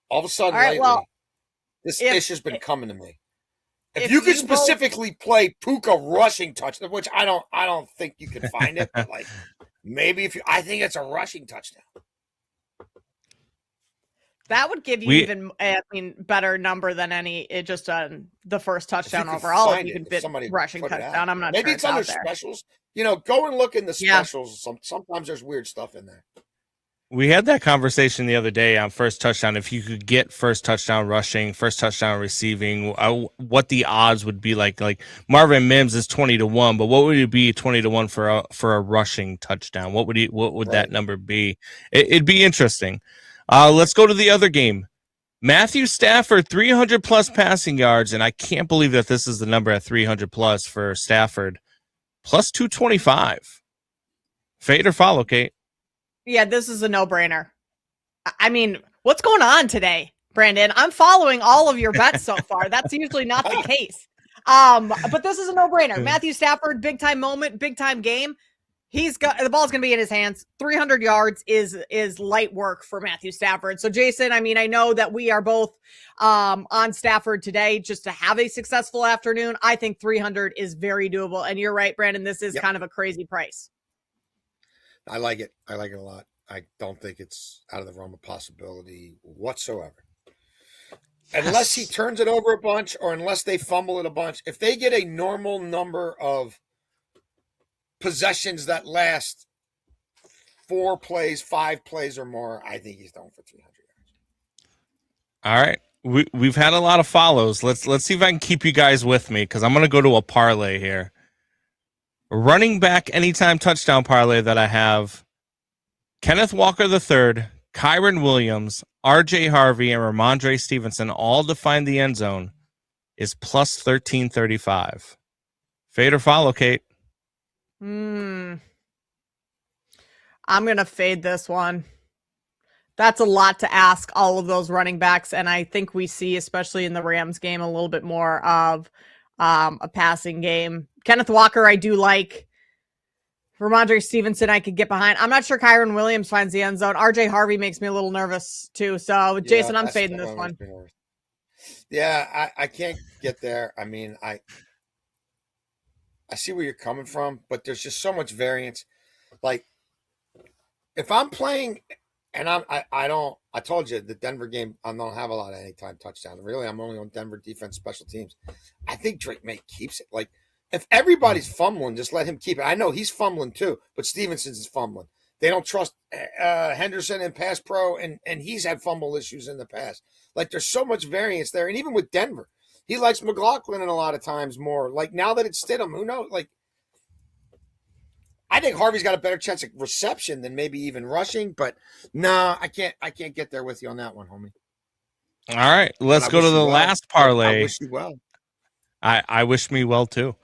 all of a sudden, lately, this ish has been coming to me. If you could specifically play Puka rushing touchdown, which I don't think you can find it, but like maybe I think it's a rushing touchdown. That would give you better number than just the first touchdown overall. If you can fit rushing touchdown, I'm not sure. Maybe it's other specials. Go and look in the specials. Yeah. Sometimes there's weird stuff in there. We had that conversation the other day on first touchdown. If you could get first touchdown rushing, first touchdown receiving, what the odds would be like. Like Marvin Mims is 20-1, but what would it be 20-1 for a rushing touchdown? What would that number be? It'd be interesting. Let's go to the other game. Matthew Stafford, 300 plus passing yards, and I can't believe that this is the number at 300 plus for Stafford, plus 225. Fade or follow, Kate? Yeah, this is a no-brainer. I mean, what's going on today, Brandon? I'm following all of your bets so far. That's usually not the case. But this is a no-brainer. Matthew Stafford, big-time moment, big-time game. The ball's going to be in his hands. 300 yards is light work for Matthew Stafford. So, Jason, I mean, I know that we are both on Stafford today just to have a successful afternoon. I think 300 is very doable. And you're right, Brandon, this is kind of a crazy price. I like it. I like it a lot. I don't think it's out of the realm of possibility whatsoever. Unless he turns it over a bunch or unless they fumble it a bunch. If they get a normal number of possessions that last 4 plays, 5 plays or more, I think he's done for 300 yards. All right. We've had a lot of follows. Let's see if I can keep you guys with me because I'm going to go to a parlay here. Running back anytime touchdown parlay that I have, Kenneth Walker III, Kyron Williams, R.J. Harvey, and Ramondre Stevenson all to find the end zone is plus 1335. Fade or follow, Kate? I'm going to fade this one. That's a lot to ask all of those running backs, and I think we see, especially in the Rams game, a little bit more of a passing game. Kenneth Walker, I do like. Ramondre Stevenson, I could get behind. I'm not sure Kyron Williams finds the end zone. RJ Harvey makes me a little nervous too. So, Jason, I'm fading this one. Yeah, I can't get there. I mean, I see where you're coming from, but there's just so much variance. Like, if I'm playing, and I told you the Denver game, I don't have a lot of anytime touchdown. Really, I'm only on Denver defense, special teams. I think Drake May keeps it. Like, if everybody's fumbling, just let him keep it. I know he's fumbling too, but Stevenson's is fumbling. They don't trust Henderson in pass pro, and he's had fumble issues in the past. Like, there's so much variance there. And even with Denver, he likes McLaughlin a lot of times more. Like, now that it's Stidham, who knows? Like, I think Harvey's got a better chance of reception than maybe even rushing, but no, I can't get there with you on that one, homie. All right, let's go to the last parlay. I wish you well. I wish me well too.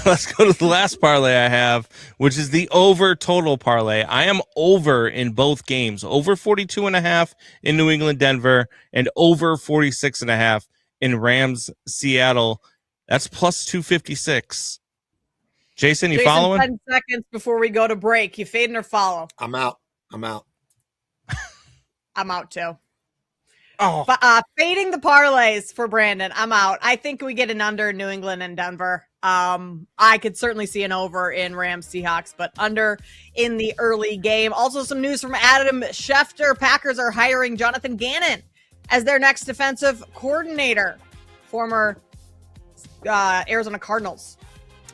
Let's go to the last parlay I have, which is the over total parlay. I am over in both games, over 42.5 in New England, Denver, and over 46.5 in Rams, Seattle. That's plus 256. Jason, you following? 10 seconds before we go to break. You fading or follow? I'm out. I'm out. I'm out too. Oh, But fading the parlays for Brandon. I'm out. I think we get an under in New England and Denver. I could certainly see an over in Rams Seahawks, but under in the early game. Also, some news from Adam Schefter. Packers are hiring Jonathan Gannon as their next defensive coordinator. Former Arizona Cardinals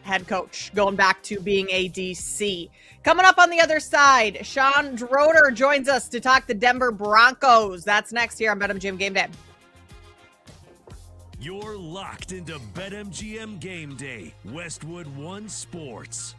head coach, going back to being a DC. Coming up on the other side, Sean Droder joins us to talk the Denver Broncos. That's next here on BetMGM Game Day. You're locked into BetMGM Game Day, Westwood One Sports.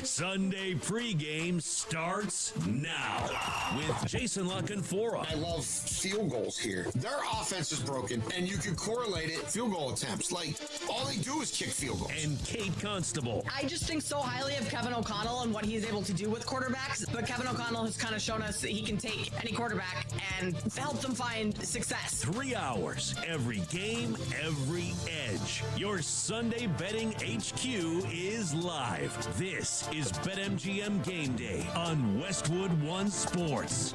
Sunday pregame starts now with Jason La Canfora. I love field goals here. Their offense is broken, and you can correlate it field goal attempts. Like, all they do is kick field goals. And Kate Constable. I just think so highly of Kevin O'Connell and what he's able to do with quarterbacks, but Kevin O'Connell has kind of shown us that he can take any quarterback and help them find success. 3 hours, every game, every edge. Your Sunday betting HQ is live. This is BetMGM Game Day on Westwood One Sports.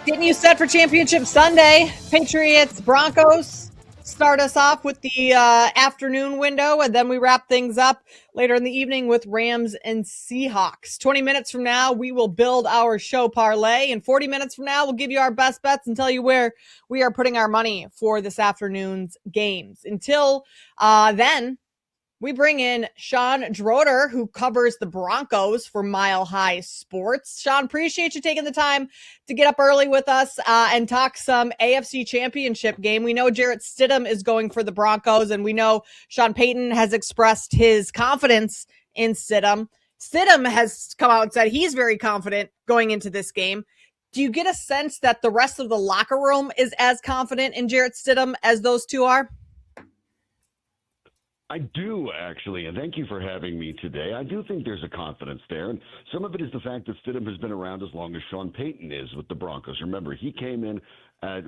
Getting you set for Championship Sunday. Patriots, Broncos start us off with the afternoon window, and then we wrap things up later in the evening with Rams and Seahawks. 20 minutes from now, we will build our show parlay, and 40 minutes from now, we'll give you our best bets and tell you where we are putting our money for this afternoon's games. Until then, we bring in Sean Droder, who covers the Broncos for Mile High Sports. Sean, appreciate you taking the time to get up early with us and talk some AFC Championship game. We know Jarrett Stidham is going for the Broncos, and we know Sean Payton has expressed his confidence in Stidham. Stidham has come out and said he's very confident going into this game. Do you get a sense that the rest of the locker room is as confident in Jarrett Stidham as those two are? I do, actually, and thank you for having me today. I do think there's a confidence there, and some of it is the fact that Stidham has been around as long as Sean Payton is with the Broncos. Remember, he came in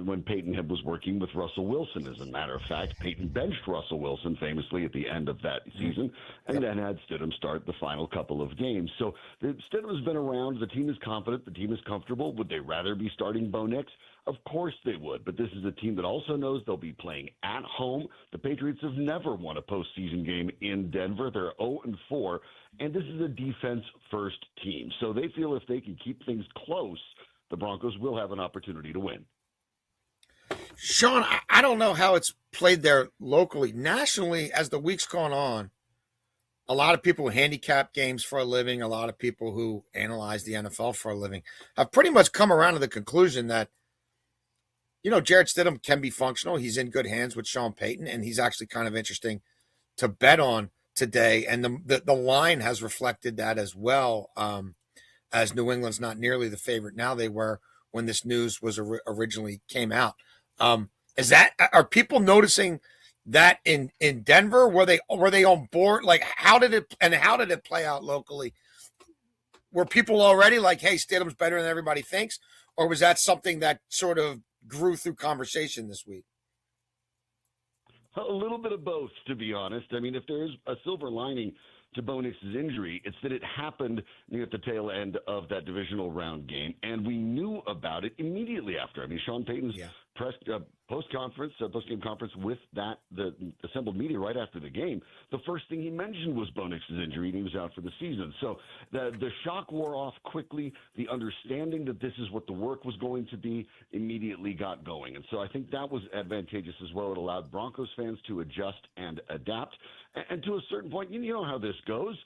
when Payton was working with Russell Wilson. As a matter of fact, Payton benched Russell Wilson famously at the end of that season, and then had Stidham start the final couple of games. So Stidham has been around. The team is confident. The team is comfortable. Would they rather be starting Bo Nix? Of course they would, but this is a team that also knows they'll be playing at home. The Patriots have never won a postseason game in Denver. They're 0-4, and this is a defense-first team. So they feel if they can keep things close, the Broncos will have an opportunity to win. Sean, I don't know how it's played there locally. Nationally, as the week's gone on, a lot of people who handicap games for a living, a lot of people who analyze the NFL for a living, have pretty much come around to the conclusion that, you know, Jarrett Stidham can be functional. He's in good hands with Sean Payton, and he's actually kind of interesting to bet on today. And the line has reflected that as well, as New England's not nearly the favorite now they were when this news was originally came out. Are people noticing that in Denver? Were they on board? Like, how did it play out locally? Were people already like, hey, Stidham's better than everybody thinks? Or was that something that sort of grew through conversation this week? A little bit of both, to be honest. I mean, if there's a silver lining to Bo Nix's injury, it's that it happened near the tail end of that divisional round game, and we knew about it immediately after. I mean, Sean Payton's post-game conference with the assembled media right after the game, the first thing he mentioned was Bo Nix's injury, and he was out for the season. So the shock wore off quickly. The understanding that this is what the work was going to be immediately got going. And so I think that was advantageous as well. It allowed Broncos fans to adjust and adapt. And to a certain point, you know how this goes.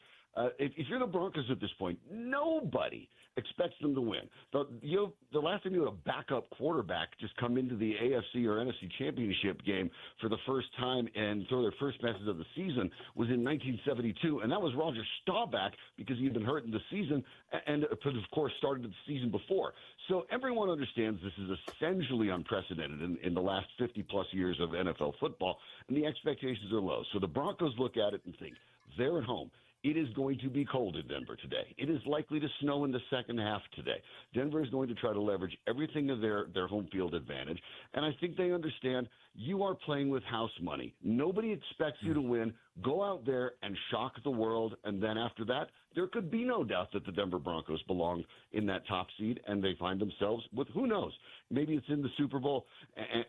If you're the Broncos at this point, nobody expects them to win. The last time you had a backup quarterback just come into the AFC or NFC championship game for the first time and throw their first passes of the season was in 1972, and that was Roger Staubach because he had been hurt in the season and, of course, started the season before. So everyone understands this is essentially unprecedented in the last 50-plus years of NFL football, and the expectations are low. So the Broncos look at it and think, they're at home. It is going to be cold in Denver today. It is likely to snow in the second half today. Denver is going to try to leverage everything of their home field advantage. And I think they understand you are playing with house money. Nobody expects you to win. Go out there and shock the world. And then after that, there could be no doubt that the Denver Broncos belong in that top seed, and they find themselves with, who knows, maybe it's in the Super Bowl,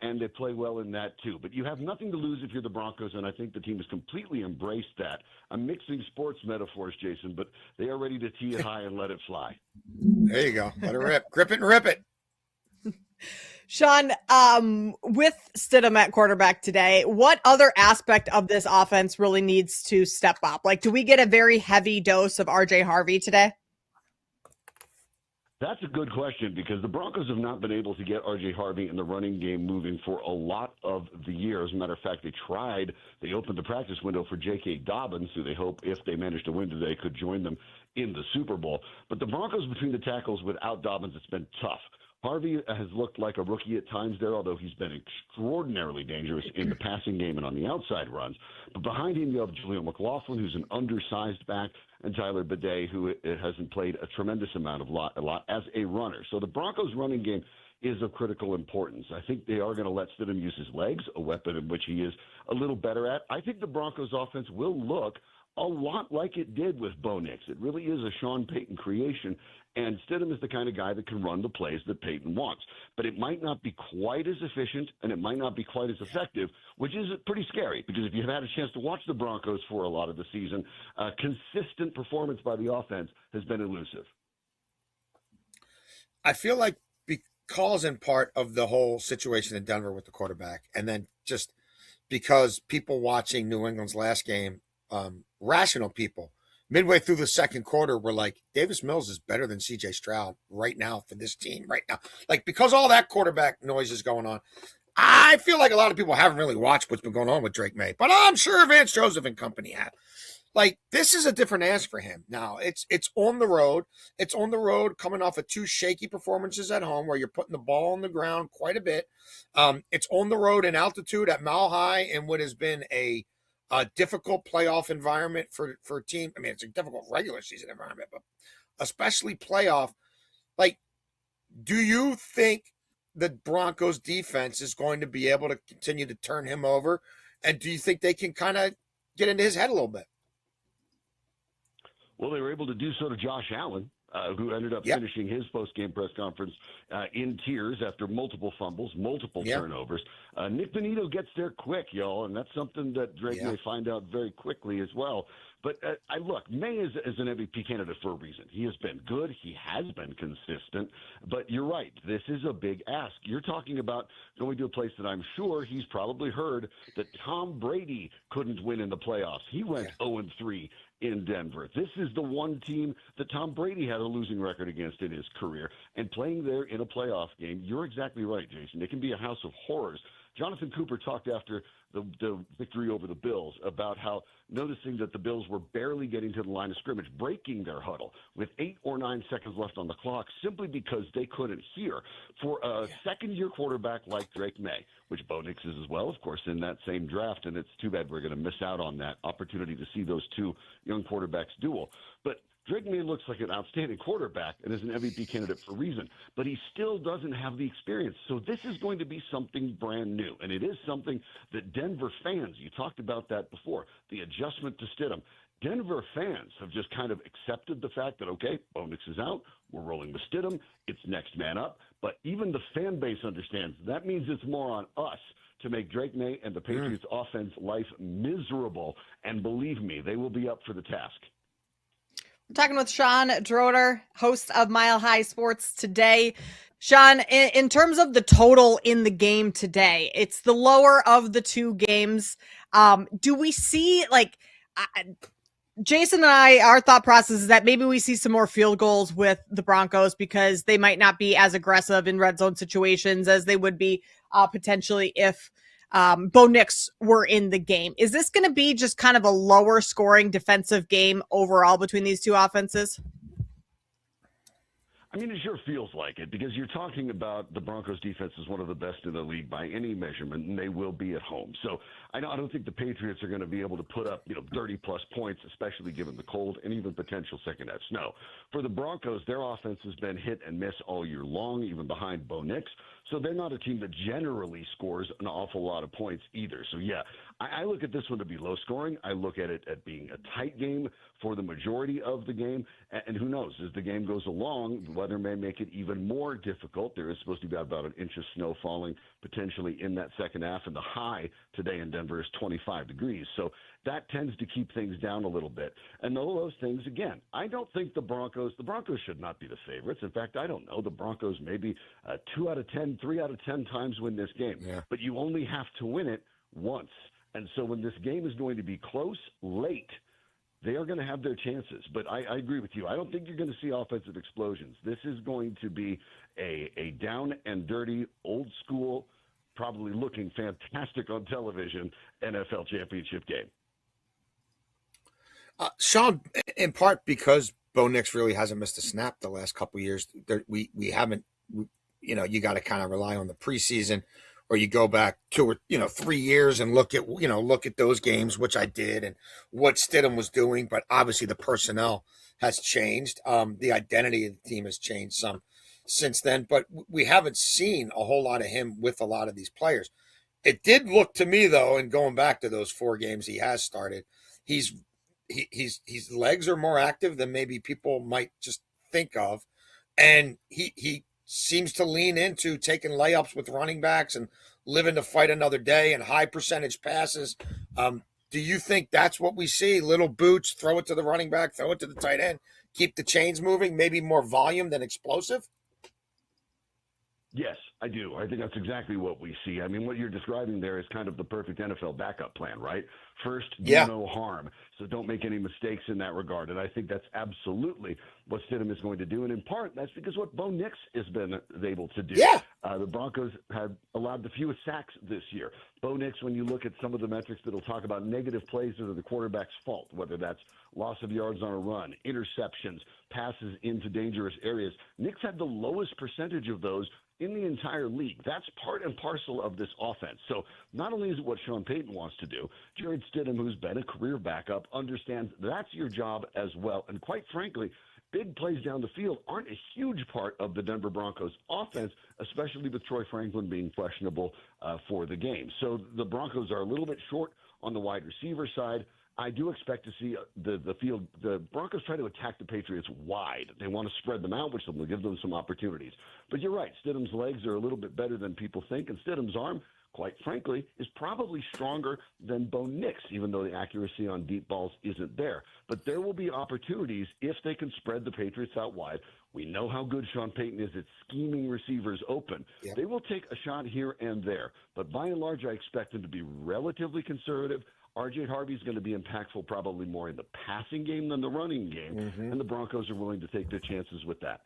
and they play well in that too. But you have nothing to lose if you're the Broncos, and I think the team has completely embraced that. I'm mixing sports metaphors, Jason, but they are ready to tee it high and let it fly. There you go. Let it rip. Grip it and rip it. Sean, with Stidham at quarterback today, what other aspect of this offense really needs to step up? Like, do we get a very heavy dose of RJ Harvey today? That's a good question because the Broncos have not been able to get R.J. Harvey in the running game moving for a lot of the year. As a matter of fact, they opened the practice window for J.K. Dobbins, who they hope, if they manage to win today, could join them in the Super Bowl. But the Broncos between the tackles without Dobbins, it's been tough. Harvey has looked like a rookie at times there, although he's been extraordinarily dangerous in the passing game and on the outside runs. But behind him, you have Jaleel McLaughlin, who's an undersized back, and Tyler Bidet, who hasn't played a tremendous amount of a lot as a runner. So the Broncos' running game is of critical importance. I think they are going to let Stidham use his legs, a weapon in which he is a little better at. I think the Broncos' offense will look a lot like it did with Bo Nix. It really is a Sean Payton creation, and Stidham is the kind of guy that can run the plays that Payton wants. But it might not be quite as efficient, and it might not be quite as effective, which is pretty scary, because if you've had a chance to watch the Broncos for a lot of the season, consistent performance by the offense has been elusive. I feel like because in part of the whole situation in Denver with the quarterback, and then just because people watching New England's last game, rational people, midway through the second quarter were like, Davis Mills is better than CJ Stroud right now for this team right now. Like, because all that quarterback noise is going on, I feel like a lot of people haven't really watched what's been going on with Drake May, but I'm sure Vance Joseph and company have. Like, this is a different ask for him. Now, it's on the road. It's on the road coming off of 2 shaky performances at home where you're putting the ball on the ground quite a bit. It's on the road in altitude at Mile High in what has been a difficult playoff environment for a team. I mean, it's a difficult regular season environment, but especially playoff. Like, do you think the Broncos defense is going to be able to continue to turn him over? And do you think they can kind of get into his head a little bit? Well, they were able to do so to Josh Allen, who ended up finishing his post-game press conference in tears after multiple fumbles, multiple turnovers. Nick Bonito gets there quick, y'all, and that's something that Drake may find out very quickly as well. But look, May is an MVP candidate for a reason. He has been good. He has been consistent. But you're right. This is a big ask. You're talking about going to a place that I'm sure he's probably heard that Tom Brady couldn't win in the playoffs. He went 0-3 in Denver. This is the one team that Tom Brady had a losing record against in his career. And playing there in a playoff game, you're exactly right, Jason. It can be a house of horrors. Jonathan Cooper talked after the victory over the Bills about how noticing that the Bills were barely getting to the line of scrimmage, breaking their huddle with 8 or 9 seconds left on the clock simply because they couldn't hear. For a second-year quarterback like Drake May, which Bo Nix is as well, of course, in that same draft, and it's too bad we're going to miss out on that opportunity to see those two young quarterbacks duel. But Drake May looks like an outstanding quarterback and is an MVP candidate for a reason, but he still doesn't have the experience. So this is going to be something brand new, and it is something that Denver fans, you talked about that before, the adjustment to Stidham. Denver fans have just kind of accepted the fact that, okay, Bo Nix is out, we're rolling with Stidham, it's next man up, but even the fan base understands that means it's more on us to make Drake May and the Patriots offense life miserable, and believe me, they will be up for the task. We're talking with Sean Droder, host of Mile High Sports today. Sean, in terms of the total in the game today, it's the lower of the 2 games. Do we see, like, Jason and I, our thought process is that maybe we see some more field goals with the Broncos because they might not be as aggressive in red zone situations as they would be potentially if Bo Nix were in the game. Is this going to be just kind of a lower scoring defensive game overall between these two offenses? I mean, it sure feels like it because you're talking about the Broncos defense is one of the best in the league by any measurement, and they will be at home. So I don't think the Patriots are going to be able to put up, 30-plus points, especially given the cold and even potential second-half snow. For the Broncos, their offense has been hit and miss all year long, even behind Bo Nix. So they're not a team that generally scores an awful lot of points either. So, yeah, I look at this one to be low scoring. I look at it at being a tight game for the majority of the game. And who knows, as the game goes along, the weather may make it even more difficult. There is supposed to be about an inch of snow falling potentially in that second half, and the high today in Denver is 25 degrees. So that tends to keep things down a little bit. And all those things, again, I don't think the Broncos should not be the favorites. In fact, I don't know. The Broncos maybe 2 out of 10, 3 out of 10 times win this game. Yeah. But you only have to win it once. And so when this game is going to be close, late, they are going to have their chances. But I agree with you. I don't think you're going to see offensive explosions. This is going to be a down and dirty, old school, probably looking fantastic on television NFL championship game. Sean, in part because Bo Nix really hasn't missed a snap the last couple of years, we haven't, you got to kind of rely on the preseason, or you go back 2 or 3 years and look at those games, which I did, and what Stidham was doing. But obviously the personnel has changed. The identity of the team has changed some since then, but we haven't seen a whole lot of him with a lot of these players. It did look to me, though, and going back to those 4 games he has started, his legs are more active than maybe people might just think of, and he seems to lean into taking layups with running backs and living to fight another day and high percentage passes. Do you think that's what we see? Little boots, throw it to the running back, throw it to the tight end, keep the chains moving, maybe more volume than explosive? Yes, I do. I think that's exactly what we see. I mean, what you're describing there is kind of the perfect NFL backup plan, right? First, do no harm. So don't make any mistakes in that regard. And I think that's absolutely what Stidham is going to do. And in part, that's because what Bo Nix has been able to do. Yeah. The Broncos have allowed the fewest sacks this year. Bo Nix, when you look at some of the metrics that'll talk about negative plays that are the quarterback's fault, whether that's loss of yards on a run, interceptions, passes into dangerous areas, Nix had the lowest percentage of those in the entire league. That's part and parcel of this offense. So not only is it what Sean Payton wants to do, Jared Stidham, who's been a career backup, understands that's your job as well. And quite frankly, big plays down the field aren't a huge part of the Denver Broncos offense, especially with Troy Franklin being questionable for the game. So the Broncos are a little bit short on the wide receiver side. I do expect to see the field. The Broncos try to attack the Patriots wide. They want to spread them out, which will give them some opportunities. But you're right. Stidham's legs are a little bit better than people think, and Stidham's arm, quite frankly, is probably stronger than Bo Nix, even though the accuracy on deep balls isn't there. But there will be opportunities if they can spread the Patriots out wide. We know how good Sean Payton is at scheming receivers open. Yep. They will take a shot here and there. But by and large, I expect them to be relatively conservative. R.J. Harvey's going to be impactful probably more in the passing game than the running game, and the Broncos are willing to take their chances with that.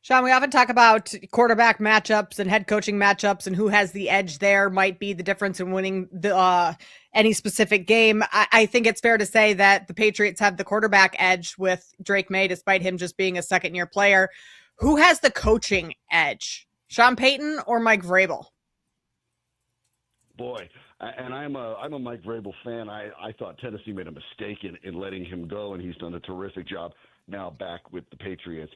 Sean, we often talk about quarterback matchups and head coaching matchups and who has the edge there might be the difference in winning any specific game. I think it's fair to say that the Patriots have the quarterback edge with Drake May, despite him just being a second-year player. Who has the coaching edge, Sean Payton or Mike Vrabel? Boy, and I'm a Mike Vrabel fan. I thought Tennessee made a mistake in letting him go, and he's done a terrific job now back with the Patriots.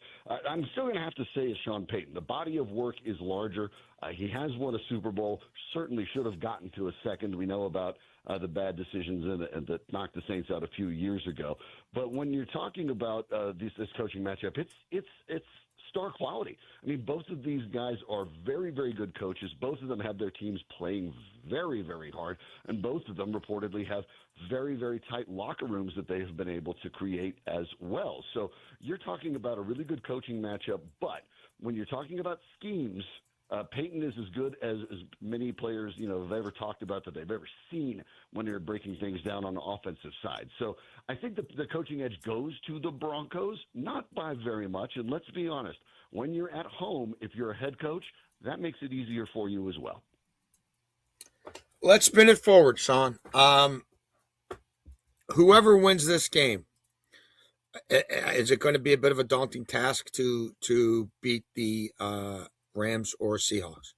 I'm still going to have to say it's Sean Payton. The body of work is larger. He has won a Super Bowl, certainly should have gotten to a second. We know about the bad decisions that knocked the Saints out a few years ago. But when you're talking about this coaching matchup, it's star quality. I mean, both of these guys are very, very good coaches. Both of them have their teams playing very, very hard, and both of them reportedly have very, very tight locker rooms that they have been able to create as well. So you're talking about a really good coaching matchup, but when you're talking about schemes, Peyton is as good as many players, have ever talked about that they've ever seen when they're breaking things down on the offensive side. So I think the coaching edge goes to the Broncos, not by very much. And let's be honest, when you're at home, if you're a head coach, that makes it easier for you as well. Let's spin it forward, Sean. Whoever wins this game, Is it going to be a bit of a daunting task to beat the Rams or Seahawks?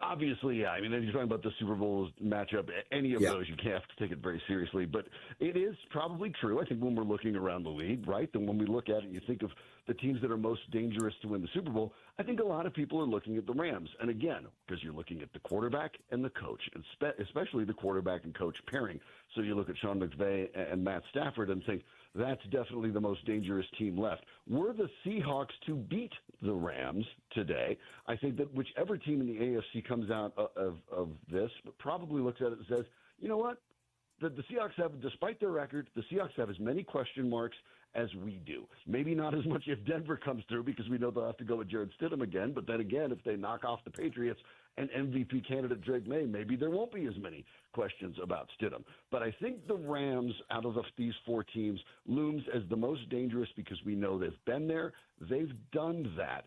Obviously, yeah. I mean, if you're talking about the Super Bowl matchup, any of those, you have to take it very seriously. But it is probably true, I think, when we're looking around the league, right? And when we look at it, you think of the teams that are most dangerous to win the Super Bowl, I think a lot of people are looking at the Rams. And again, because you're looking at the quarterback and the coach, and especially the quarterback and coach pairing. So you look at Sean McVay and Matt Stafford and think, that's definitely the most dangerous team left. Were the Seahawks to beat the Rams today, I think that whichever team in the AFC comes out of this probably looks at it and says, you know what? The Seahawks have, despite their record, the Seahawks have as many question marks as we do. Maybe not as much if Denver comes through because we know they'll have to go with Jared Stidham again. But then again, if they knock off the Patriots and MVP candidate Drake May, maybe there won't be as many questions about Stidham. But I think the Rams, out of these four teams, looms as the most dangerous because we know they've been there, they've done that.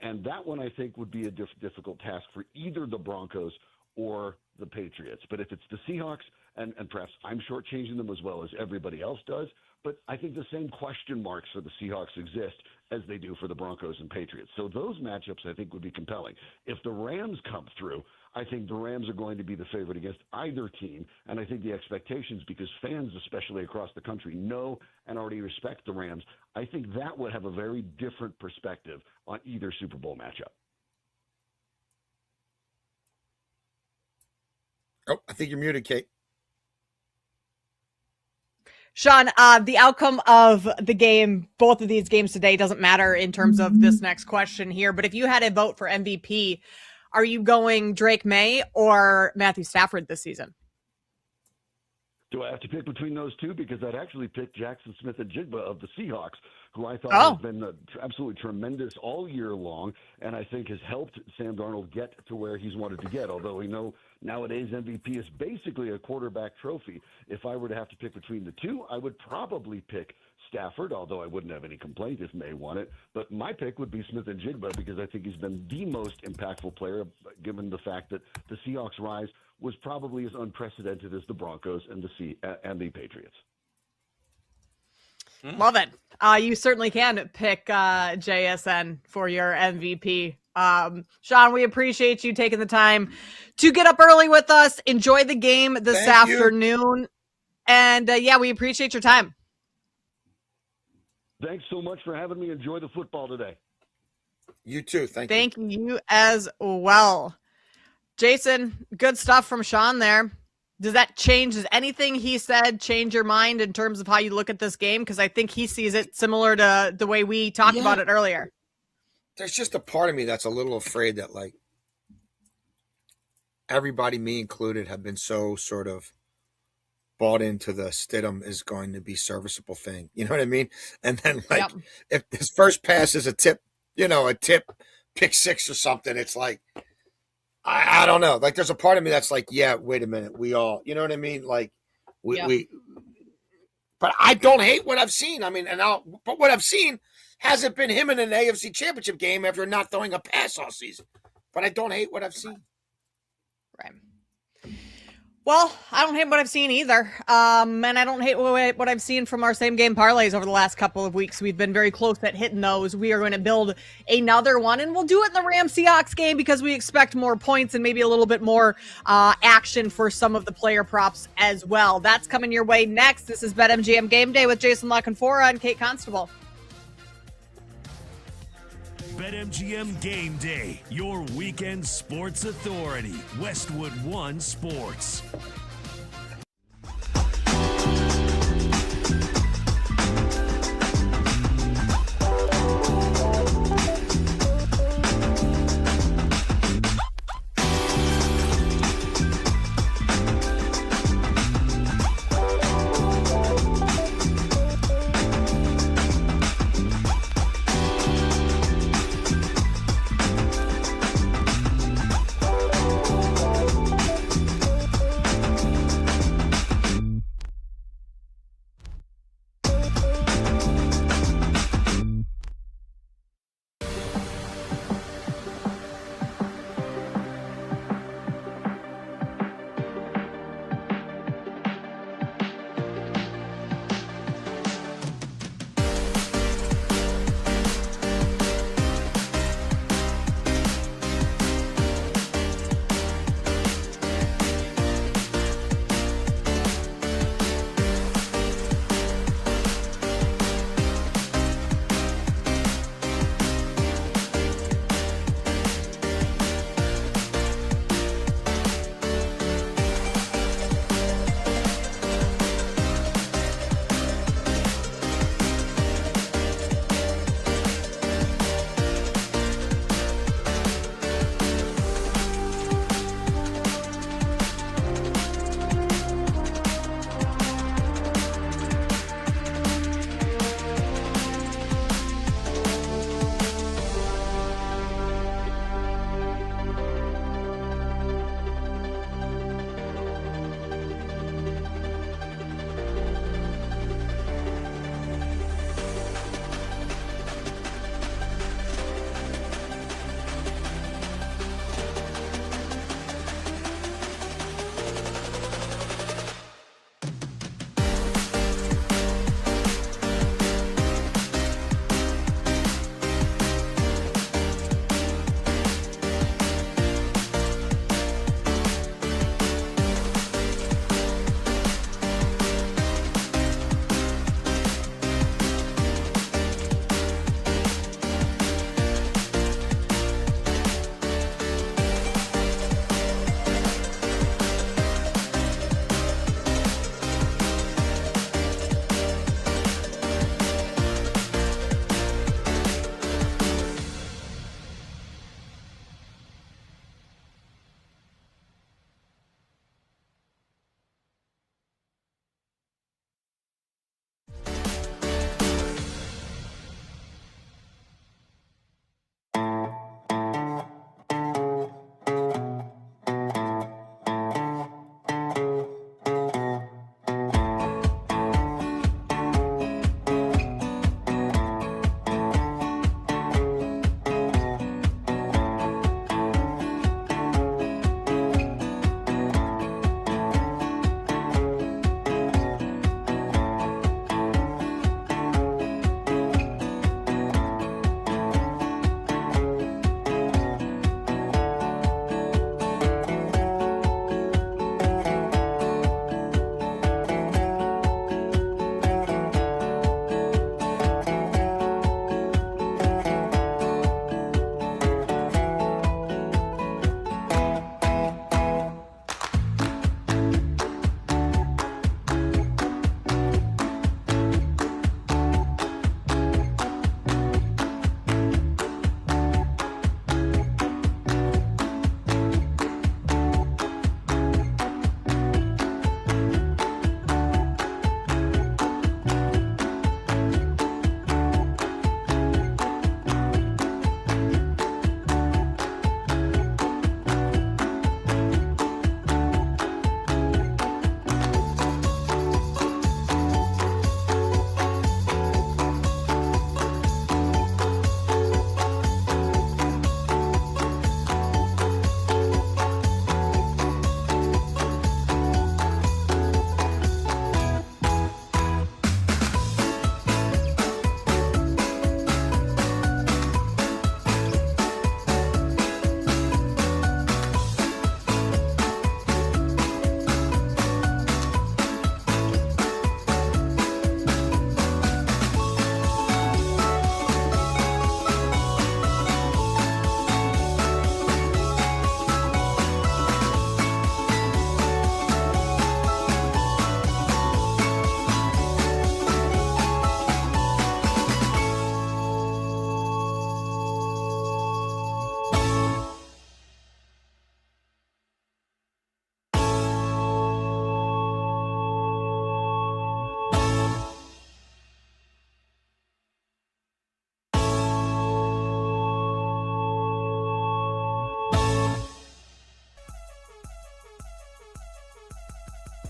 And that one, I think, would be a difficult task for either the Broncos or the Patriots. But if it's the Seahawks, and perhaps I'm shortchanging them as well as everybody else does, but I think the same question marks for the Seahawks exist as they do for the Broncos and Patriots. So those matchups, I think, would be compelling. If the Rams come through, I think the Rams are going to be the favorite against either team, and I think the expectations, because fans, especially across the country, know and already respect the Rams, I think that would have a very different perspective on either Super Bowl matchup. Oh, I think you're muted, Kate. Sean, the outcome of the game, both of these games today, doesn't matter in terms of this next question here. But if you had a vote for MVP, are you going Drake May or Matthew Stafford this season? Do I have to pick between those two? Because I'd actually pick Jackson Smith-Njigba of the Seahawks, who I thought has been absolutely tremendous all year long, and I think has helped Sam Darnold get to where he's wanted to get, although we know nowadays MVP is basically a quarterback trophy. If I were to have to pick between the two, I would probably pick Stafford, although I wouldn't have any complaint if May won it. But my pick would be Smith-Njigba because I think he's been the most impactful player, given the fact that the Seahawks' rise was probably as unprecedented as the Broncos and the Patriots. Love it. You certainly can pick JSN for your MVP. Sean, we appreciate you taking the time to get up early with us. Enjoy the game this afternoon. And we appreciate your time. Thanks so much for having me. Enjoy the football today. You too. Thank you as well. Jason, good stuff from Sean there. Does that change? Does anything he said change your mind in terms of how you look at this game? Because I think he sees it similar to the way we talked about it earlier. There's just a part of me that's a little afraid that, like, everybody, me included, have been so sort of bought into the Stidham is going to be serviceable thing. You know what I mean? And then, like, if his first pass is a tip pick six or something, it's like, I don't know. Like, there's a part of me that's like, yeah, wait a minute. We all, you know what I mean? Like, but I don't hate what I've seen. I mean, but what I've seen hasn't been him in an AFC Championship game after not throwing a pass all season. But I don't hate what I've seen. Right. Well, I don't hate what I've seen either. And I don't hate what I've seen from our same game parlays over the last couple of weeks. We've been very close at hitting those. We are going to build another one, and we'll do it in the Rams-Seahawks game because we expect more points and maybe a little bit more action for some of the player props as well. That's coming your way next. This is BetMGM Game Day with Jason LaConfora and Kate Constable. BetMGM Game Day, your weekend sports authority. Westwood One Sports.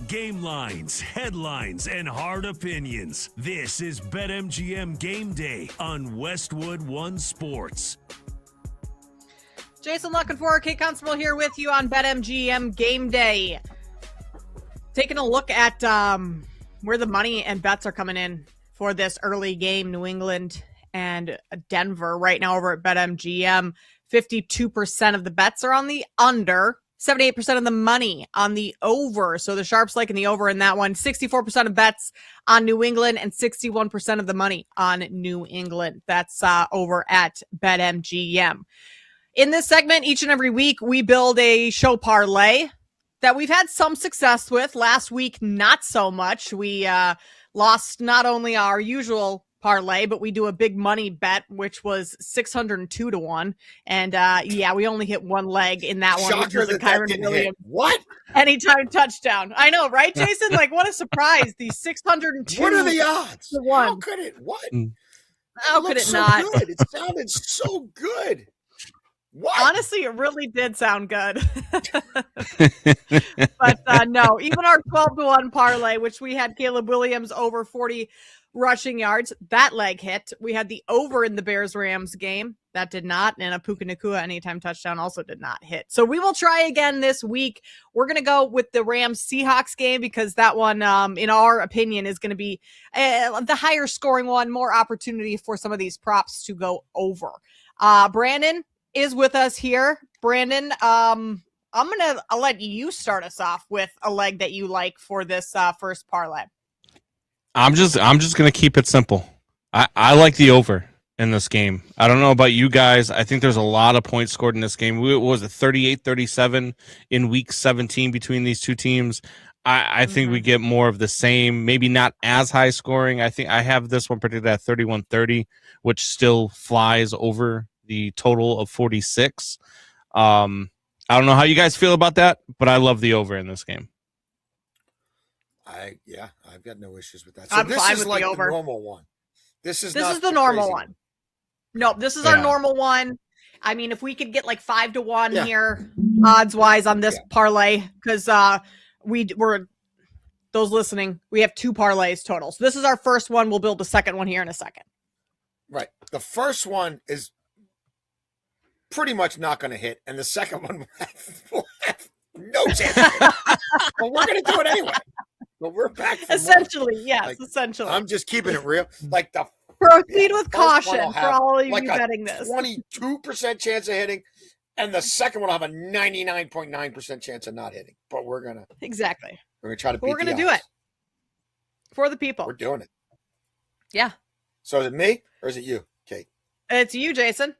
Game lines, headlines, and hard opinions. This is BetMGM Game Day on Westwood One Sports. Jason Luckenfor, Kate Constable here with you on BetMGM Game Day. Taking a look at where the money and bets are coming in for this early game, New England and Denver right now over at BetMGM. 52% of the bets are on the under, 78% of the money on the over. So the sharps liking the over in that one. 64% of bets on New England and 61% of the money on New England. That's over at BetMGM. In this segment, each and every week, we build a show parlay that we've had some success with. Last week, not so much. We lost not only our usual parlay, but we do a big money bet, which was 602 to 1. And we only hit one leg in that one, which was a Kyron Williams. What? Anytime touchdown. I know, right, Jason? Like, what a surprise. The 602. What are the odds? To 1. How could it? What? How could it not? Good. It sounded so good. What? Honestly, it really did sound good. But no, even our 12-1 parlay, which we had Caleb Williams over 40 rushing yards, that leg hit. We had the over in the Bears-Rams game. That did not. And a Puka Nacua anytime touchdown also did not hit. So we will try again this week. We're going to go with the Rams-Seahawks game because that one, in our opinion, is going to be the higher scoring one, more opportunity for some of these props to go over. Brandon is with us here. Brandon, I'll let you start us off with a leg that you like for this first parlay. I'm just gonna keep it simple. I like the over in this game. I don't know about you guys. I think there's a lot of points scored in this game. What was it, 38-37 in week 17 between these two teams? I think we get more of the same, maybe not as high scoring. I think I have this one predicted at 31-30, which still flies over the total of 46. I don't know how you guys feel about that, but I love the over in this game. I've got no issues with that. So I'm this fine is with like the over. The normal one. This is the normal one. No, this is our normal one. I mean, if we could get like 5-1 here, odds wise on this parlay, because we're those listening, we have 2 parlays total. So this is our first one. We'll build the second one here in a second. Right. The first one is pretty much not going to hit, and the second one will have no chance. But we're going to do it anyway. But we're back. Essentially, yes. Essentially, I'm just keeping it real. Like the proceed with caution for all of you betting this. 22% chance of hitting, and the second one will have a 99.9% chance of not hitting. But we're gonna We're gonna try to. We're gonna do it for the people. We're doing it. Yeah. So is it me or is it you, Kate? It's you, Jason.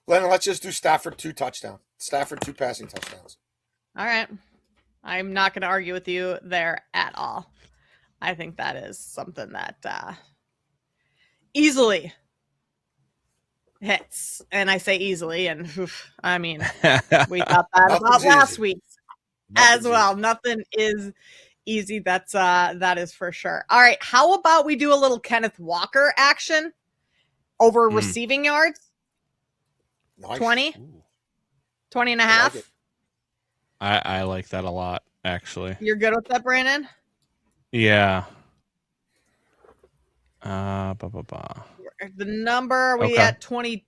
Lennon, let's just do Stafford 2 touchdowns. Stafford 2 passing touchdowns. All right. I'm not going to argue with you there at all. I think that is something that easily hits. And I say easily, and I mean, we thought that about last week as well. Nothing is easy. That is for sure. All right. How about we do a little Kenneth Walker action over receiving yards? Nice. 20 and a half. I like that a lot, actually. You're good with that, Brandon? Yeah. The number, we at 21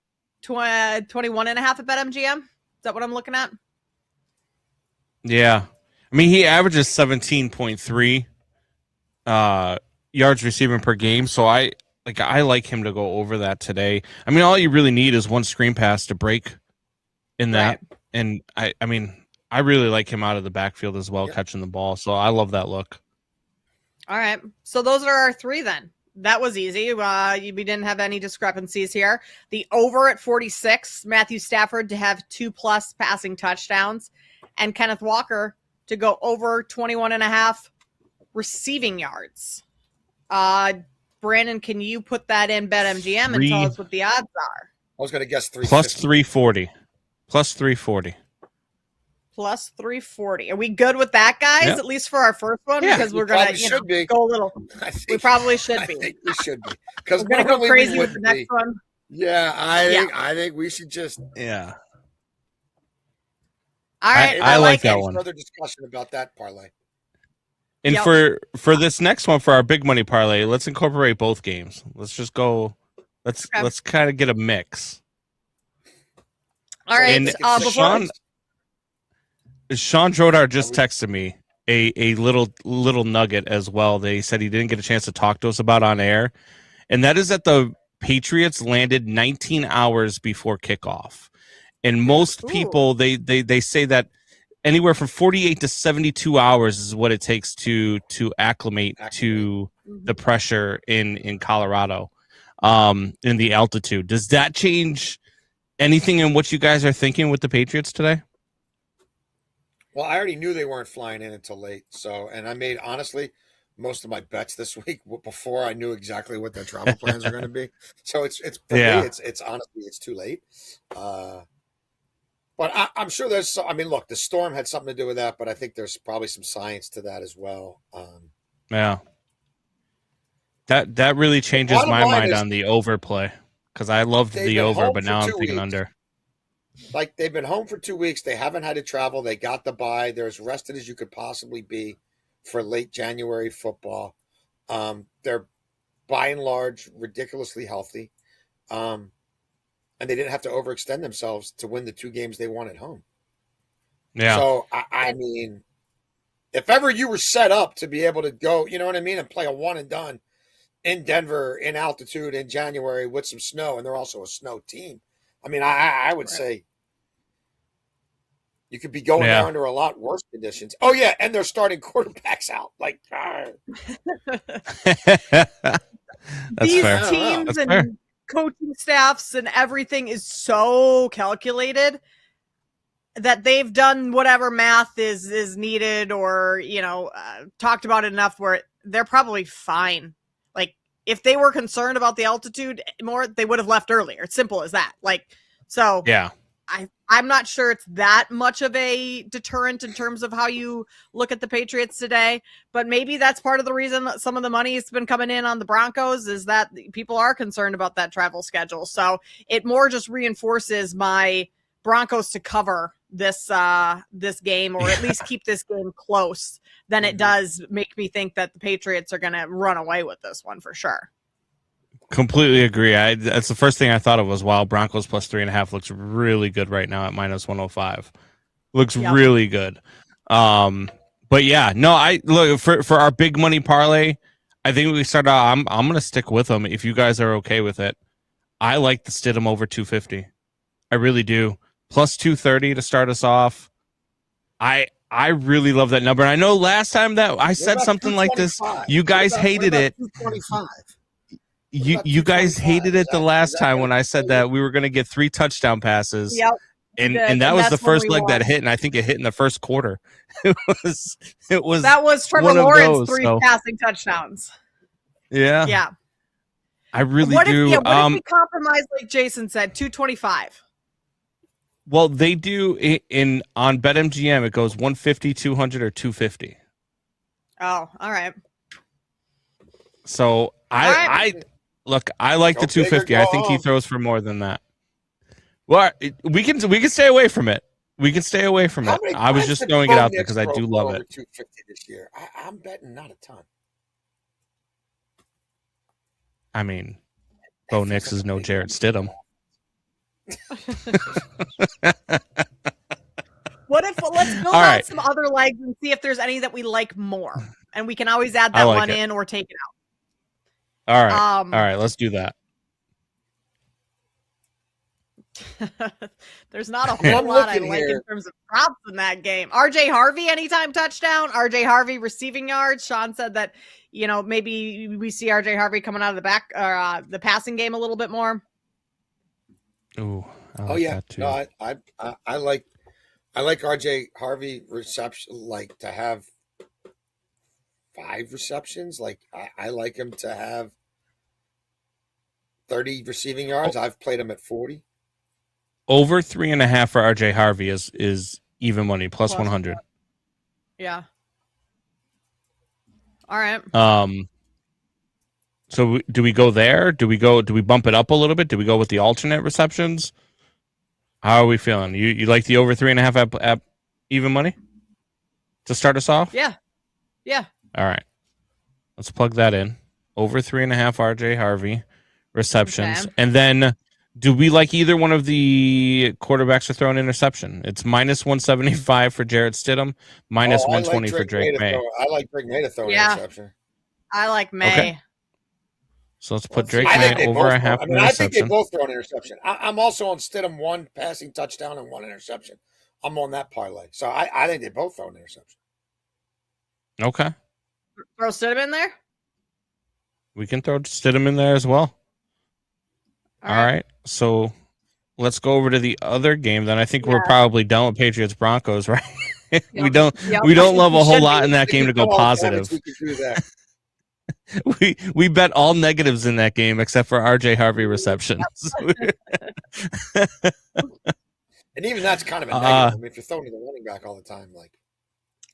and a half at BetMGM? Is that what I'm looking at? Yeah. I mean, he averages 17.3 yards receiving per game, so I like him to go over that today. I mean, all you really need is one screen pass to break in that. Right. And I mean, I really like him out of the backfield as well, catching the ball. So I love that look. All right. So those are our 3 then. That was easy. We didn't have any discrepancies here. The over at 46, Matthew Stafford to have 2+ passing touchdowns, and Kenneth Walker to go over 21 and a half receiving yards. Brandon, can you put that in BetMGM and tell us what the odds are? I was going to guess 350. Plus 340. Plus 340. Plus 340. Are we good with that, guys? Yep. At least for our first one, because we're going to go a little. We probably should be. I think we should be, because we're going to go crazy with the next one. Yeah, I think we should just. Yeah. All right, I like that one. Further discussion about that parlay. And for this next one, for our big money parlay, let's incorporate both games. Let's just go. Let's kind of get a mix. All right. And Sean Drodar just texted me a little nugget as well. They said he didn't get a chance to talk to us about on air, and that is that the Patriots landed 19 hours before kickoff. And most people they say that anywhere from 48 to 72 hours is what it takes to acclimate to the pressure in Colorado, in the altitude. Does that change anything in what you guys are thinking with the Patriots today? Well, I already knew they weren't flying in until late. And I made, honestly, most of my bets this week before I knew exactly what their travel plans are going to be. So it's for me, it's honestly, it's too late. But I'm sure there's, I mean, look, the storm had something to do with that, but I think there's probably some science to that as well. Yeah. That really changes my mind on the overplay, because I loved the over, but now I'm thinking under. Like, they've been home for 2 weeks. They haven't had to travel. They got the bye. They're as rested as you could possibly be for late January football. They're, by and large, ridiculously healthy. And they didn't have to overextend themselves to win the 2 games they won at home. Yeah. So, I mean, if ever you were set up to be able to go, you know what I mean, and play a one and done in Denver, in altitude, in January with some snow, and they're also a snow team. I mean, I would say you could be going there under a lot worse conditions. Oh, yeah, and they're starting quarterbacks out. Like, these teams and coaching staffs and everything is so calculated that they've done whatever math is needed, or talked about it enough where they're probably fine. Like, if they were concerned about the altitude more, they would have left earlier. It's simple as that. Like, so yeah, I'm not sure it's that much of a deterrent in terms of how you look at the Patriots today, but maybe that's part of the reason that some of the money has been coming in on the Broncos, is that people are concerned about that travel schedule. So it more just reinforces my Broncos to cover this game, or at least keep this game close, than it does make me think that the Patriots are going to run away with this one for sure. Completely agree. That's the first thing I thought of was, wow, Broncos plus 3.5 looks really good right now at minus 105. Looks really good. But yeah, no, I look for our big money parlay. I think we start out. I'm going to stick with them if you guys are okay with it. I like the Stidham over 250. I really do. Plus 230 to start us off. I really love that number. And I know last time that I said something like this, you guys hated it. 225. You guys hated it the last time when I said that we were going to get 3 touchdown passes. Yep. And that was the first leg that hit, and I think it hit in the first quarter. It was that was Trevor Lawrence 3 passing touchdowns. Yeah. Yeah. I really do. What if we compromise, like Jason said, 225? Well, they do on BetMGM. It goes 150, 200, or 250. Oh, all right. So I look. I like the 250. I think he throws for more than that. Well, we can stay away from it. We can stay away from it. I was just throwing it out there because I do love it. 250 this year. I'm betting not a ton. I mean, Bo Nix is no Jarrett Stidham. What if let's build out some other legs and see if there's any that we like more, and we can always add that one in or take it out. All right, all right, let's do that. There's not a whole lot I like in terms of props in that game. RJ Harvey anytime touchdown. RJ Harvey receiving yards. Sean said that maybe we see RJ Harvey coming out of the back or the passing game a little bit more. Ooh, that too. No, I like RJ Harvey reception, like to have 5 receptions. Like I like him to have 30 receiving yards. I've played him at 40. Over 3.5 for RJ Harvey is even money, plus 100. Yeah. All right. So do we go there? Do we bump it up a little bit? Do we go with the alternate receptions? How are we feeling? You like the over 3.5 at even money to start us off? Yeah. Yeah. All right. Let's plug that in. Over 3.5 RJ Harvey receptions. Okay. And then do we like either one of the quarterbacks to throw an interception? It's -175 for Jarrett Stidham, -120 for Drake May. I like Drake May to throw an Yeah. interception. I like May. Okay. So let's put Let's Drake see. May over a half an I think they interception. both throw an interception. I'm also on Stidham 1 passing touchdown and 1 interception. I'm on that parlay. So I think they both throw an interception. Okay. Throw Stidham in there? We can throw Stidham in there as well. All right. So let's go over to the other game. Then I think we're probably done with Patriots Broncos, right? We don't love a whole lot in that game to go positive. We can do that. we bet all negatives in that game except for RJ Harvey receptions. And even that's kind of a negative. I mean, if you're throwing to the running back all the time, like.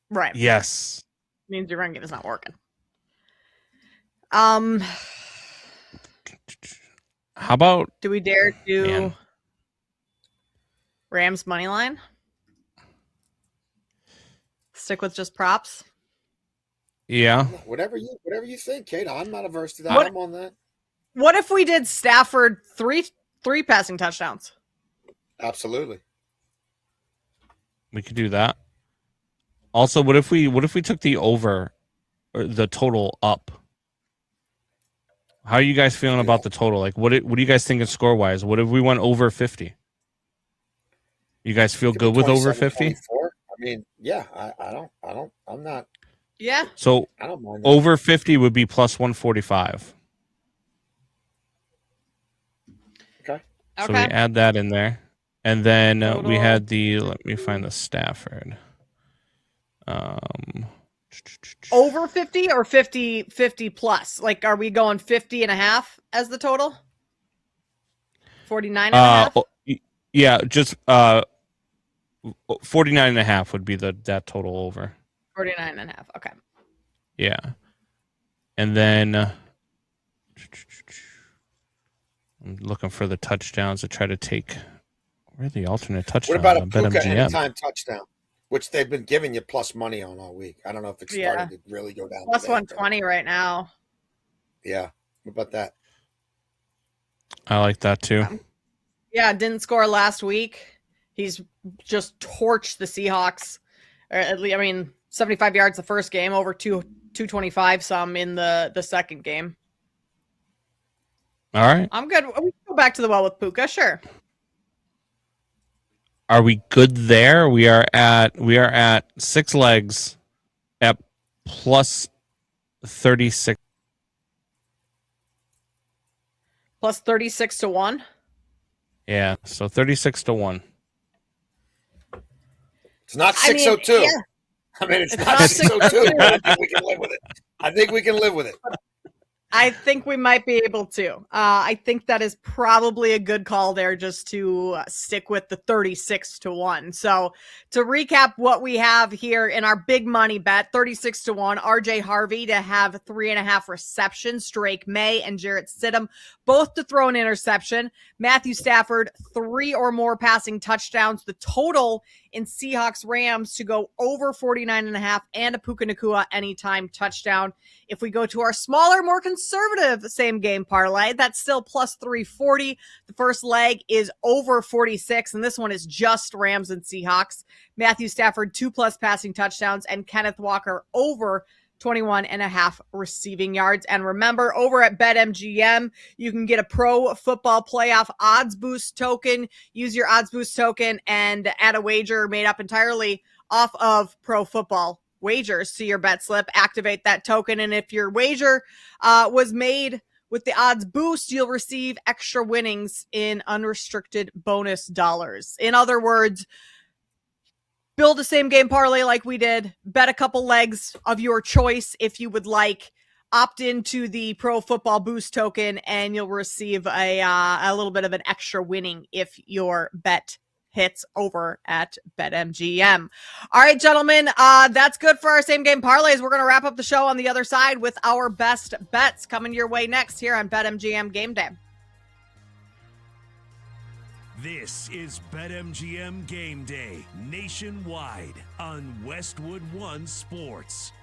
Right. Yes. Means your run game is not working. How about do we dare do Rams money line? Stick with just props. Yeah. Whatever you think, Kate. I'm not averse to that. I'm on that. What if we did Stafford three passing touchdowns? Absolutely. We could do that. Also, what if we took the over or the total up? How are you guys feeling about the total? Like, what do you guys think of score wise? What if we went over 50? You guys feel good with over 50? I mean, yeah, I'm not. Yeah. So I don't mind that. over 50 would be plus 145. Okay. So we add that in there. And then we had let me find the Stafford. Over 50 or 50 plus? Like, are we going 50 and a half as the total? 49 and a half? Yeah, just 49 and a half would be that total over. 49 and a half. Okay. Yeah. And then I'm looking for the touchdowns to try to take. Where are the alternate touchdowns? What about a on Puka BetMGM? anytime touchdown, which they've been giving you plus money on all week? I don't know if it's started to really go down. Plus today, 120 right now. Yeah. What about that? I like that too. Yeah, didn't score last week. He's just torched the Seahawks. Or at least, 75 yards the first game, over 225 some in the second game. All right. I'm good. We can go back to the well with Puka, sure. Are we good there? We are at 6 legs at plus 36. Plus 36 to 1. Yeah, so 36 to 1. It's not 602. Yeah. It's not 602. I think we can live with it. I think we might be able to. I think that is probably a good call there, just to stick with the 36 to 1. So to recap what we have here in our big money bet, 36 to 1, RJ Harvey to have 3.5 receptions, Drake May and Jarrett Stidham both to throw an interception, Matthew Stafford 3 or more passing touchdowns, the total in Seahawks Rams to go over 49.5, and a Puka Nacua anytime touchdown. If we go to our smaller, more conservative same game parlay, that's still plus 340. The first leg is over 46, and this one is just Rams and Seahawks. Matthew Stafford 2+ passing touchdowns, and Kenneth Walker over 21.5 receiving yards. And remember, over at BetMGM, you can get a pro football playoff odds boost token. Use your odds boost token and add a wager made up entirely off of pro football wagers to your bet slip. Activate that token, and if your wager was made with the odds boost, you'll receive extra winnings in unrestricted bonus dollars. In other words, build a same game parlay like we did. Bet a couple legs of your choice if you would like. Opt into the Pro Football Boost token, and you'll receive a little bit of an extra winning if your bet hits over at BetMGM. All right, gentlemen, that's good for our same game parlays. We're going to wrap up the show on the other side with our best bets coming your way next here on BetMGM Game Day. This is BetMGM Game Day nationwide on Westwood One Sports.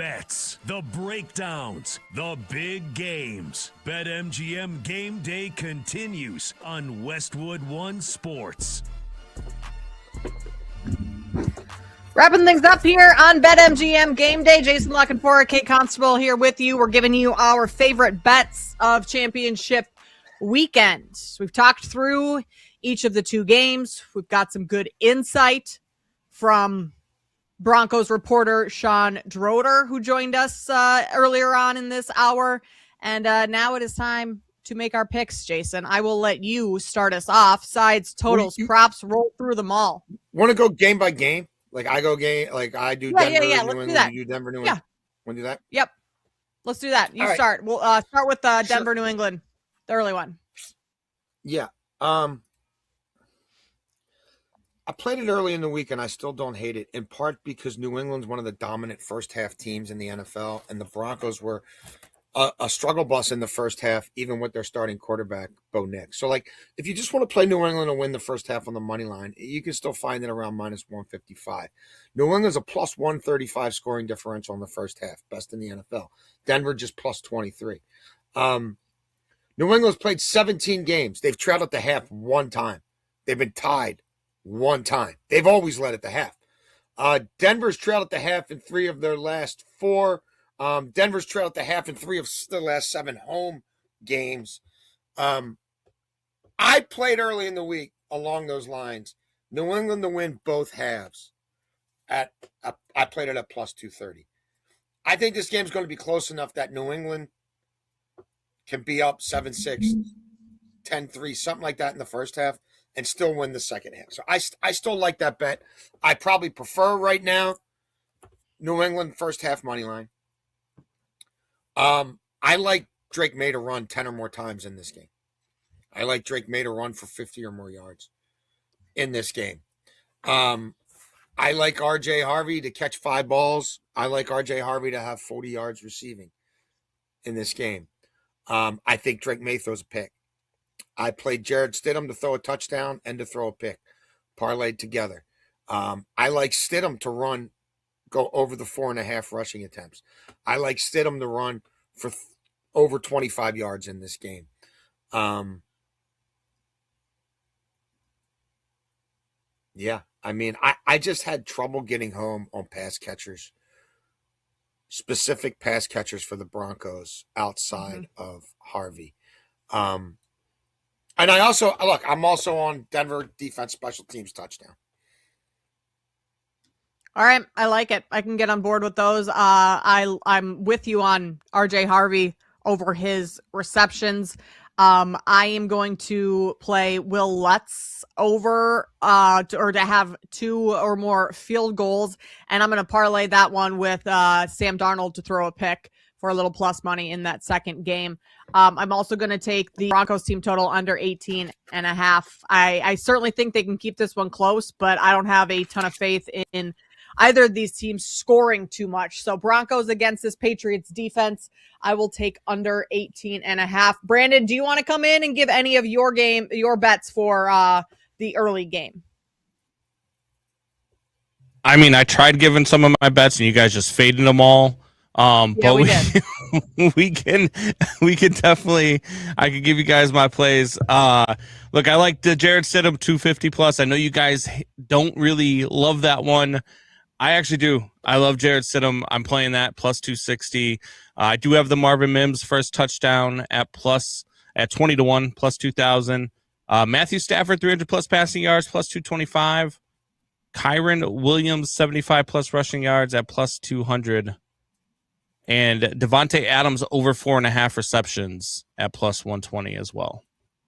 bets, the breakdowns, the big games. BetMGM Game Day continues on Westwood One Sports. Wrapping things up here on BetMGM Game Day. Jason Lockenfora, Kate Constable here with you. We're giving you our favorite bets of championship weekend. We've talked through each of the two games. We've got some good insight from Broncos reporter Sean Droder, who joined us earlier on in this hour. And now it is time to make our picks, Jason. I will let you start us off. Sides, totals, props, roll through them all. Want to go game by game? Like I go game, like I do Denver, New Let's England, do that. you do Denver, New Yeah. England. Want to do that? Yep. Let's do that. You All right. start. We'll start with Denver, New England, the early one. Yeah. I played it early in the week, and I still don't hate it, in part because New England's one of the dominant first-half teams in the NFL, and the Broncos were a struggle bus in the first half, even with their starting quarterback, Bo Nix. So, like, if you just want to play New England and win the first half on the money line, you can still find it around minus 155. New England's a plus 135 scoring differential in the first half, best in the NFL. Denver just plus 23. New England's played 17 games. They've trailed at the half one time. They've been tied one time. They've always led at the half. Denver's trailed at the half in 3 of their last 4. Denver's trailed at the half in 3 of the last 7 home games. I played early in the week along those lines. New England to win both halves. I played it at plus 230. I think this game's going to be close enough that New England can be up 7-6, 10-3, something like that in the first half, and still win the second half. So I still like that bet. I probably prefer right now New England first half money line. I like Drake May to run 10 or more times in this game. I like Drake May to run for 50 or more yards in this game. I like R.J. Harvey to catch 5 balls. I like R.J. Harvey to have 40 yards receiving in this game. I think Drake May throws a pick. I played Jared Stidham to throw a touchdown and to throw a pick, parlayed together. I like Stidham to go over the 4.5 rushing attempts. I like Stidham to run for over 25 yards in this game. Yeah, I mean, I just had trouble getting home on pass catchers, specific pass catchers for the Broncos outside of Harvey. And I also, look, I'm also on Denver defense special teams touchdown. All right, I like it. I can get on board with those. I'm with you on R.J. Harvey over his receptions. I am going to play Will Lutz over to have 2 or more field goals, and I'm going to parlay that one with Sam Darnold to throw a pick for a little plus money in that second game. I'm also going to take the Broncos team total under 18.5. I certainly think they can keep this one close, but I don't have a ton of faith in either of these teams scoring too much. So Broncos against this Patriots defense, I will take under 18.5. Brandon, do you want to come in and give any of your bets for the early game? I mean, I tried giving some of my bets and you guys just faded them all. But we did. we can definitely, I can give you guys my plays. Look, I like the Jared Stidham 250 plus. I know you guys don't really love that one. I actually do. I love Jared Stidham. I'm playing that plus 260. I do have the Marvin Mims first touchdown at 20-1, plus 2,000. Matthew Stafford 300 plus passing yards, plus 225. Kyron Williams 75 plus rushing yards at plus 200. And Devontae Adams over 4.5 receptions at plus 120 as well.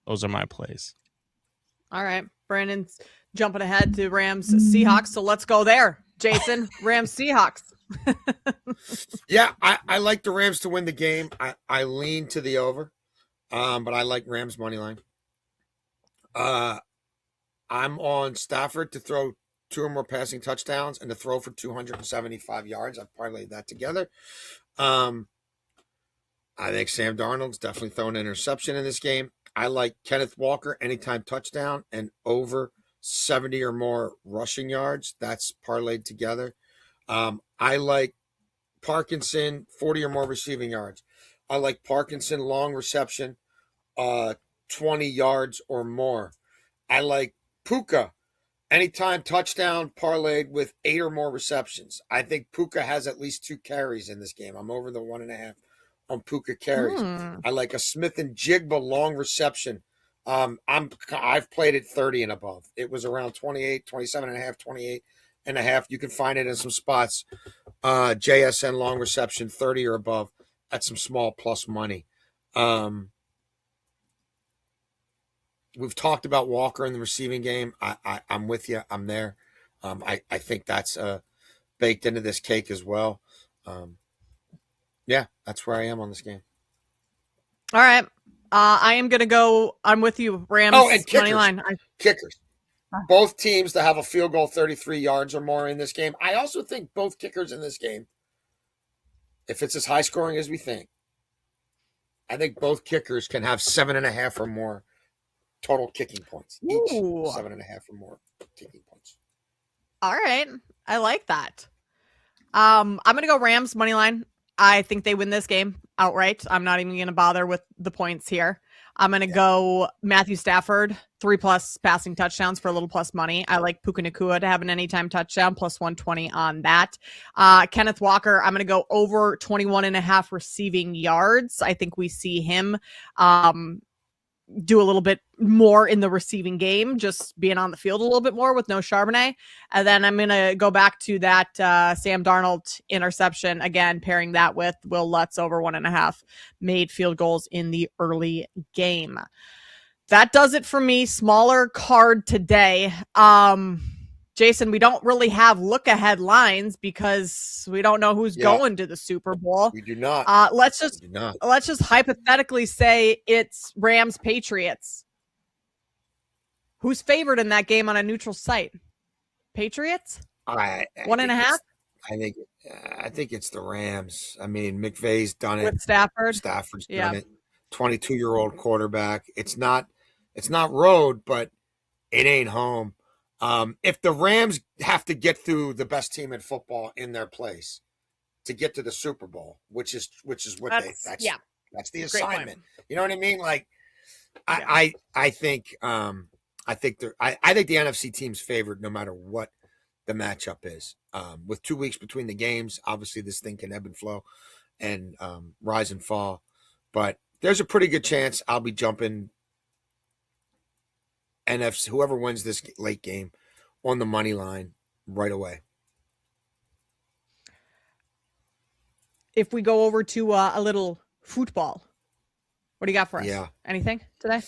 Those are my plays. All right. Brandon's jumping ahead to Rams Seahawks. So let's go there. Jason, Rams Seahawks. Yeah, I like the Rams to win the game. I lean to the over, but I like Rams money line. I'm on Stafford to throw 2 or more passing touchdowns and to throw for 275 yards. I've parlayed that together. I think Sam Darnold's definitely thrown an interception in this game. I like Kenneth Walker anytime touchdown and over 70 or more rushing yards. That's parlayed together. I like Parkinson, 40 or more receiving yards. I like Parkinson, long reception, 20 yards or more. I like Puka, anytime touchdown parlayed with 8 or more receptions. I think Puka has at least 2 carries in this game. I'm over the 1.5 on Puka carries. I like a Smith and Jigba long reception. I've played it 30 and above. It was around 28, 27 and a half, 28 and a half. You can find it in some spots. JSN long reception, 30 or above at some small plus money. We've talked about Walker in the receiving game. I'm with you. I'm there. I think that's baked into this cake as well. Yeah, that's where I am on this game. All right. I am going to go. I'm with you, Rams. Oh, and kickers. Money line. Kickers. Both teams that have a field goal 33 yards or more in this game. I also think both kickers in this game, if it's as high scoring as we think, I think both kickers can have 7.5 or more total kicking points. Each 7.5 or more kicking points. All right. I like that. I'm going to go Rams money line. I think they win this game outright. I'm not even going to bother with the points here. I'm going to go Matthew Stafford, 3+ passing touchdowns for a little plus money. I like Puka Nacua to have an anytime touchdown, plus 120 on that. Kenneth Walker, I'm going to go over 21.5 receiving yards. I think we see him do a little bit more in the receiving game, just being on the field a little bit more with no Charbonnet. And then I'm going to go back to that Sam Darnold interception, again, pairing that with Will Lutz over 1.5 made field goals in the early game. That does it for me. Smaller card today. Jason, we don't really have look-ahead lines because we don't know who's going to the Super Bowl. We do not. Let's just hypothetically say it's Rams Patriots. Who's favored in that game on a neutral site? Patriots? 1.5? I think it's the Rams. I mean, McVay's done it with Stafford. Stafford's done it. 22-year-old quarterback. It's not road, but it ain't home. If the Rams have to get through the best team in football in their place to get to the Super Bowl, which is what that's the assignment. You know what I mean? Like, I think the NFC team's favored no matter what the matchup is. With 2 weeks between the games, obviously this thing can ebb and flow and rise and fall, but there's a pretty good chance I'll be jumping NFC, whoever wins this late game, on the money line right away. If we go over to a little football, what do you got for us? Yeah. Anything today?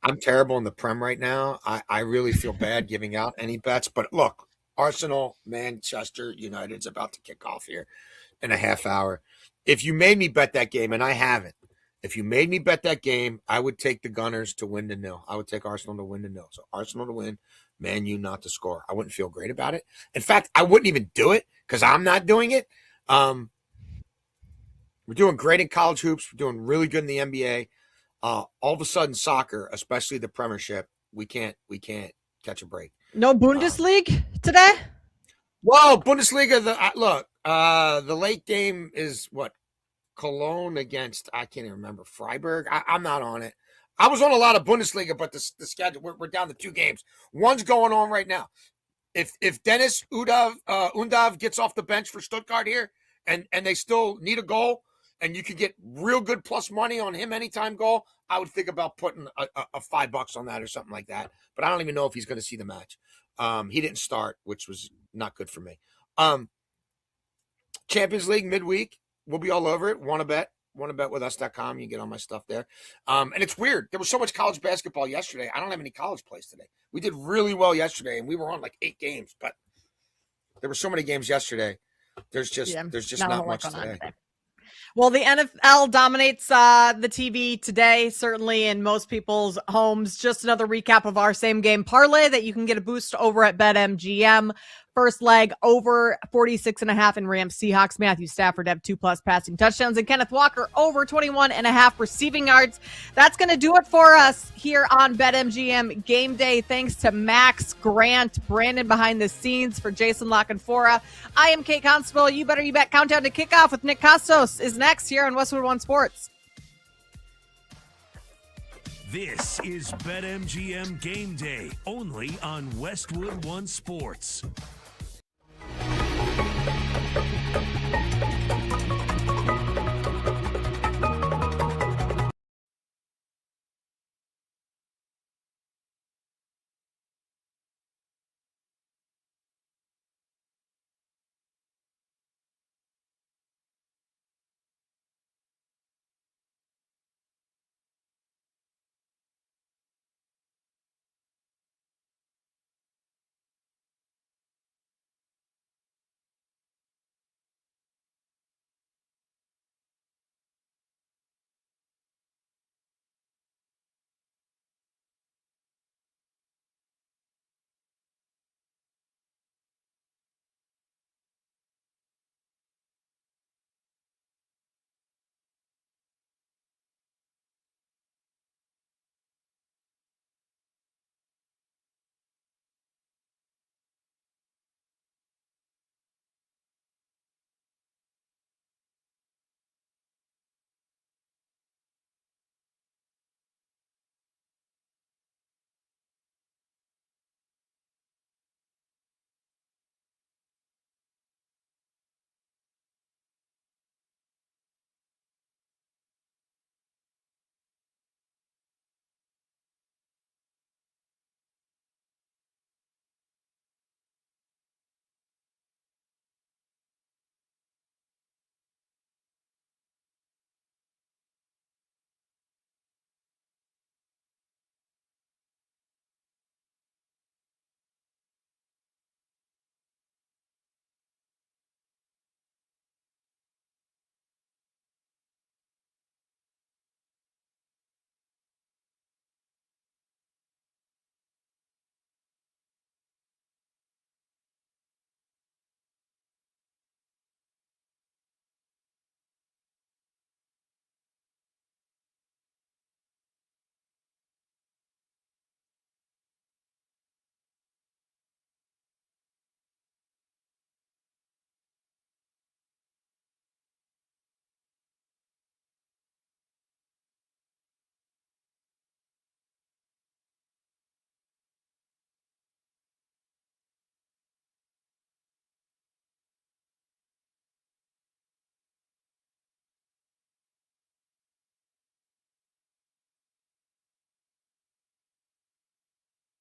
I'm terrible in the Prem right now. I really feel bad giving out any bets, but look, Arsenal, Manchester United's about to kick off here in a half hour. If you made me bet that game, and I haven't, if you made me bet that game, I would take the Gunners to win to 0. I would take Arsenal to win to 0. So Arsenal to win, Man U not to score. I wouldn't feel great about it. In fact, I wouldn't even do it because I'm not doing it. We're doing great in college hoops. We're doing really good in the NBA. All of a sudden, soccer, especially the Premiership, we can't catch a break. No Bundesliga today? Well, Bundesliga. The late game is what? Cologne against, I can't even remember, Freiburg. I'm not on it. I was on a lot of Bundesliga, but the schedule, we're down to 2 games. One's going on right now. If Dennis Undav gets off the bench for Stuttgart here and they still need a goal and you could get real good plus money on him anytime goal, I would think about putting a $5 on that or something like that. But I don't even know if he's going to see the match. He didn't start, which was not good for me. Champions League midweek. We'll be all over it. Want to bet with us.com. You can get all my stuff there. And it's weird. There was so much college basketball yesterday. I don't have any college plays today. We did really well yesterday, and we were on like 8 games, but there were so many games yesterday. There's just not much today. Well, the NFL dominates the TV today, certainly in most people's homes. Just another recap of our same game parlay that you can get a boost over at BetMGM. first leg, over 46.5 in Rams Seahawks. Matthew Stafford have 2+ passing touchdowns, and Kenneth Walker over 21.5 receiving yards. That's going to do it for us here on BetMGM Game Day. Thanks to Max, Grant, Brandon behind the scenes, for Jason Lockenfora. I am Kate Constable. You Better You Bet Countdown to Kickoff with Nick Costos is next here on Westwood One Sports. This is BetMGM Game Day, only on Westwood One Sports.